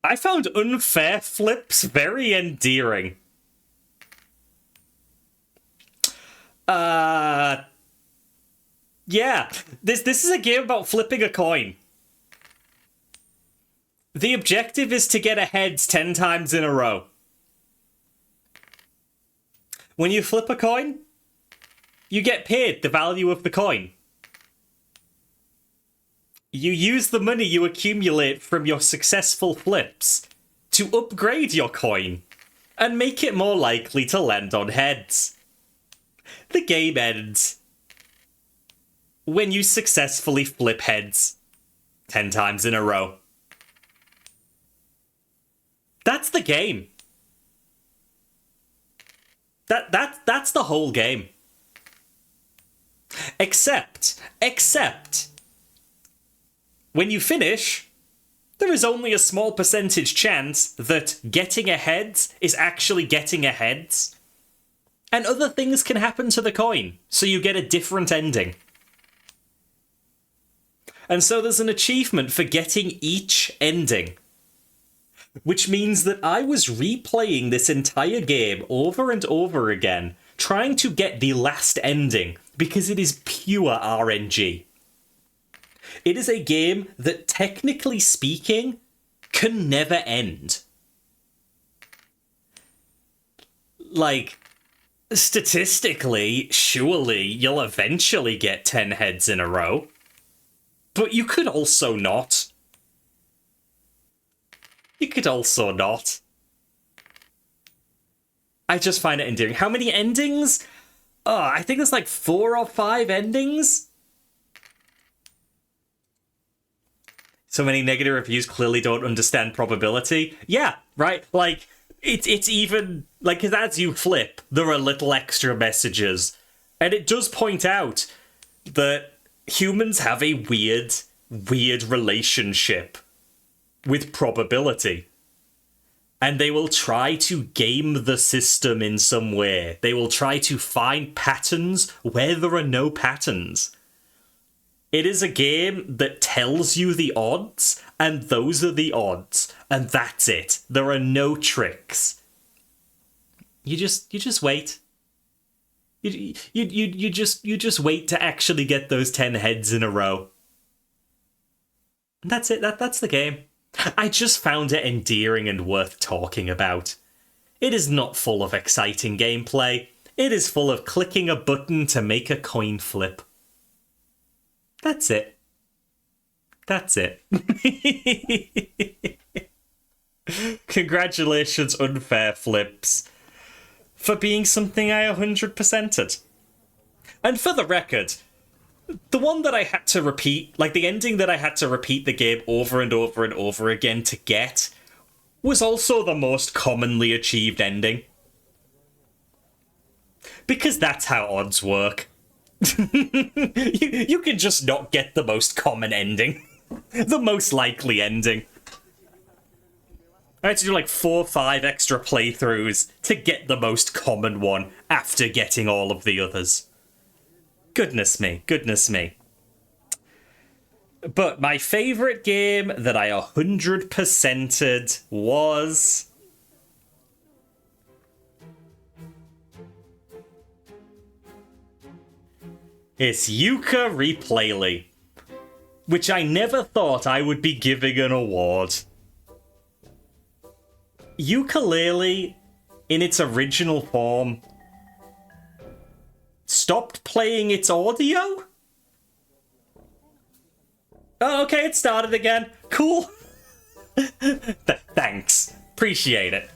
A: I found Unfair Flips very endearing. Yeah, this is a game about flipping a coin. The objective is to get a heads 10 times in a row. When you flip a coin, you get paid the value of the coin. You use the money you accumulate from your successful flips to upgrade your coin and make it more likely to land on heads. The game ends when you successfully flip heads 10 times in a row. That's the game. That's the whole game. Except, when you finish, there is only a small percentage chance that getting a heads is actually getting a heads. And other things can happen to the coin, so you get a different ending. And so there's an achievement for getting each ending. Which means that I was replaying this entire game over and over again, trying to get the last ending, because it is pure RNG. It is a game that, technically speaking, can never end. Like, statistically, surely you'll eventually get 10 heads in a row. But you could also not. You could also not. I just find it endearing. How many endings? I think there's like 4 or 5 endings. So many negative reviews clearly don't understand probability. Yeah, right? Like, it's even... Like, because as you flip, there are little extra messages. And it does point out that humans have a weird relationship with probability. And they will try to game the system in some way. They will try to find patterns where there are no patterns. It is a game that tells you the odds, and those are the odds, and that's it. There are no tricks. You just wait. You just wait to actually get those 10 heads in a row. And that's it. That's the game. I just found it endearing and worth talking about. It is not full of exciting gameplay. It is full of clicking a button to make a coin flip. That's it. That's it. Congratulations, Unfair Flips, for being something I 100%ed. And for the record, the one that I had to repeat, like the ending that I had to repeat the game over and over and over again to get, was also the most commonly achieved ending. Because that's how odds work. you can just not get the most common ending. The most likely ending. I had to do like 4 or 5 extra playthroughs to get the most common one after getting all of the others. Goodness me, goodness me. But my favourite game that I 100%ed was... It's Yooka-Laylee, which I never thought I would be giving an award. Yooka-Laylee, in its original form, stopped playing its audio? Oh, okay, it started again. Cool. Thanks. Appreciate it.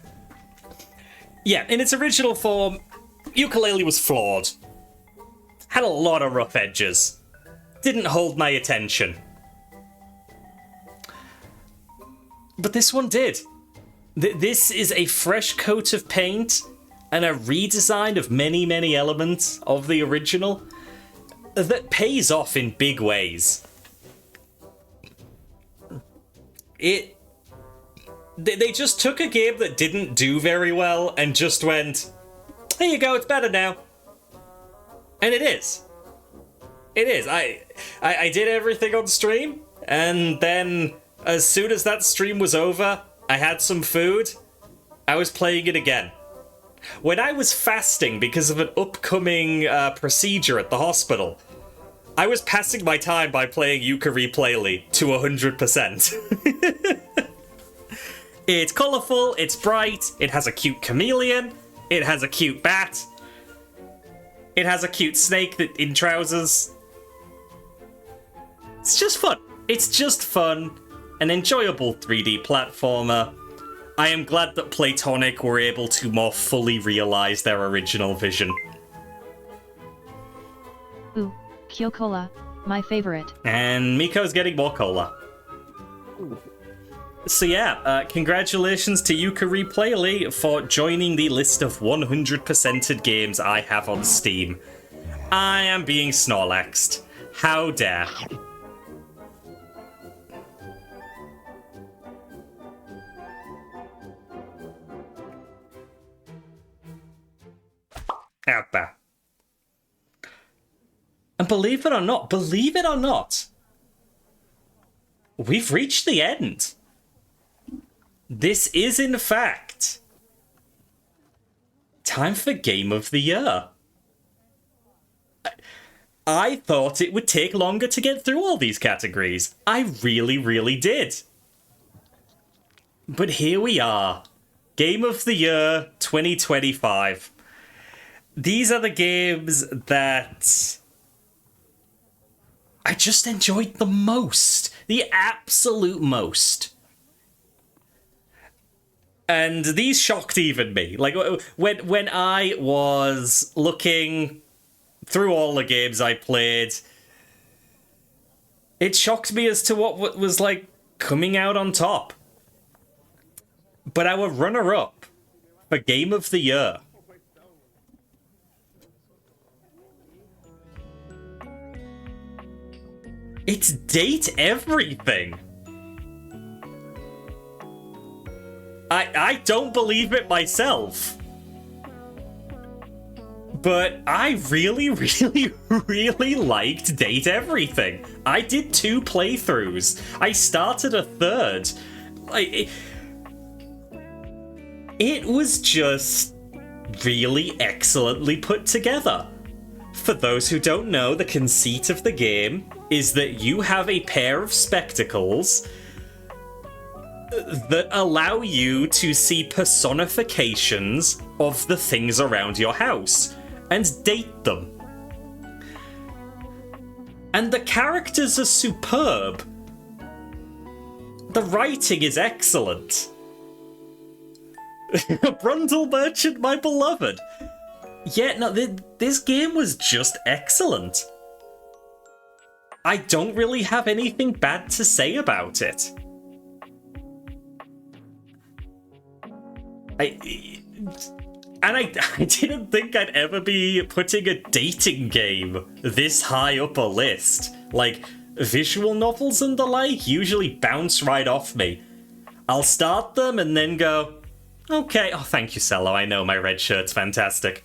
A: Yeah, in its original form, Yooka-Laylee was flawed. Had a lot of rough edges. Didn't hold my attention. But this one did. This is a fresh coat of paint and a redesign of many, many elements of the original that pays off in big ways. They just took a game that didn't do very well and just went, here you go, it's better now. And it is. It is. I did everything on stream, and then as soon as that stream was over, I had some food, I was playing it again. When I was fasting because of an upcoming procedure at the hospital, I was passing my time by playing Yooka-Laylee to 100%. It's colourful, it's bright, it has a cute chameleon, it has a cute bat, it has a cute snake that in trousers. It's just fun. It's just fun. An enjoyable 3D platformer. I am glad that Playtonic were able to more fully realise their original vision.
B: Ooh, Kyo-Cola, my favorite.
A: And Miko's getting more cola. So yeah, congratulations to Yooka-Laylee for joining the list of 100%ed games I have on Steam. I am being Snorlaxed. How dare. Out there. And believe it or not, we've reached the end. This is, in fact, time for Game of the Year. I thought it would take longer to get through all these categories. I really, really did. But here we are. Game of the Year 2025. These are the games that I just enjoyed the most. The absolute most. And these shocked even me. Like, when I was looking through all the games I played, it shocked me as to what was, like, coming out on top. But our runner-up for Game of the Year, it's Date Everything. I don't believe it myself. But I really, really, really liked Date Everything. I did 2 playthroughs. I started a third. Like, it was just really excellently put together. For those who don't know, the conceit of the game is that you have a pair of spectacles that allow you to see personifications of the things around your house and date them. And the characters are superb. The writing is excellent. Brundle Merchant, my beloved. Yeah, no, this game was just excellent. I don't really have anything bad to say about it. I didn't think I'd ever be putting a dating game this high up a list. Like, visual novels and the like usually bounce right off me. I'll start them and then go, okay, oh, thank you, Cello, I know my red shirt's fantastic.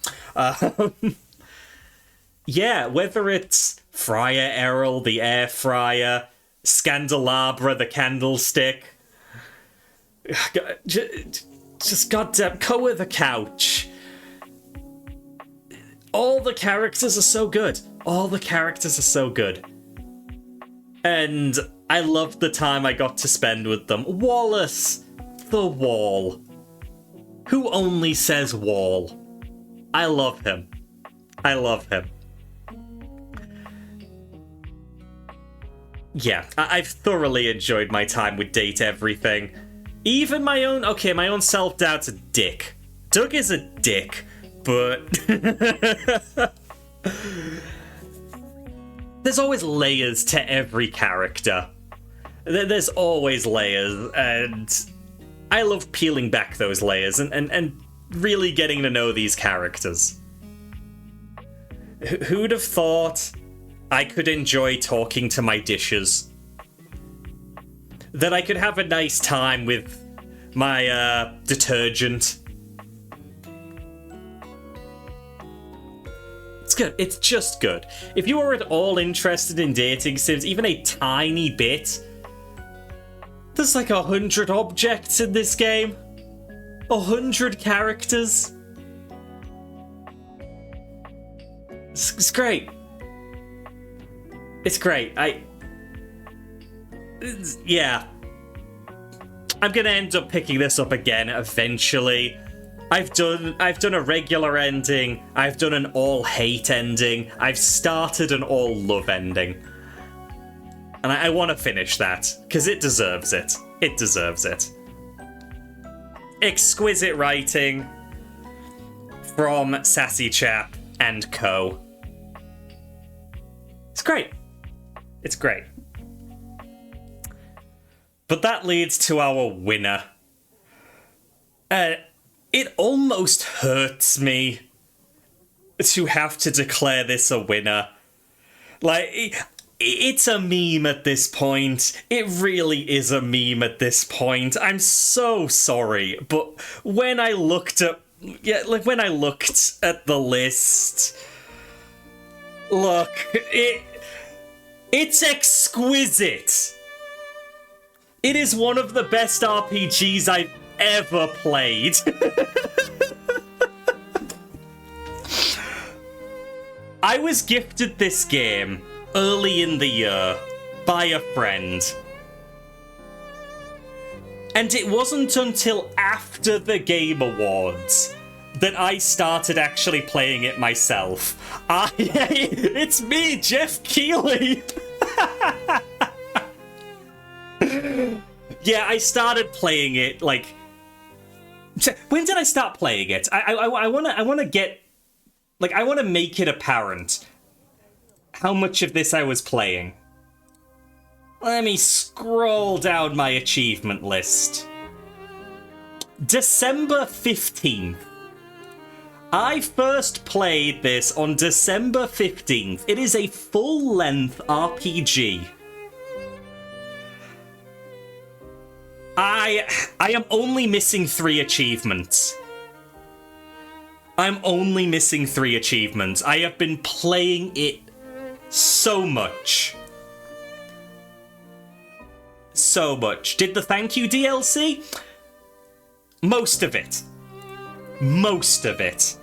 A: Yeah, whether it's Friar Errol, the air fryer, Scandelabra, the candlestick, just goddamn Koa the couch. All the characters are so good. All the characters are so good. And I loved the time I got to spend with them. Wallace, the wall. Who only says wall? I love him. I love him. Yeah, I've thoroughly enjoyed my time with Date Everything. Even my own self-doubt's a dick. Doug is a dick, but there's always layers to every character. There's always layers, and I love peeling back those layers and really getting to know these characters. Who'd have thought I could enjoy talking to my dishes? That I could have a nice time with my detergent. It's good. It's just good. If you are at all interested in dating sims, even a tiny bit, there's like 100 objects in this game. 100 characters. It's great. It's great. Yeah. I'm gonna end up picking this up again eventually. I've done a regular ending, I've done an all-hate ending, I've started an all-love ending. And I want to finish that, because it deserves it. It deserves it. Exquisite writing from Sassy Chap and co. It's great. It's great. But that leads to our winner. It almost hurts me to have to declare this a winner. Like, it's a meme at this point. It really is a meme at this point. I'm so sorry, but when I looked at the list, look, it's exquisite. It is one of the best RPGs I've ever played. I was gifted this game early in the year by a friend. And it wasn't until after the Game Awards that I started actually playing it myself. It's me, Jeff Keighley! Yeah, I started playing it, like... When did I start playing it? I wanna get Like, I want to make it apparent how much of this I was playing. Let me scroll down my achievement list. December 15th. I first played this on December 15th. It is a full-length RPG. I am only missing 3 achievements. I'm only missing 3 achievements. I have been playing it so much. So much. Did the thank you DLC? Most of it. Most of it.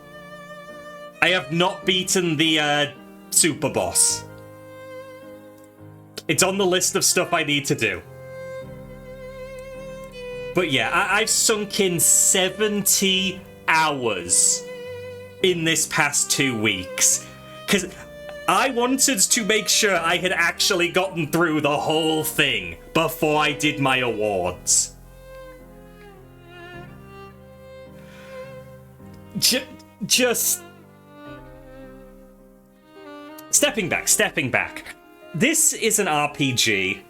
A: I have not beaten the super boss. It's on the list of stuff I need to do. But yeah, I've sunk in 70 hours in this past 2 weeks. Because I wanted to make sure I had actually gotten through the whole thing before I did my awards. Just... Stepping back. This is an RPG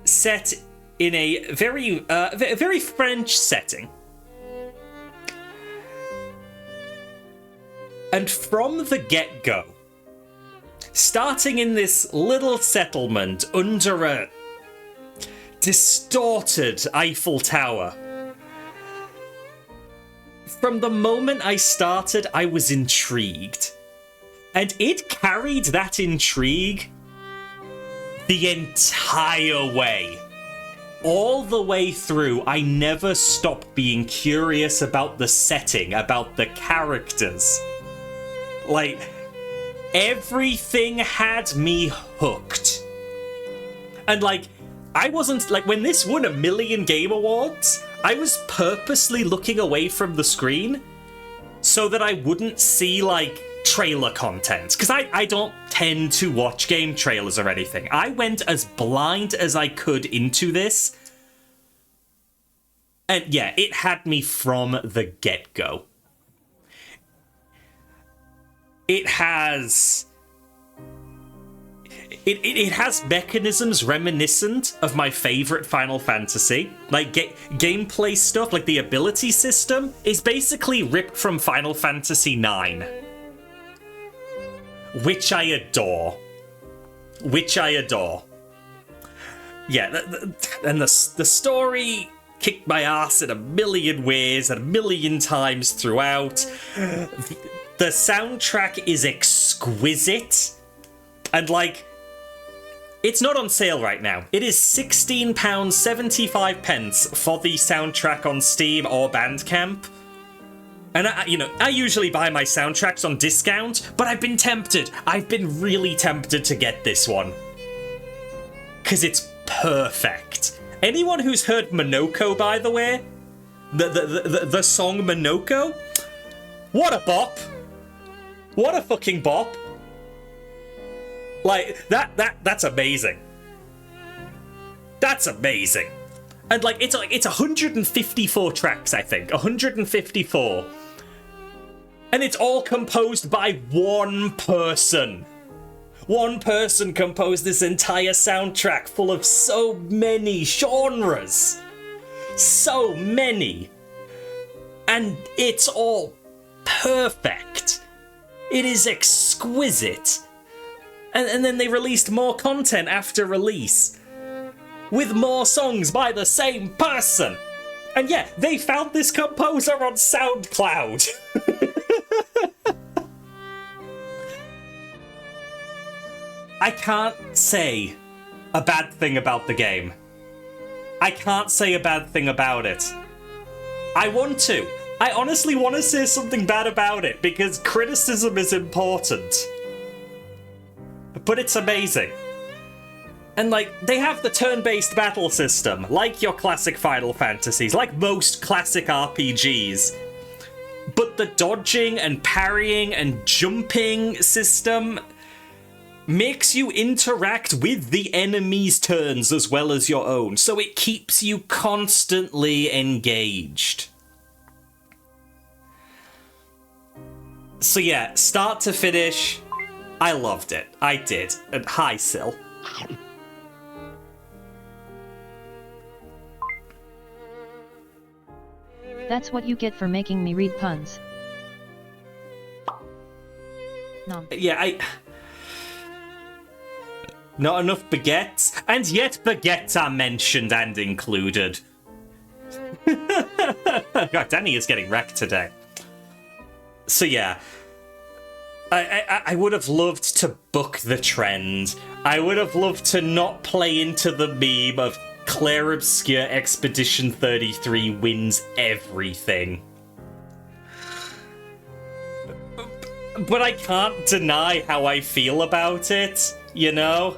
A: set in a very French setting. And from the get-go, starting in this little settlement under a distorted Eiffel Tower, from the moment I started, I was intrigued. And it carried that intrigue the entire way. All the way through, I never stopped being curious about the setting, about the characters. Like, everything had me hooked. And like, I wasn't, like, when this won 1 million Game Awards, I was purposely looking away from the screen so that I wouldn't see, like, trailer content. Because I don't tend to watch game trailers or anything. I went as blind as I could into this. And yeah, it had me from the get-go. It has mechanisms reminiscent of my favorite Final Fantasy. Like, gameplay stuff, like the ability system, is basically ripped from Final Fantasy IX. Which I adore. Yeah, and the story kicked my ass in 1 million ways and 1 million times throughout. The soundtrack is exquisite. And, like, it's not on sale right now. It is £16.75 for the soundtrack on Steam or Bandcamp. And, I usually buy my soundtracks on discount, but I've been tempted. I've been really tempted to get this one. Because it's perfect. Anyone who's heard Monoko, by the way, the song Monoko, what a bop. What a fucking bop. Like, that's amazing. That's amazing. And it's 154 tracks, I think. 154. And it's all composed by one person. One person composed this entire soundtrack full of so many genres. So many. And it's all perfect. It is exquisite. And then they released more content after release. With more songs by the same person. And yeah, they found this composer on SoundCloud. I can't say a bad thing about the game. I can't say a bad thing about it. I want to. I honestly want to say something bad about it, because criticism is important. But it's amazing. And, they have the turn-based battle system, like your classic Final Fantasies, like most classic RPGs. But the dodging and parrying and jumping system makes you interact with the enemy's turns as well as your own, so it keeps you constantly engaged. So yeah, start to finish, I loved it. I did. And hi, Sil.
B: That's what you get for making me read puns. Nom.
A: Yeah, not enough baguettes, and yet baguettes are mentioned and included. God, Danny is getting wrecked today. So yeah, I would have loved to buck the trend. I would have loved to not play into the meme of Claire Obscure Expedition 33 wins everything. But I can't deny how I feel about it, you know?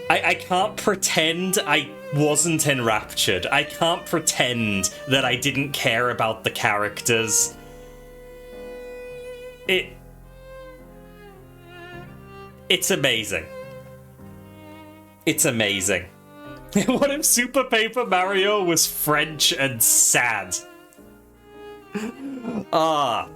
A: I can't pretend I wasn't enraptured. I can't pretend that I didn't care about the characters. It's amazing. It's amazing. What if Super Paper Mario was French and sad? Won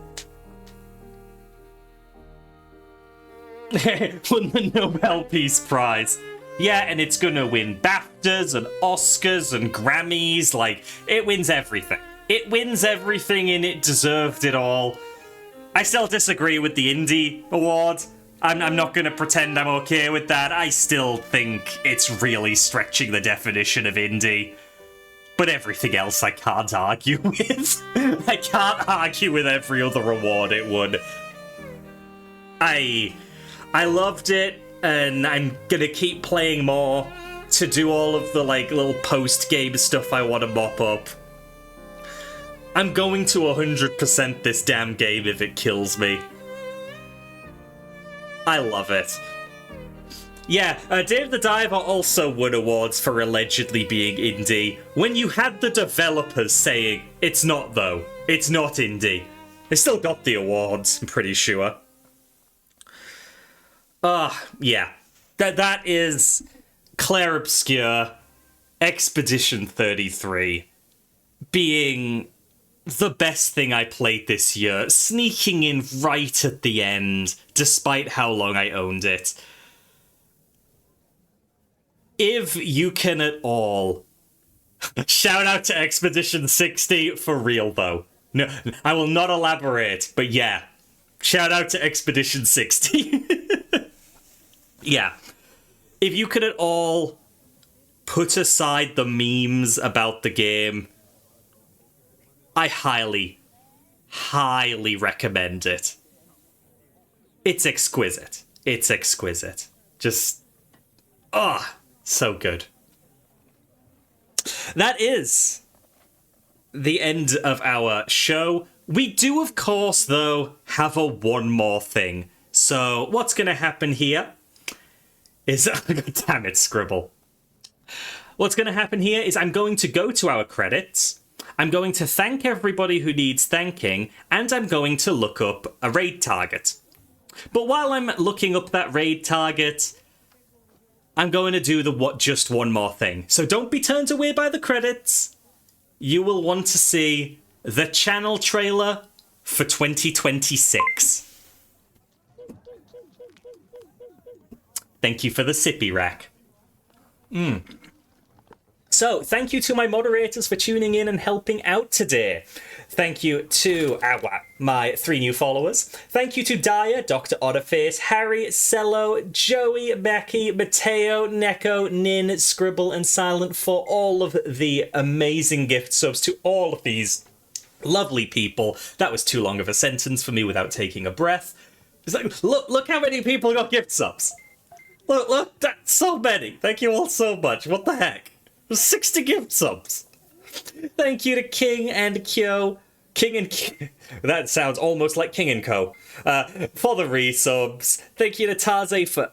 A: the Nobel Peace Prize. Yeah, and it's gonna win BAFTAs and Oscars and Grammys. Like, it wins everything. It wins everything and it deserved it all. I still disagree with the Indie Award. I'm not gonna pretend I'm okay with that. I still think it's really stretching the definition of indie. But everything else I can't argue with. I can't argue with every other award it won. I loved it, and I'm gonna keep playing more to do all of the, like, little post-game stuff I want to mop up. I'm going to 100% this damn game if it kills me. I love it. Yeah, Dave the Diver also won awards for allegedly being indie, when you had the developers saying, it's not though, it's not indie. They still got the awards, I'm pretty sure. Yeah. That is Claire Obscure Expedition 33 being the best thing I played this year, sneaking in right at the end, despite how long I owned it. If you can at all, shout out to Expedition 60 for real though. No, I will not elaborate, but yeah, shout out to Expedition 60. Yeah, if you could at all put aside the memes about the game, I highly, highly recommend it. It's exquisite. It's exquisite. Just, so good. That is the end of our show. We do, of course, though, have one more thing. So what's going to happen here is... Damn it, Scribble. What's going to happen here is I'm going to go to our credits. I'm going to thank everybody who needs thanking, and I'm going to look up a raid target. But while I'm looking up that raid target, I'm going to do just one more thing. So don't be turned away by the credits. You will want to see the channel trailer for 2026. Thank you for the sippy rack. So, thank you to my moderators for tuning in and helping out today. Thank you to my 3 new followers. Thank you to Dyer, Dr. Otterface, Harry, Cello, Joey, Becky, Mateo, Neko, Nin, Scribble, and Silent for all of the amazing gift subs to all of these lovely people. That was too long of a sentence for me without taking a breath. It's like, look how many people got gift subs. Look, that's so many. Thank you all so much. What the heck? 60 gift subs. Thank you to King and Kyo. King and Kyo. That sounds almost like King and Co. For the resubs. Thank you to Taze for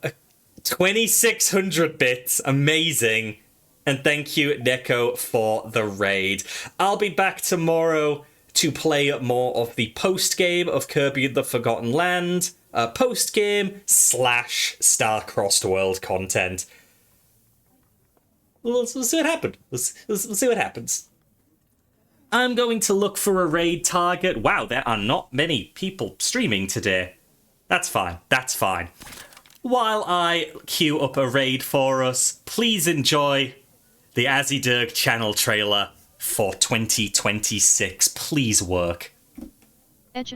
A: 2,600 bits. Amazing. And thank you, Neko, for the raid. I'll be back tomorrow to play more of the post-game of Kirby and the Forgotten Land. Post-game / Star-Crossed World content. We'll see what happens. We'll see what happens. I'm going to look for a raid target. Wow, there are not many people streaming today. That's fine, that's fine. While I queue up a raid for us, please enjoy the AzzyDerg channel trailer for 2026. Please work.
B: Edge.